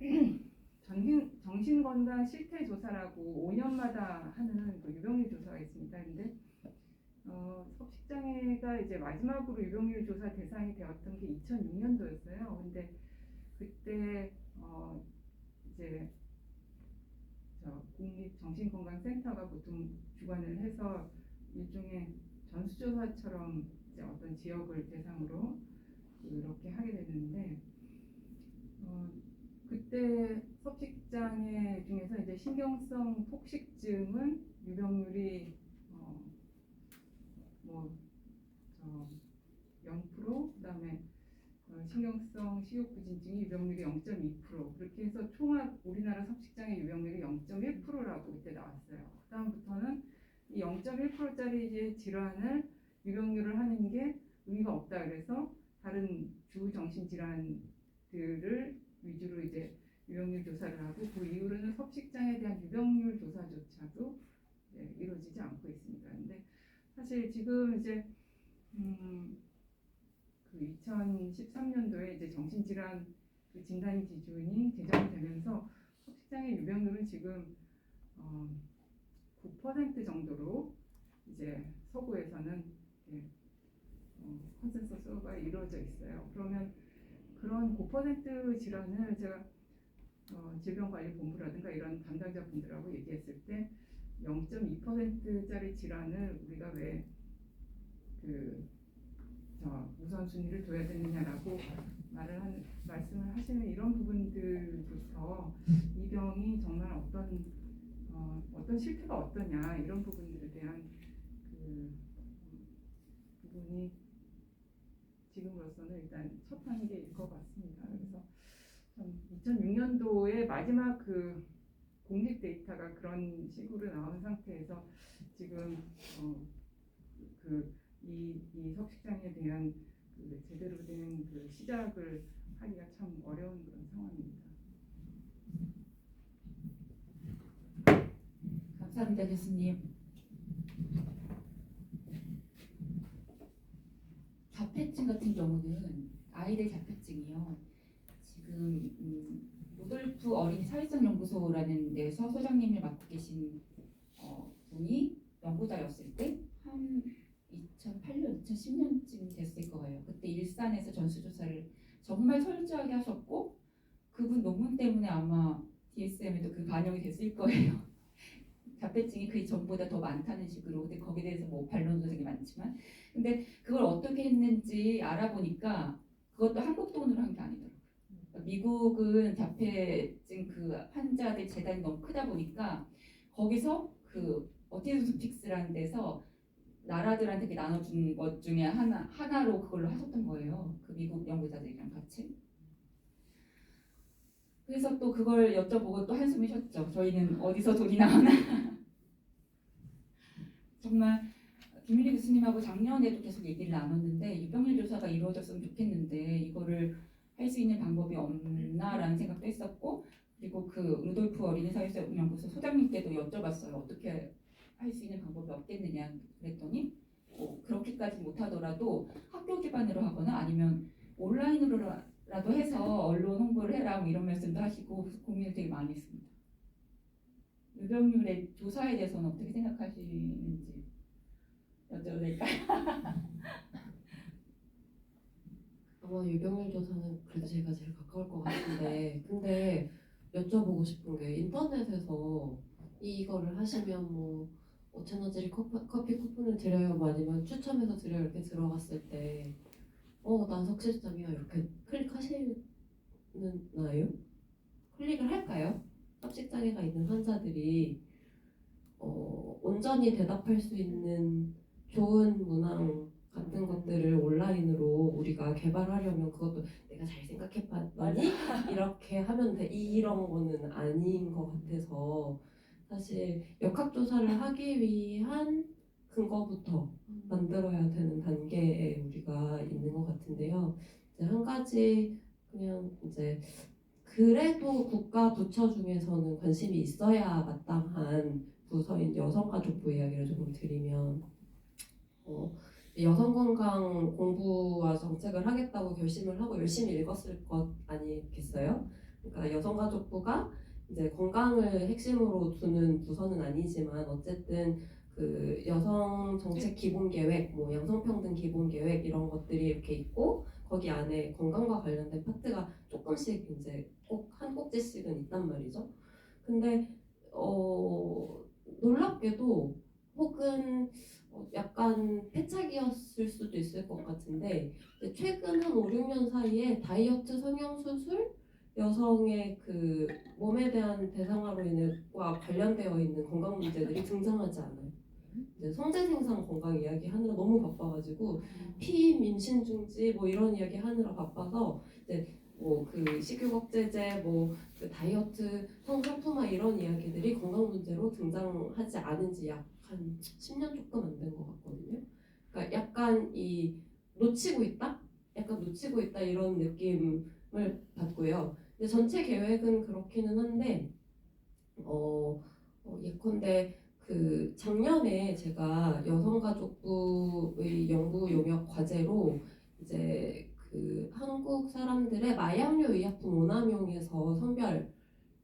네, 정신건강 실태조사라고 5년마다 하는 그 유병률 조사가 있습니다. 근데 석식장애가 이제 마지막으로 유병률 조사 대상이 되었던 게 2006년도였어요. 근데 그때 이제 국립정신건강센터가 보통 주관을 해서 일종의 전수조사처럼 이제 어떤 지역을 대상으로 그렇게 하게 됐는데 그때 석식장애 중에서 이제 신경성 폭식증은 유병률이 0%, 그다음에 신경성 식욕부진증이 유병률이 0.2%, 그렇게 해서 총합 우리나라 석식장애 유병률이 0.1%라고 이때 나왔어요. 그다음부터는 이 0.1%짜리 이제 질환을 유병률을 하는 게 의미가 없다. 그래서 다른 주 정신질환들을 위주로 이제 유병률 조사를 하고 그 이후로는 석식장애에 대한 유병률 조사조차도 이루어지지 않고 있습니다. 근데 사실 지금 이제 그 2013년도에 이제 정신질환 그 진단 기준이 개정이 되면서 석식장애 유병률은 지금 9% 정도로 이제 서구에서는 컨센서스가 이루어져 있어요. 그러면 그런 9% 질환을 제가 질병관리본부라든가 이런 담당자분들하고 얘기했을 때 0.2%짜리 질환을 우리가 왜 우선순위를 둬야 되느냐라고 말씀을 하시는 이런 부분들부터 이 병이 정말 어떤 실태가 어떠냐 이런 부분들에 대한 그 부분이 지금으로서는 일단 첫 단계일 것 같습니다. 그래서 2006년도에 마지막 그 공식 데이터가 그런 식으로 나온 상태에서 지금 이 석식장애에 대한 그 제대로 된 그 시작을 하기가 참 어려운 그런 상황입니다. 감사합니다, 교수님. 자폐증 같은 경우는 아이들 자폐증이요. 지금 루돌프 어린이 사회성 연구소라는 데서 소장님을 맡고 계신 분이 연구자였을 때 한 2008년, 2010년쯤 됐을 거예요. 그때 일산에서 전수조사를 정말 철저하게 하셨고 그분 논문 때문에 아마 DSM에도 그 반영이 됐을 거예요. 자폐증이 그 전보다 더 많다는 식으로. 근데 거기에 대해서 뭐 반론도 되게 많지만 근데 그걸 어떻게 했는지 알아보니까 그것도 한국 돈으로 한 게 아니더라고요. 그러니까 미국은 자폐증 그 환자들 재단이 너무 크다 보니까 거기서 그 어티즘 픽스라는 데서 나라들한테 이렇게 나눠준 것 중에 하나로 그걸로 하셨던 거예요. 그 미국 연구자들이랑 같이. 그래서 또 그걸 여쭤보고 또 한숨을 쉬었죠. 저희는 어디서 돈이 나오나. 정말 김윤희 교수님하고 작년에도 계속 얘기를 나눴는데 유병률 조사가 이루어졌으면 좋겠는데 이거를 할 수 있는 방법이 없나라는 생각도 했었고, 그리고 그 루돌프 어린이사회연구소 소장님께도 여쭤봤어요. 어떻게 할 수 있는 방법이 없겠느냐 그랬더니 그렇게까지 못하더라도 학교 기반으로 하거나 아니면 온라인으로라도 해서 언론 홍보를 해라 뭐 이런 말씀도 하시고, 그래서 고민을 되게 많이 했습니다. 유병률의 조사에 대해서는 어떻게 생각하시는지 여쭤도 될까요? 아마 유병률 조사는 그래도 제가 제일 가까울 것 같은데, 근데 여쭤보고 싶은 게 인터넷에서 이거를 하시면 뭐 5,000원짜리 커피 쿠폰을 드려요, 뭐 아니면 추첨해서 드려요 이렇게 들어갔을 때 나 석실장이야 이렇게 클릭하시나요? 클릭을 할까요? 석식장애가 있는 환자들이 온전히 대답할 수 있는 좋은 문항 같은 것들을 온라인으로 우리가 개발하려면 그것도 내가 잘 생각해봤더니 이렇게 하면 돼, 이런 거는 아닌 것 같아서 사실 역학조사를 하기 위한 근거부터 만들어야 되는 단계에 우리가 있는 것 같은데요. 이제 한 가지 그냥 이제 그래도 국가 부처 중에서는 관심이 있어야 마땅한 부서인 여성가족부 이야기를 조금 드리면 여성 건강 공부와 정책을 하겠다고 결심을 하고 열심히 읽었을 것 아니겠어요? 그러니까 여성가족부가 이제 건강을 핵심으로 두는 부서는 아니지만 어쨌든 그 여성 정책 기본 계획, 뭐 양성평등 기본 계획 이런 것들이 이렇게 있고 거기 안에 건강과 관련된 파트가 조금씩 이제 꼭 한 꼭지씩은 있단 말이죠. 근데 놀랍게도 혹은 약간 패착이었을 수도 있을 것 같은데 최근 한 5, 6년 사이에 다이어트 성형수술, 여성의 그 몸에 대한 대상화로 인해와 관련되어 있는 건강 문제들이 등장하지 않아요. 이제 성재생산 건강 이야기 하느라 너무 바빠가지고 피임, 임신 중지 뭐 이런 이야기 하느라 바빠서 이제 뭐 그 식욕억제제, 뭐 그 다이어트, 성상품화 이런 이야기들이 건강 문제로 등장하지 않은 지 약 한 10년 조금 안 된 것 같거든요. 그러니까 약간 놓치고 있다? 약간 놓치고 있다 이런 느낌을 받고요. 근데 전체 계획은 그렇기는 한데 예컨대 그 작년에 제가 여성가족부의 연구 용역 과제로 이제 그 한국 사람들의 마약류 의약품 오남용에서 성별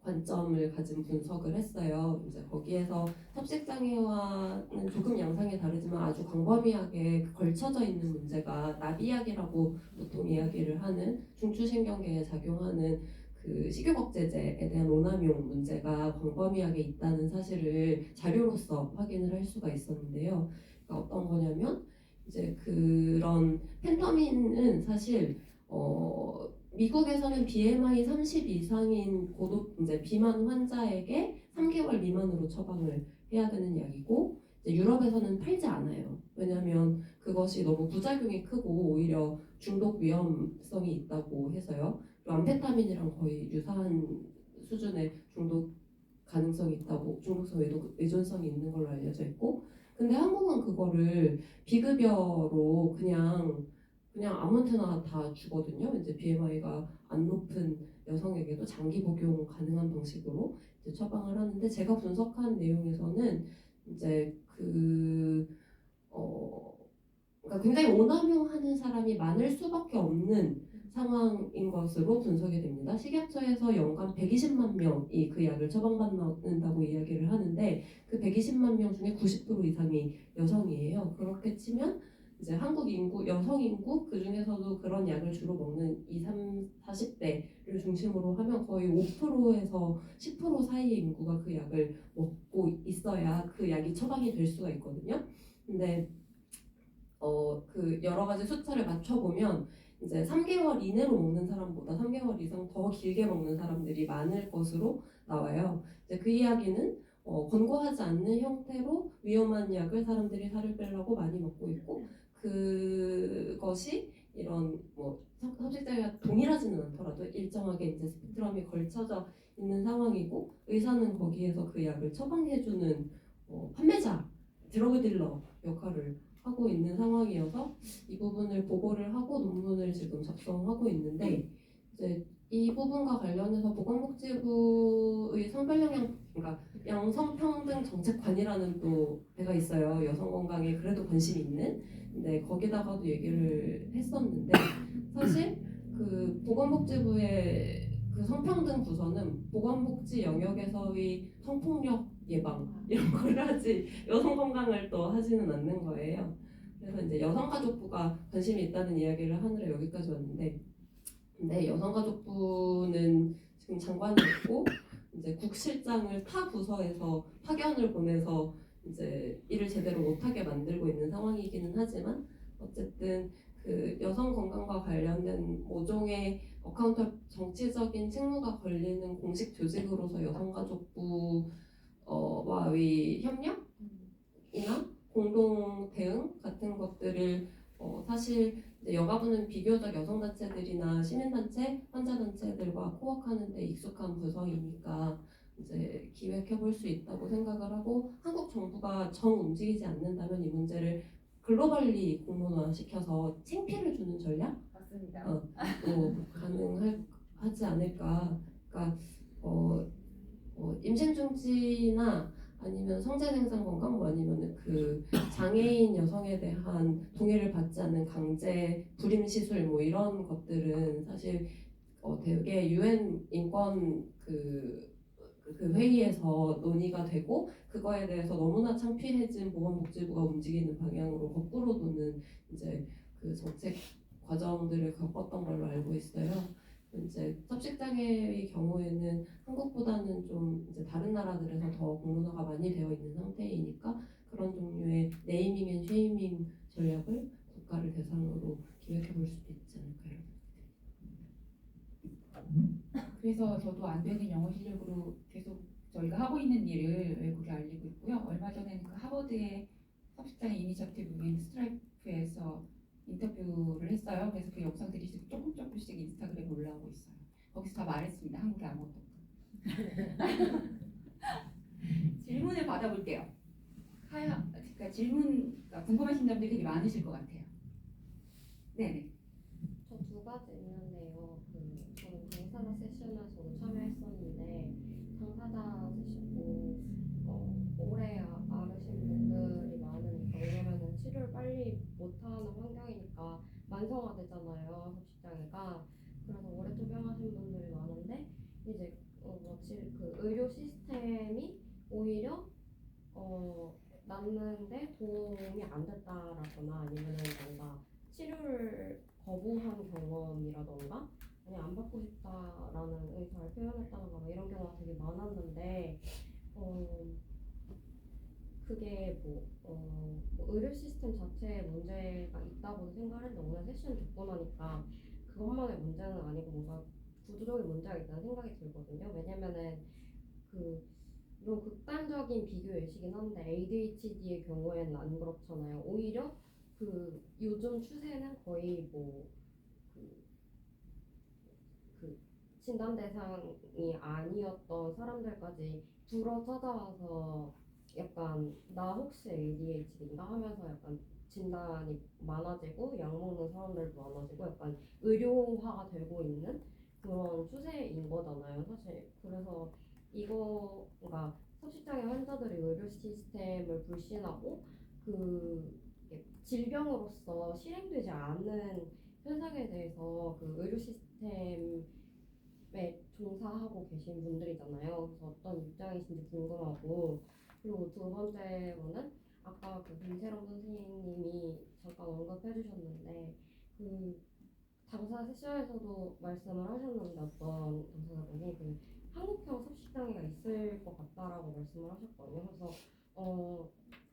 관점을 가진 분석을 했어요. 이제 거기에서 섭식장애와는 조금 양상이 다르지만 아주 광범위하게 걸쳐져 있는 문제가 나비약이라고 보통 이야기를 하는 중추신경계에 작용하는 그 식욕억제제에 대한 오남용 문제가 광범위하게 있다는 사실을 자료로서 확인을 할 수가 있었는데요. 그러니까 어떤 거냐면 이제 그런 펜터민은 사실 미국에서는 BMI 30 이상인 고도 이제 비만 환자에게 3개월 미만으로 처방을 해야 되는 약이고 이제 유럽에서는 팔지 않아요. 왜냐하면 그것이 너무 부작용이 크고 오히려 중독 위험성이 있다고 해서요. 암페타민이랑 거의 유사한 수준의 중독 가능성이 있다고, 중독성 의존성이 있는 걸로 알려져 있고, 근데 한국은 그거를 비급여로 그냥 아무한테나 다 주거든요. 이제 BMI가 안 높은 여성에게도 장기 복용 가능한 방식으로 이제 처방을 하는데 제가 분석한 내용에서는 이제 그러니까 굉장히 오남용하는 사람이 많을 수밖에 없는 상황인 것으로 분석이 됩니다. 식약처에서 연간 120만 명이 그 약을 처방받는다고 이야기를 하는데 그 120만 명 중에 90% 이상이 여성이에요. 그렇게 치면 이제 한국 인구, 여성 인구 그 중에서도 그런 약을 주로 먹는 20, 30, 40대를 중심으로 하면 거의 5%에서 10% 사이의 인구가 그 약을 먹고 있어야 그 약이 처방이 될 수가 있거든요. 근데 그 여러 가지 숫자를 맞춰보면 이제 3개월 이내로 먹는 사람보다 3개월 이상 더 길게 먹는 사람들이 많을 것으로 나와요. 이제 그 이야기는 권고하지 않는 형태로 위험한 약을 사람들이 살을 빼려고 많이 먹고 있고, 그것이 이런 뭐 섭식장애가 동일하지는 않더라도 일정하게 이제 스펙트럼이 걸쳐져 있는 상황이고, 의사는 거기에서 그 약을 처방해주는 판매자, 드러그 딜러 역할을 하고 있는 상황이어서 이 부분을 보고를 하고 논문을 지금 작성하고 있는데, 이제 이 부분과 관련해서 보건복지부의 성별영양, 그러니까 양성평등 정책관이라는 또 배가 있어요. 여성 건강에 그래도 관심이 있는. 근데 거기다가도 얘기를 했었는데, 사실 그 보건복지부의 그 성평등 부서는 보건복지 영역에서의 성폭력 예방 이런 걸 하지 여성 건강을 또 하지는 않는 거예요. 그래서 이제 여성가족부가 관심이 있다는 이야기를 하느라 여기까지 왔는데, 근데 여성가족부는 지금 장관이 있고 이제 국실장을 타 부서에서 파견을 보내서 이제 일을 제대로 못하게 만들고 있는 상황이기는 하지만, 어쨌든 그 여성 건강과 관련된 모종의 정치적인 책무가 걸리는 공식 조직으로서 여성가족부와의 협력이나 공동 대응 같은 것들을 사실 이제 여가부는 비교적 여성단체들이나 시민단체, 환자단체들과 코워크하는 데 익숙한 부서이니까 이제 기획해 볼 수 있다고 생각을 하고, 한국 정부가 정 움직이지 않는다면 이 문제를 글로벌리 공론화 시켜서 챙피를 주는 전략? 맞습니다. 가능하지 않을까. 그러니까 임신 중지나 아니면 성장생산 건강, 뭐 아니면 그 장애인 여성에 대한 동의를 받지 않는 강제 불임 시술 뭐 이런 것들은 사실 되게 유엔 인권 그 회의에서 논의가 되고, 그거에 대해서 너무나 창피해진 보건복지부가 움직이는 방향으로 거꾸로 도는 이제 그 정책 과정들을 겪었던 걸로 알고 있어요. 이제 섭식장애의 경우에는 한국보다는 좀 이제 다른 나라들에서 더 공론화가 많이 되어 있는 상태이니까, 그런 종류의 네이밍 앤 쉐이밍 전략을 국가를 대상으로 기획해 볼 수도 있지 않을까요? 그래서 저도 안 되는 영어 실력으로 계속 저희가 하고 있는 일을 외국에 알리고 있고요. 얼마 전에는 그 하버드의 섭식장애 이니셔티브 인 스트라이프에서 인터뷰를 했어요. 그래서 그 영상들이 지금 조금씩 인스타그램에 올라오고 있어요. 거기서 다 말했습니다. 한국에 아무것도 없다. 질문을 받아볼게요. 그러니까 그러니까 궁금하신 점들이 되게 많으실 것 같아요. 네네. 저 두 가지 있는데요. 저는 당사자 세션에서도 참여했었는데, 당사자 세션도 오래 앓으신 분들이 많으니까, 왜냐면은 치료를 빨리 못하는 환경이니까 만성화되잖아요, 섭식장애가. 그래서 오래 투병하신 분들이 많은데, 이제 마치 그 의료 시스템이 오히려 낫는데 도움이 안 됐다라거나, 아니면은 뭔가 치료를 거부한 경험이라던가, 아니 안 받고 싶다라는 의사를 표현했다던가 뭐 이런 경우가 되게 많았는데, 그게 뭐 의료 시스템 자체에 문제가 있다고 생각했는데, 오늘 세션 듣고 나니까 그것만의 문제는 아니고 뭔가 구조적인 문제가 있다는 생각이 들거든요. 왜냐면은 이런 극단적인 비교 예시긴 한데, ADHD의 경우에는 안 그렇잖아요. 오히려 요즘 추세는 거의 진단 대상이 아니었던 사람들까지 불어 찾아와서 약간 나 혹시 ADHD인가 하면서 약간 진단이 많아지고 약 먹는 사람들도 많아지고 약간 의료화가 되고 있는 그런 추세인 거잖아요, 사실. 그래서 그러니까 섭식장애 환자들이 의료 시스템을 불신하고 질병으로서 실행되지 않는 현상에 대해서 그 의료 시스템에 종사하고 계신 분들이잖아요. 그래서 어떤 입장이신지 궁금하고, 그리고 두 번째로는 아까 김세롬 선생님이 잠깐 언급해 주셨는데, 당사 세션에서도 말씀을 하셨는데, 어떤 당사자분이 한국형 섭식장애가 있을 것 같다라고 말씀을 하셨거든요. 그래서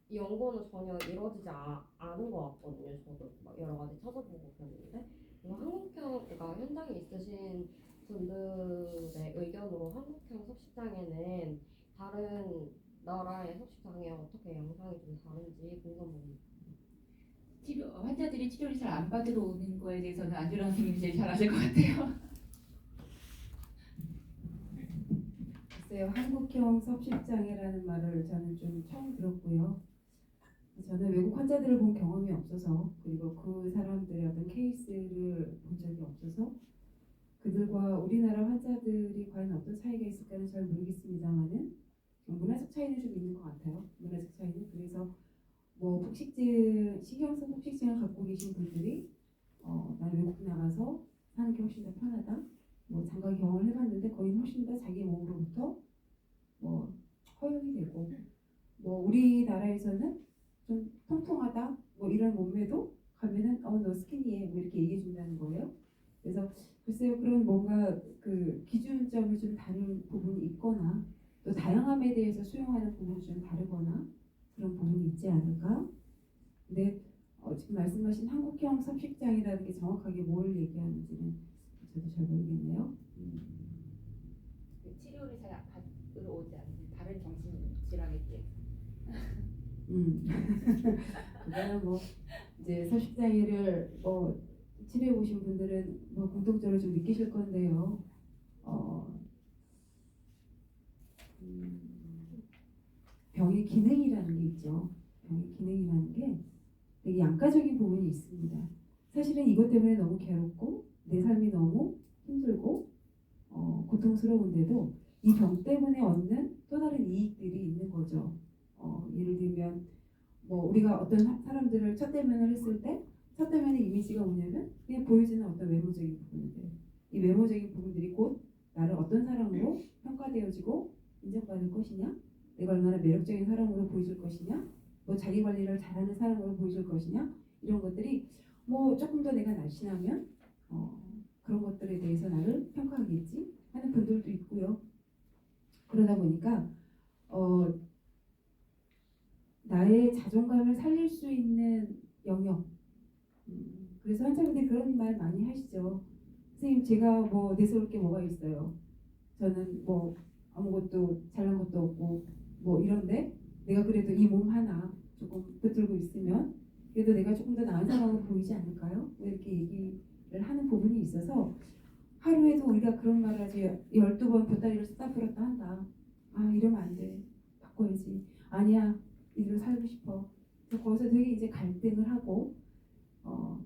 이 연구는 전혀 이루어지지 않은 것 같거든요. 저도 막 여러 가지 찾아보고 그랬는데, 한국형, 그러니까 현장에 있으신 분들의 의견으로 한국형 석식장애는 다른 나라의 석식장애와 어떻게 양상이 좀 다른지 궁금합니다. 환자들이 치료를 잘 안 받으러 오는 거에 대해서는 안주라 선생님이 제일 잘 아실 것 같아요. 글쎄요, 한국형 섭식장애라는 말을 저는 좀 처음 들었고요. 저는 외국 환자들을 본 경험이 없어서, 그리고 그 사람들의 어떤 케이스를 본 적이 없어서 그들과 우리나라 환자들이 과연 어떤 차이가 있을까는 잘 모르겠습니다만은 문화적 차이는 좀 있는 것 같아요. 문화적 차이는. 그래서 뭐 폭식증, 식이형성 폭식증을 갖고 계신 분들이 난 외국 나가서 사는 게 훨씬 더 편하다. 뭐 잠깐 경험을 해봤는데 거기는 훨씬 더 자기 몸으로부터 뭐 허용이 되고, 뭐 우리나라에서는 좀 통통하다 뭐 이런 몸매도 가면은 너 스키니해 뭐 이렇게 얘기해 준다는 거예요. 그래서 글쎄요, 그런 뭔가 그 기준점이 좀 다른 부분이 있거나 또 다양함에 대해서 수용하는 부분이 좀 다르거나 그런 부분이 있지 않을까. 근데 지금 말씀하신 한국형 섭식장이라는 게 정확하게 뭘 얘기하는지는 저도 잘 모르겠네요. 치료를 잘 받으러 오지 않는 다른 정신질환에 대해. 그거는 뭐 이제 섭식장애를 뭐 치료해 보신 분들은 뭐 공통적으로 좀 느끼실 건데요. 병의 기능이라는 게 있죠. 병의 기능이라는 게 되게 양가적인 부분이 있습니다. 사실은 이것 때문에 너무 괴롭고 내 삶이 너무 힘들고 고통스러운데도 이 병 때문에 얻는 또 다른 이익들이 있는 거죠. 예를 들면 뭐 우리가 어떤 사람들을 첫 대면을 했을 때 첫 대면의 이미지가 뭐냐면 그냥 보여지는 어떤 외모적인 부분들. 이 외모적인 부분들이 곧 나를 어떤 사람으로 평가되어지고 인정받을 것이냐, 내가 얼마나 매력적인 사람으로 보여줄 것이냐, 뭐 자기 관리를 잘하는 사람으로 보여줄 것이냐, 이런 것들이 뭐 조금 더 내가 날씬하면 그런 것들에 대해서 나를 평가하겠지 하는 분들도 있고요. 그러다 보니까 나의 자존감을 살릴 수 있는 영역. 그래서 환자분들이 그런 말 많이 하시죠. 선생님, 제가 뭐 내세울 게 뭐가 있어요. 저는 뭐 아무것도 잘난 것도 없고 뭐 이런데 내가 그래도 이 몸 하나 조금 붙들고 있으면 그래도 내가 조금 더 나은 사람으로 보이지 않을까요? 뭐 이렇게 얘기를 하는 부분이 있어서 하루에도 우리가 그런 말을 하지 12번 보따리를 쓰다 풀었다 한다. 아, 이러면 안 돼. 바꿔야지. 아니야, 이대로 살고 싶어. 그래서 거기서 되게 이제 갈등을 하고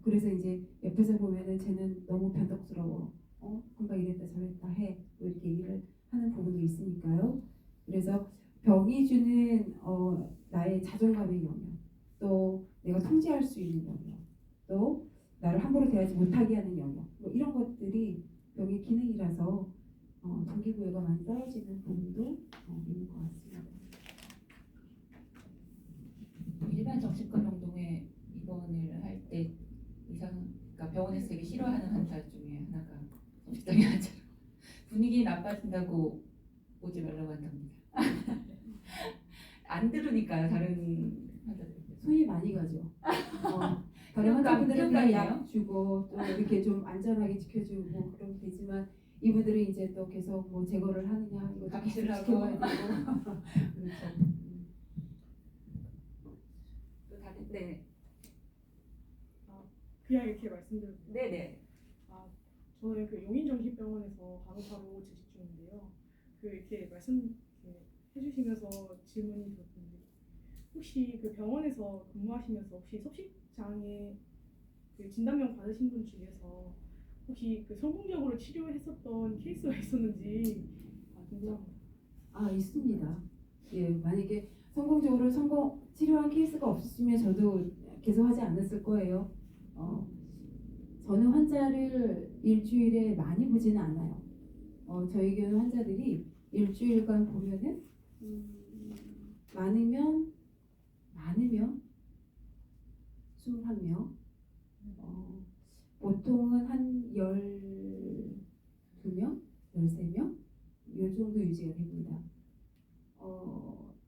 그래서 이제 옆에서 보면은 쟤는 너무 변덕스러워. 금방 이랬다 저랬다 해. 뭐 이렇게 얘기를 하는 부분도 있으니까요. 그래서 병이 주는 나의 자존감의 영역, 또 내가 통제할 수 있는 영역, 또 나를 함부로 대하지 못하게 하는 영역, 뭐 이런 것들이 병의 기능이라서 동기부여가 많이 떨어지는 부분도 있는 것 같습니다. 일반 정신과 병동에 입원을 할 때 그러니까 병원에서 되게 싫어하는 환자 중에 하나가 정신장애 환자로 분위기 나빠진다고 오지 말라고 한답니다. 안 들으니까요, 다른 환자들. 손이 많이 가죠. 다른 그런 환자분들은 그냥 아니에요? 약 주고 또 이렇게 좀 안전하게 지켜주고 그러면 되지만 이분들은 이제 또 계속 뭐 제거를 하느냐 이것도 계속 감시를 지켜봐야 하고. 되고 그렇죠. 또 다른 네, 그냥 이렇게 말씀드려도 돼요? 네네. 저는 그 용인정신병원에서 간호사로 재직 중인데요. 그 이렇게 말씀 이렇게 해주시면서 질문이 들었는데 혹시 그 병원에서 근무하시면서 혹시 섭식장애 그 진단명 받으신 분 중에서 혹시 그 성공적으로 치료했었던 케이스가 있었는지 궁금합니다. 있습니다. 예, 만약에 성공적으로 치료한 케이스가 없었으면 저도 계속 하지 않았을 거예요. 저는 환자를 일주일에 많이 보지는 않아요. 저희 교는 환자들이 일주일간 보면은 많으면 21명, 보통은 한 12명, 13명 이 정도 유지가 됩니다.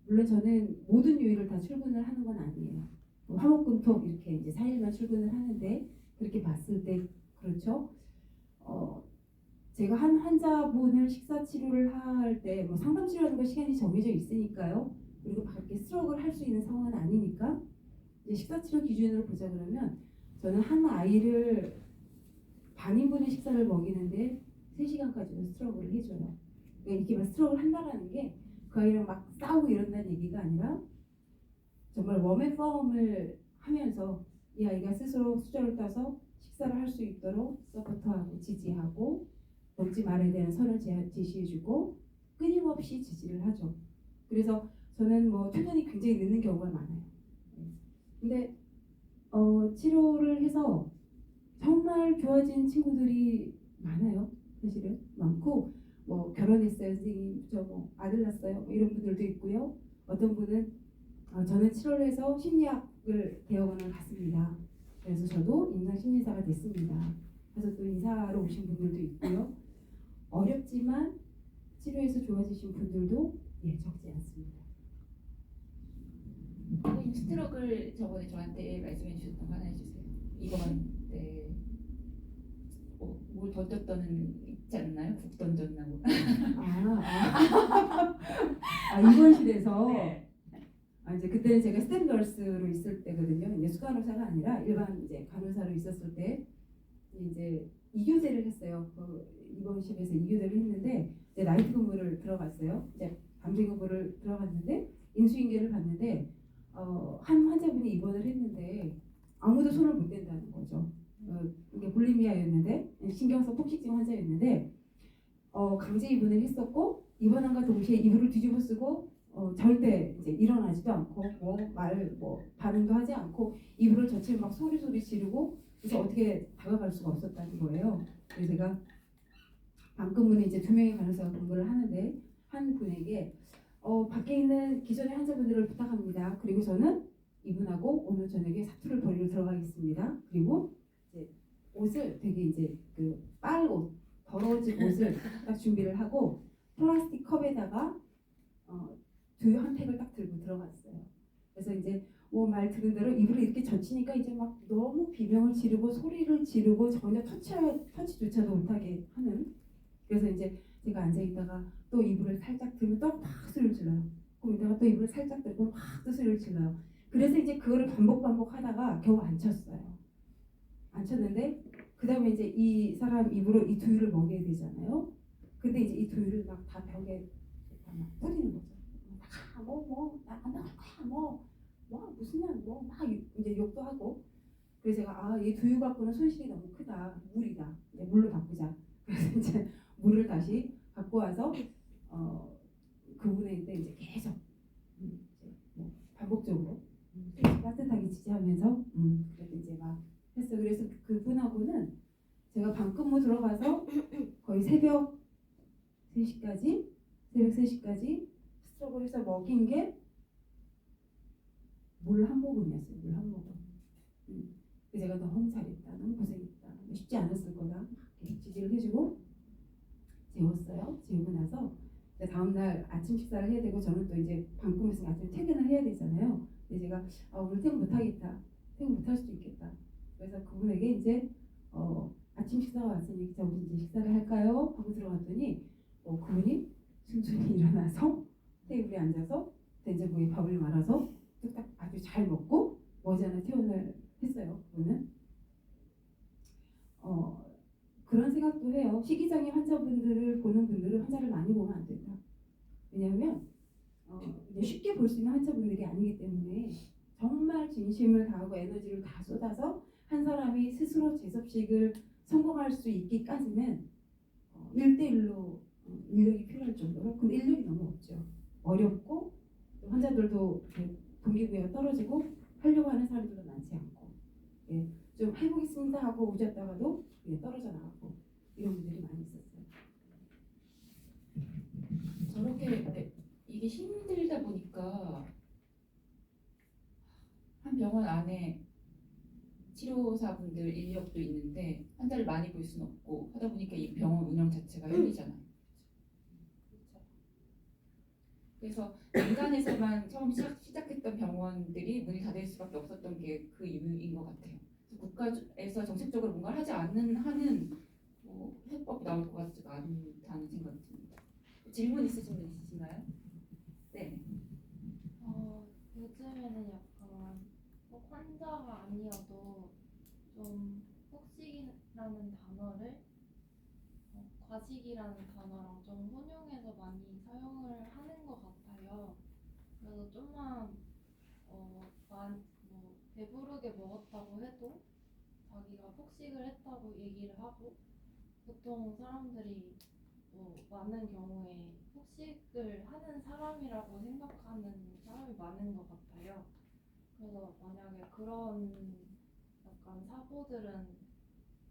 물론 저는 모든 요일을 다 출근을 하는 건 아니에요. 화목금토 이렇게 이제 4일만 출근을 하는데 그렇게 봤을 때 그렇죠? 제가 한 환자분을 식사 치료를 할 때 뭐 상담 치료하는 거 시간이 정해져 있으니까요. 그리고 밖에 스트로크를 할 수 있는 상황은 아니니까 이제 식사 치료 기준으로 보자 그러면 저는 한 아이를 반인분의 식사를 먹이는데 3시간까지는 스트로크를 해줘요. 그러니까 이렇게 막 스트로크를 한다라는 게 그 아이랑 막 싸우고 이런다는 얘기가 아니라 정말 웜앤펌을 하면서 이 아이가 스스로 수저를 따서 식사를 할 수 있도록 서포트하고 지지하고 먹지 말아야 되는 선을 제시해주고 끊임없이 지지를 하죠. 그래서 저는 뭐 퇴근이 굉장히 늦는 경우가 많아요. 근데 치료를 해서 정말 좋아진 친구들이 많아요. 사실은 많고 뭐 결혼했어요 선생님, 저 뭐 아들 낳았어요 뭐 이런 분들도 있고요. 어떤 분은 저는 치료를 해서 심리학을 대학원을 갔습니다. 그래서 저도 임상심리사가 됐습니다. 그래서 또 인사하러 오신 분들도 있고요. 어렵지만 치료해서 좋아지신 분들도 적지 않습니다. 선생님 스트로크를 저번에 저한테 말씀해 주셨던 거 하나 해주세요. 이번 때 뭘 던졌던 있지 않나요? 국 던졌나고. 입원실에서 네. 이제 그때는 제가 스텝 너스로 있을 때거든요. 이제 수간호사가 아니라 일반 이제 간호사로 있었을 때 이제 2교대를 했어요. 그 입원실에서 2교대를 했는데 이제 나이트 근무를 들어갔어요. 이제 밤새 근무를 들어갔는데 인수인계를 봤는데 한 환자분이 입원을 했는데 아무도 손을 못 댄다는 거죠. 이게 볼리미아였는데 신경성 폭식증 환자였는데 강제 입원을 했었고 입원한과 동시에 이불을 뒤집어 쓰고 절대 이제 일어나지도 않고 반응도 하지 않고 이불을 젖히면 막 소리 지르고 그래서 어떻게 다가갈 수가 없었다는 거예요. 그래서 제가 밤근무는 이제 2명의 간호사가 근무를 하는데 한 분에게 밖에 있는 기존의 환자분들을 부탁합니다. 그리고 저는 이분하고 오늘 저녁에 사투를 벌이러 들어가겠습니다. 그리고 이제 옷을 되게 이제 그 빨옷 더러워진 옷을 딱 준비를 하고 플라스틱 컵에다가 두유 한 팩을 딱 들고 들어갔어요. 그래서 이제 말 들은 대로 이불을 이렇게 젖히니까 이제 막 너무 비명을 지르고 소리를 지르고 전혀 터치조차도 못하게 하는. 그래서 이제 제가 앉아 있다가 또 이불을 살짝 들면 또 막 소리를 질러요. 그럼 이따가 또 이불을 살짝 들고 막 또 소리를 질러요. 그래서 이제 그거를 반복하다가 겨우 안 쳤어요. 안 쳤는데 그 다음에 이제 이 사람 입으로 이 두유를 먹여야 되잖아요. 근데 이제 이 두유를 막 다 벽에 막 뿌리는 거죠. 무슨 날 막 이제 욕도 하고. 그래서 제가 이 두유 갖고는 손실이 너무 크다. 물이다. 이제 물로 바꾸자. 그래서 이제 물을 다시 갖고 와서 그분한테 이제 계속 이제 뭐 반복적으로 따뜻하게 지지하면서 그래도 이제 막 했어. 그래서 그분하고는 제가 밤근무 들어가서 거의 새벽 3시까지 스트로크를 해서 먹인 게 물 한 모금이었어요. 물 한 모금. 그래서 제가 너무 잘했다. 너무 고생했다. 쉽지 않았을 거다. 계속 지지를 해주고 재웠어요. 재우고 나서 다음날 아침 식사를 해야 되고 저는 또 이제 밤근무에서 아침 퇴근을 해야 되잖아요. 근데 제가 오늘 퇴근 못하겠다. 퇴근 못할 수도 있겠다. 그래서 그분에게 이제 아침 식사가 왔으니 우리 이제 식사를 할까요? 하고 들어갔더니 그분이 순순히 일어나서 테이블에 앉아서 된장국에 밥을 말아서 뚝딱 아주 잘 먹고 머지않아 퇴원을 했어요. 그분은 그런 생각도 해요. 식이장애 환자분들을 보는 분들은 환자를 많이 보면 안 된다. 왜냐하면 쉽게 볼 수 있는 환자분들이 아니기 때문에 정말 진심을 다하고 에너지를 다 쏟아서 한 사람이 스스로 재섭식을 성공할 수 있기까지는 1대1로 인력이 필요할 정도로. 근데 인력이 너무 없죠. 어렵고 환자들도 동기부여가 떨어지고 하려고 하는 사람들도 많지 않고 좀 해보겠습니다 하고 오셨다가도 떨어져 나가고 이런 분들이 많이 있었어요. 저렇게 이게 힘들다 보니까 한 병원 안에 치료사분들 인력도 있는데 환자를 많이 볼 수는 없고 하다 보니까 이 병원 운영 자체가 힘들잖아요. 그래서 민간에서만 처음 시작했던 병원들이 문을 닫을 수밖에 없었던 게 그 이유인 것 같아요. 국가에서 정책적으로 뭔가를 하지 않는 한은 뭐 해법이 나올 것 같지가 않다는 생각이 듭니다. 질문 있으신 분 있으신가요? 네. 요즘에는 약간 꼭 환자가 아니어도 좀 폭식이라는 단어를 과식이라는 단어랑 좀 혼용해서 많이 사용을 하는 것 같아요. 그래서 좀만 뭐 배부르게 먹었다고 해도 자기가 폭식을 했다고 얘기를 하고 보통 사람들이 많은 경우에 폭식을 하는 사람이라고 생각하는 사람이 많은 것 같아요. 그래서 만약에 그런 약간 사고들은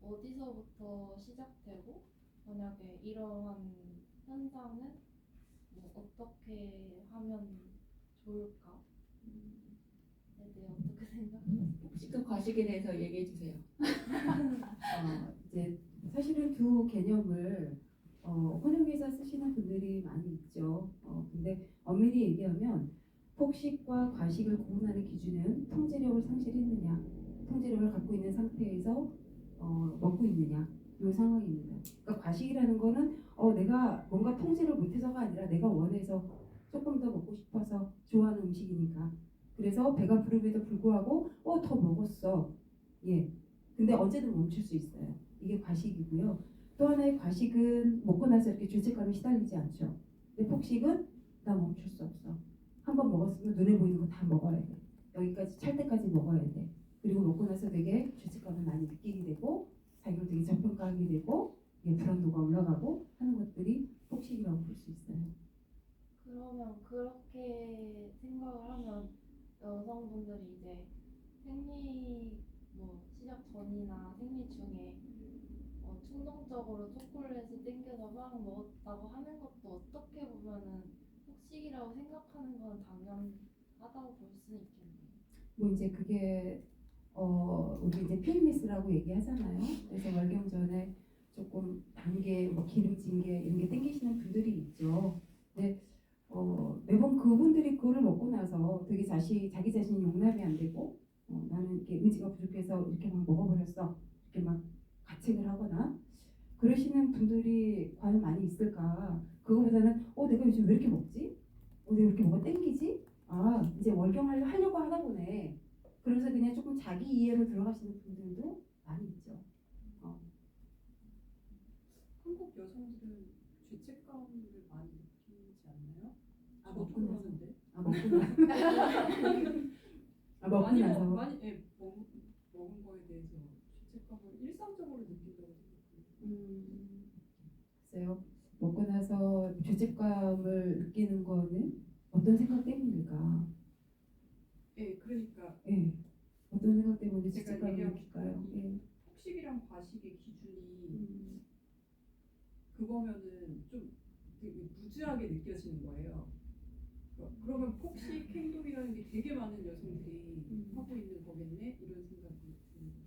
어디서부터 시작되고 만약에 이러한 현상은 뭐 어떻게 하면 좋을까? 에 대해 어떻게 생각하세요? 폭식과 과식에 대해서 얘기해 주세요. 이제 사실은 두 개념을 혼용해서 쓰시는 분들이 많이 있죠. 근데 엄밀히 얘기하면 폭식과 과식을 구분하는 기준은 통제력을 상실했느냐, 통제력을 갖고 있는 상태에서 먹고 있느냐, 이 상황입니다. 그러니까 과식이라는 거는 내가 뭔가 통제를 못해서가 아니라 내가 원해서 조금 더 먹고 싶어서 좋아하는 음식이니까. 그래서 배가 부름에도 불구하고 더 먹었어. 예. 근데 언제든 멈출 수 있어요. 이게 과식이고요. 또 하나의 과식은 먹고 나서 이렇게 죄책감에 시달리지 않죠. 근데 폭식은 나 멈출 수 없어. 한 번 먹었으면 눈에 보이는 거 다 먹어야 돼. 여기까지 찰 때까지 먹어야 돼. 그리고 먹고 나서 되게 죄책감을 많이 느끼게 되고 자기를 되게 저평가하게 되고 불안도가 올라가고 하는 것들이 폭식이라고 볼 수 있어요. 그러면 그렇게 생각을 하면 여성분들이 이제 생리 시작 전이나 생리 중에 충동적으로 초콜릿을 땡겨서 막 먹었다고 하는 것도 어떻게 보면은 폭식이라고 생각하는 건 당연하다고 볼 수 있겠네요. 뭐 이제 그게 우리 이제 PMS라고 얘기하잖아요. 그래서 월경 전에 조금 단 게, 기름진 게 이런 게 땡기시는 분들이 있죠. 근데 매번 그분들이 그거를 먹고 나서 되게 자기 자신이 용납이 안 되고 나는 이렇게 의지가 부족해서 이렇게 막 먹어버렸어. 이렇게 막 가책을 하거나 그러시는 분들이 과연 많이 있을까? 그거보다는 내가 요즘 왜 이렇게 먹지? 내가 왜 이렇게 뭐가 땡기지? 이제 월경하려고 하나 보네. 그래서 그냥 조금 자기 이해로 들어가시는 분들도 많이 있죠. 한국 여성들은 죄책감을 많이 느끼지 않나요? 먹고 저도 나서. 그러는데. 먹고 나서. 많이 먹은 거에 대해서 죄책감을 일상적으로 느낀다고 생각해요. 글쎄요. 먹고 나서 죄책감을 느끼는 거는 어떤 생각 때문일까? 그러니까 어떤 생각 때문에 제가 죄책감을 얘기하고 느낄까요? 싶은 폭식이랑 과식의 기준이 그거면은 좀 되게 무지하게 느껴지는 거예요. 그러면 폭식 행동이라는 게 되게 많은 여성들이 하고 있는 거겠네? 이런 생각이 듭니다.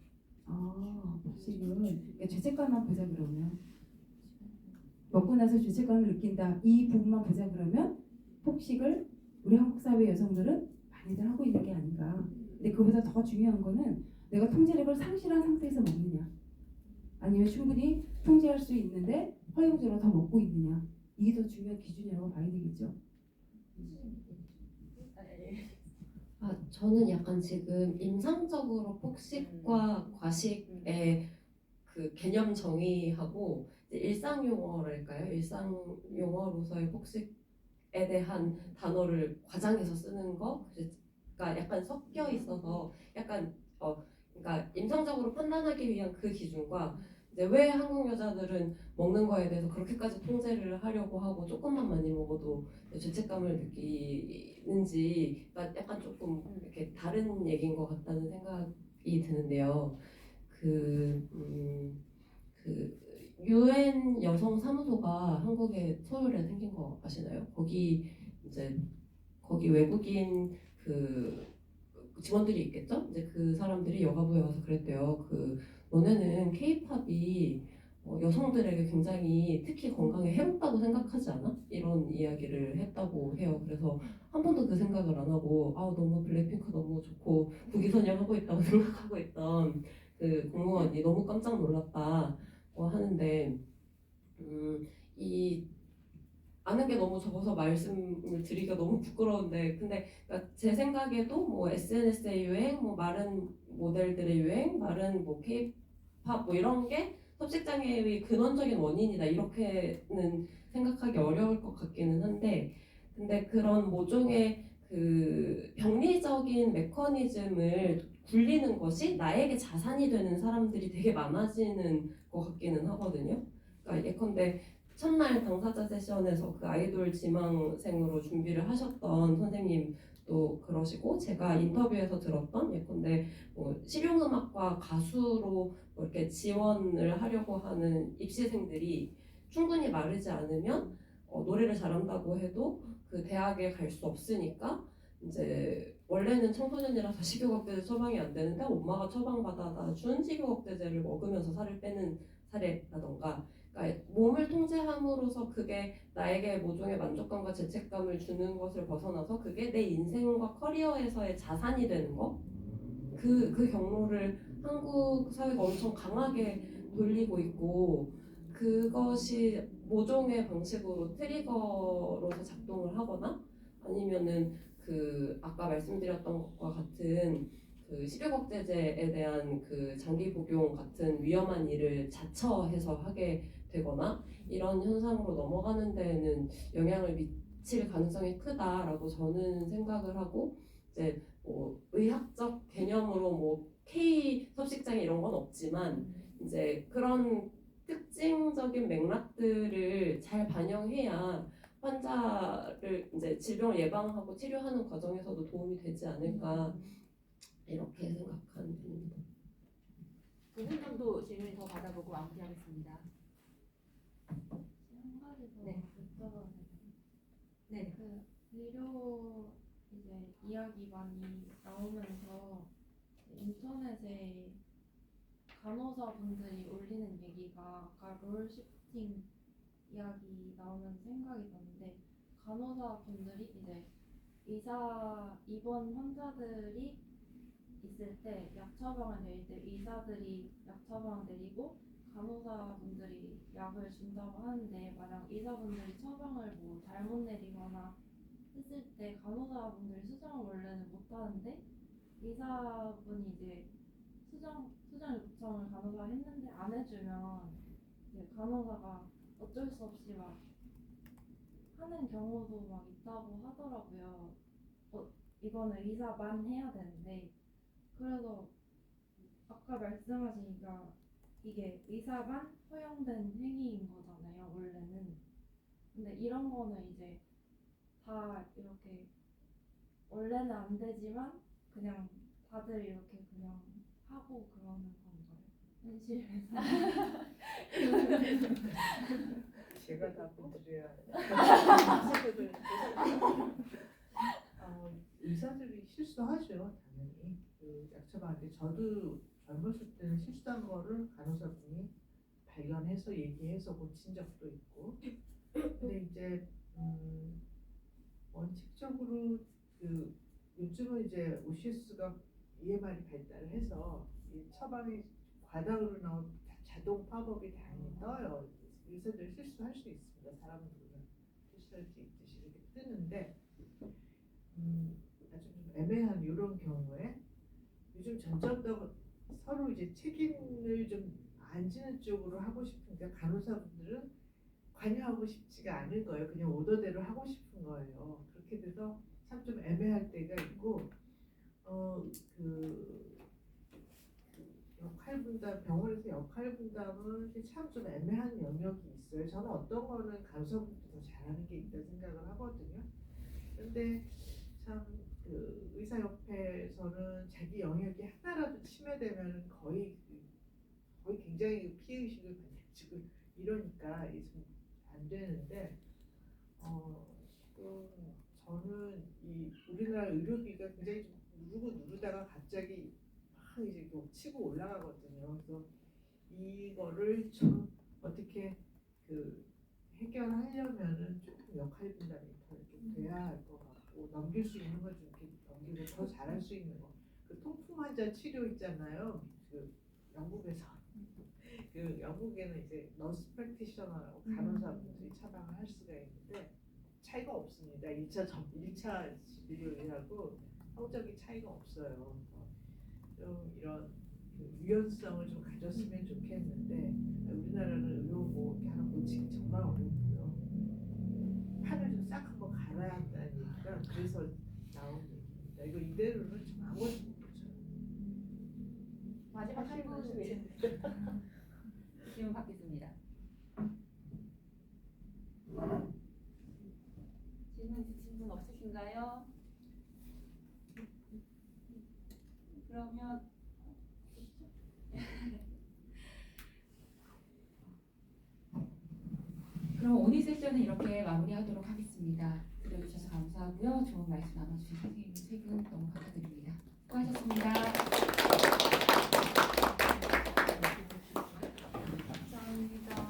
폭식은 죄책감만 보자 그러면 먹고 나서 죄책감을 느낀다 이 부분만 보자 그러면 폭식을 우리 한국 사회 여성들은 많이들 하고 있는 게 아닌가. 근데 그보다 더 중요한 거는 내가 통제력을 상실한 상태에서 먹느냐 아니면 충분히 통제할 수 있는데 허용적으로 더 먹고 있느냐 이게 더 중요한 기준이라고 봐야 되겠죠. 저는 약간 지금 임상적으로 폭식과 과식의 그 개념 정의하고 일상 용어랄까요? 일상 용어로서의 폭식에 대한 단어를 과장해서 쓰는 거가 약간 섞여 있어서 약간 그러니까 임상적으로 판단하기 위한 그 기준과 이제 왜 한국 여자들은 먹는 거에 대해서 그렇게까지 통제를 하려고 하고 조금만 많이 먹어도 죄책감을 느끼는지가 약간 조금 이렇게 다른 얘기인 것 같다는 생각이 드는데요. UN 여성 사무소가 한국에 서울에 생긴 거 아시나요? 거기 외국인 그 직원들이 있겠죠? 이제 그 사람들이 여가부에 와서 그랬대요. 너네는 K-팝이 여성들에게 굉장히 특히 건강에 해롭다고 생각하지 않아? 이런 이야기를 했다고 해요. 그래서 한 번도 그 생각을 안 하고 너무 블랙핑크 너무 좋고 국위선양하고 있다고 생각하고 있던 그 공무원이 너무 깜짝 놀랐다고 하는데 이 아는 게 너무 적어서 말씀을 드리기가 너무 부끄러운데 근데 그러니까 제 생각에도 뭐 SNS의 유행, 뭐 마른 모델들의 유행, 마른 뭐 K-팝 뭐 이런 게 섭식장애의 근원적인 원인이다 이렇게는 생각하기 어려울 것 같기는 한데 근데 그런 모종의 그 병리적인 메커니즘을 굴리는 것이 나에게 자산이 되는 사람들이 되게 많아지는 것 같기는 하거든요. 그러니까 예컨대 첫날 당사자 세션에서 그 아이돌 지망생으로 준비를 하셨던 선생님도 그러시고 제가 인터뷰에서 들었던 예컨대 뭐 실용음악과 가수로 뭐 이렇게 지원을 하려고 하는 입시생들이 충분히 마르지 않으면 노래를 잘한다고 해도 그 대학에 갈 수 없으니까 이제 원래는 청소년이라서 식욕억제제 처방이 안 되는데 엄마가 처방받아다 준 식욕억제제를 먹으면서 살을 빼는 사례라던가 그러니까 몸을 통제함으로써 그게 나에게 모종의 만족감과 죄책감을 주는 것을 벗어나서 그게 내 인생과 커리어에서의 자산이 되는 거 그 경로를 한국 사회가 엄청 강하게 돌리고 있고 그것이 모종의 방식으로 트리거로서 작동을 하거나 아니면은 그 아까 말씀드렸던 것과 같은 그 식욕억제제에 대한 그 장기 복용 같은 위험한 일을 자처해서 하게 되거나 이런 현상으로 넘어가는 데에는 영향을 미칠 가능성이 크다라고 저는 생각을 하고 이제 뭐 의학적 개념으로 뭐 K 섭식장애 이런 건 없지만 이제 그런 특징적인 맥락들을 잘 반영해야 환자를 이제 질병을 예방하고 치료하는 과정에서도 도움이 되지 않을까 이렇게 생각하는 편입니다. 두 분 정도 질문 더 받아보고 마무리하겠습니다. 한 가지 더 네. 여쭤봐도 네. 그 의료 이제 이야기 많이 나오면서 인터넷에 간호사분들이 올리는 얘기가 아까 롤 시프팅 이야기 나오면서 생각이 났는데 간호사분들이 이제 의사 입원 환자들이 있을 때 약 처방을 내릴 때 의사들이 약 처방을 내리고 간호사분들이 약을 준다고 하는데 만약 의사분들이 처방을 뭐 잘못 내리거나 했을 때 간호사분들이 수정을 원래는 못 하는데 의사분이 이제 수정 요청을 간호사가 했는데 안 해주면 이제 간호사가 어쩔 수 없이 막 하는 경우도 막 있다고 하더라고요. 이거는 의사만 해야 되는데 그래서 아까 말씀하시니까 이게 의사만 허용된 행위인 거잖아요 원래는. 근데 이런 거는 이제 다 이렇게 원래는 안 되지만 그냥 다들 이렇게 그냥 하고 그러는 건가요? 현실에서? 제가 답변드려야 의사들이 실수하죠 당연히 그 약처방할 때 저도 젊었을 때는 실수한 거를 간호사분이 발견해서 얘기해서 고친 적도 있고 근데 이제 원칙적으로 그 요즘은 이제 OCS가 EMR이 발달을 해서 이 처방이 과다로 나온 자동 팝업이 당연히 떠요. 의사들이 실수할 수 있습니다. 사람은 누구나 실수할 수 있듯이 이렇게 뜨는데 아주 좀 애매한 이런 경우에 요즘 점점 서로 이제 책임을 좀 안 지는 쪽으로 하고 싶은데 간호사분들은 관여하고 싶지가 않을 거예요. 그냥 오더대로 하고 싶은 거예요. 그렇게 돼서 참 좀 애매할 때가 있고 그 역할 분담 병원에서 역할 분담은 참 좀 애매한 영역이 있어요. 저는 어떤 거는 간호사분들이 더 잘하는 게 있다고 생각을 하거든요. 근데 참 그 의사협회에서는 자기 영역이 하나라도 침해되면 거의 굉장히 피해의식을 가지고 이러니까 이게 안 되는데 지금 저는 이 우리나라 의료비가 굉장히 좀 누르다가 갑자기 막 이제 치고 올라가거든요. 그래서 이거를 좀 어떻게 그 해결하려면은 조금 역할 분담이 좀 돼야 할 것 같고 넘길 수 있는 거 좀 이렇게 넘기고 더 잘할 수 있는 거. 그 통풍 환자 치료 있잖아요. 그 영국에서 그 영국에는 이제 너스 프랙티셔너라고 간호사분들이 처방을 할 수가 있는데 차이가 없습니다. 1차 진료하고 성적인 차이가 없어요. 좀 이런 그 유연성을 좀 가졌으면 좋겠는데 우리나라는 의료 뭐 이렇게 하나 고치기 정말 어렵고요. 판을 좀 싹 한번 갈아야 한다는 얘기가 그래서 나온 얘기입니다. 이거 이대로는 좀 아무것도 못 고쳐요. 마지막 한 분. 질문 받겠습니다. 질문 없으신가요? 그러면 그럼 오늘 세션은 이렇게 마무리하도록 하겠습니다. 들어주셔서 감사하고요. 좋은 말씀 나눠주신 선생님 세 분 너무 감사드립니다. 수고하셨습니다. 감사합니다.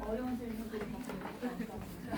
어려운 질문들이 감사합니다.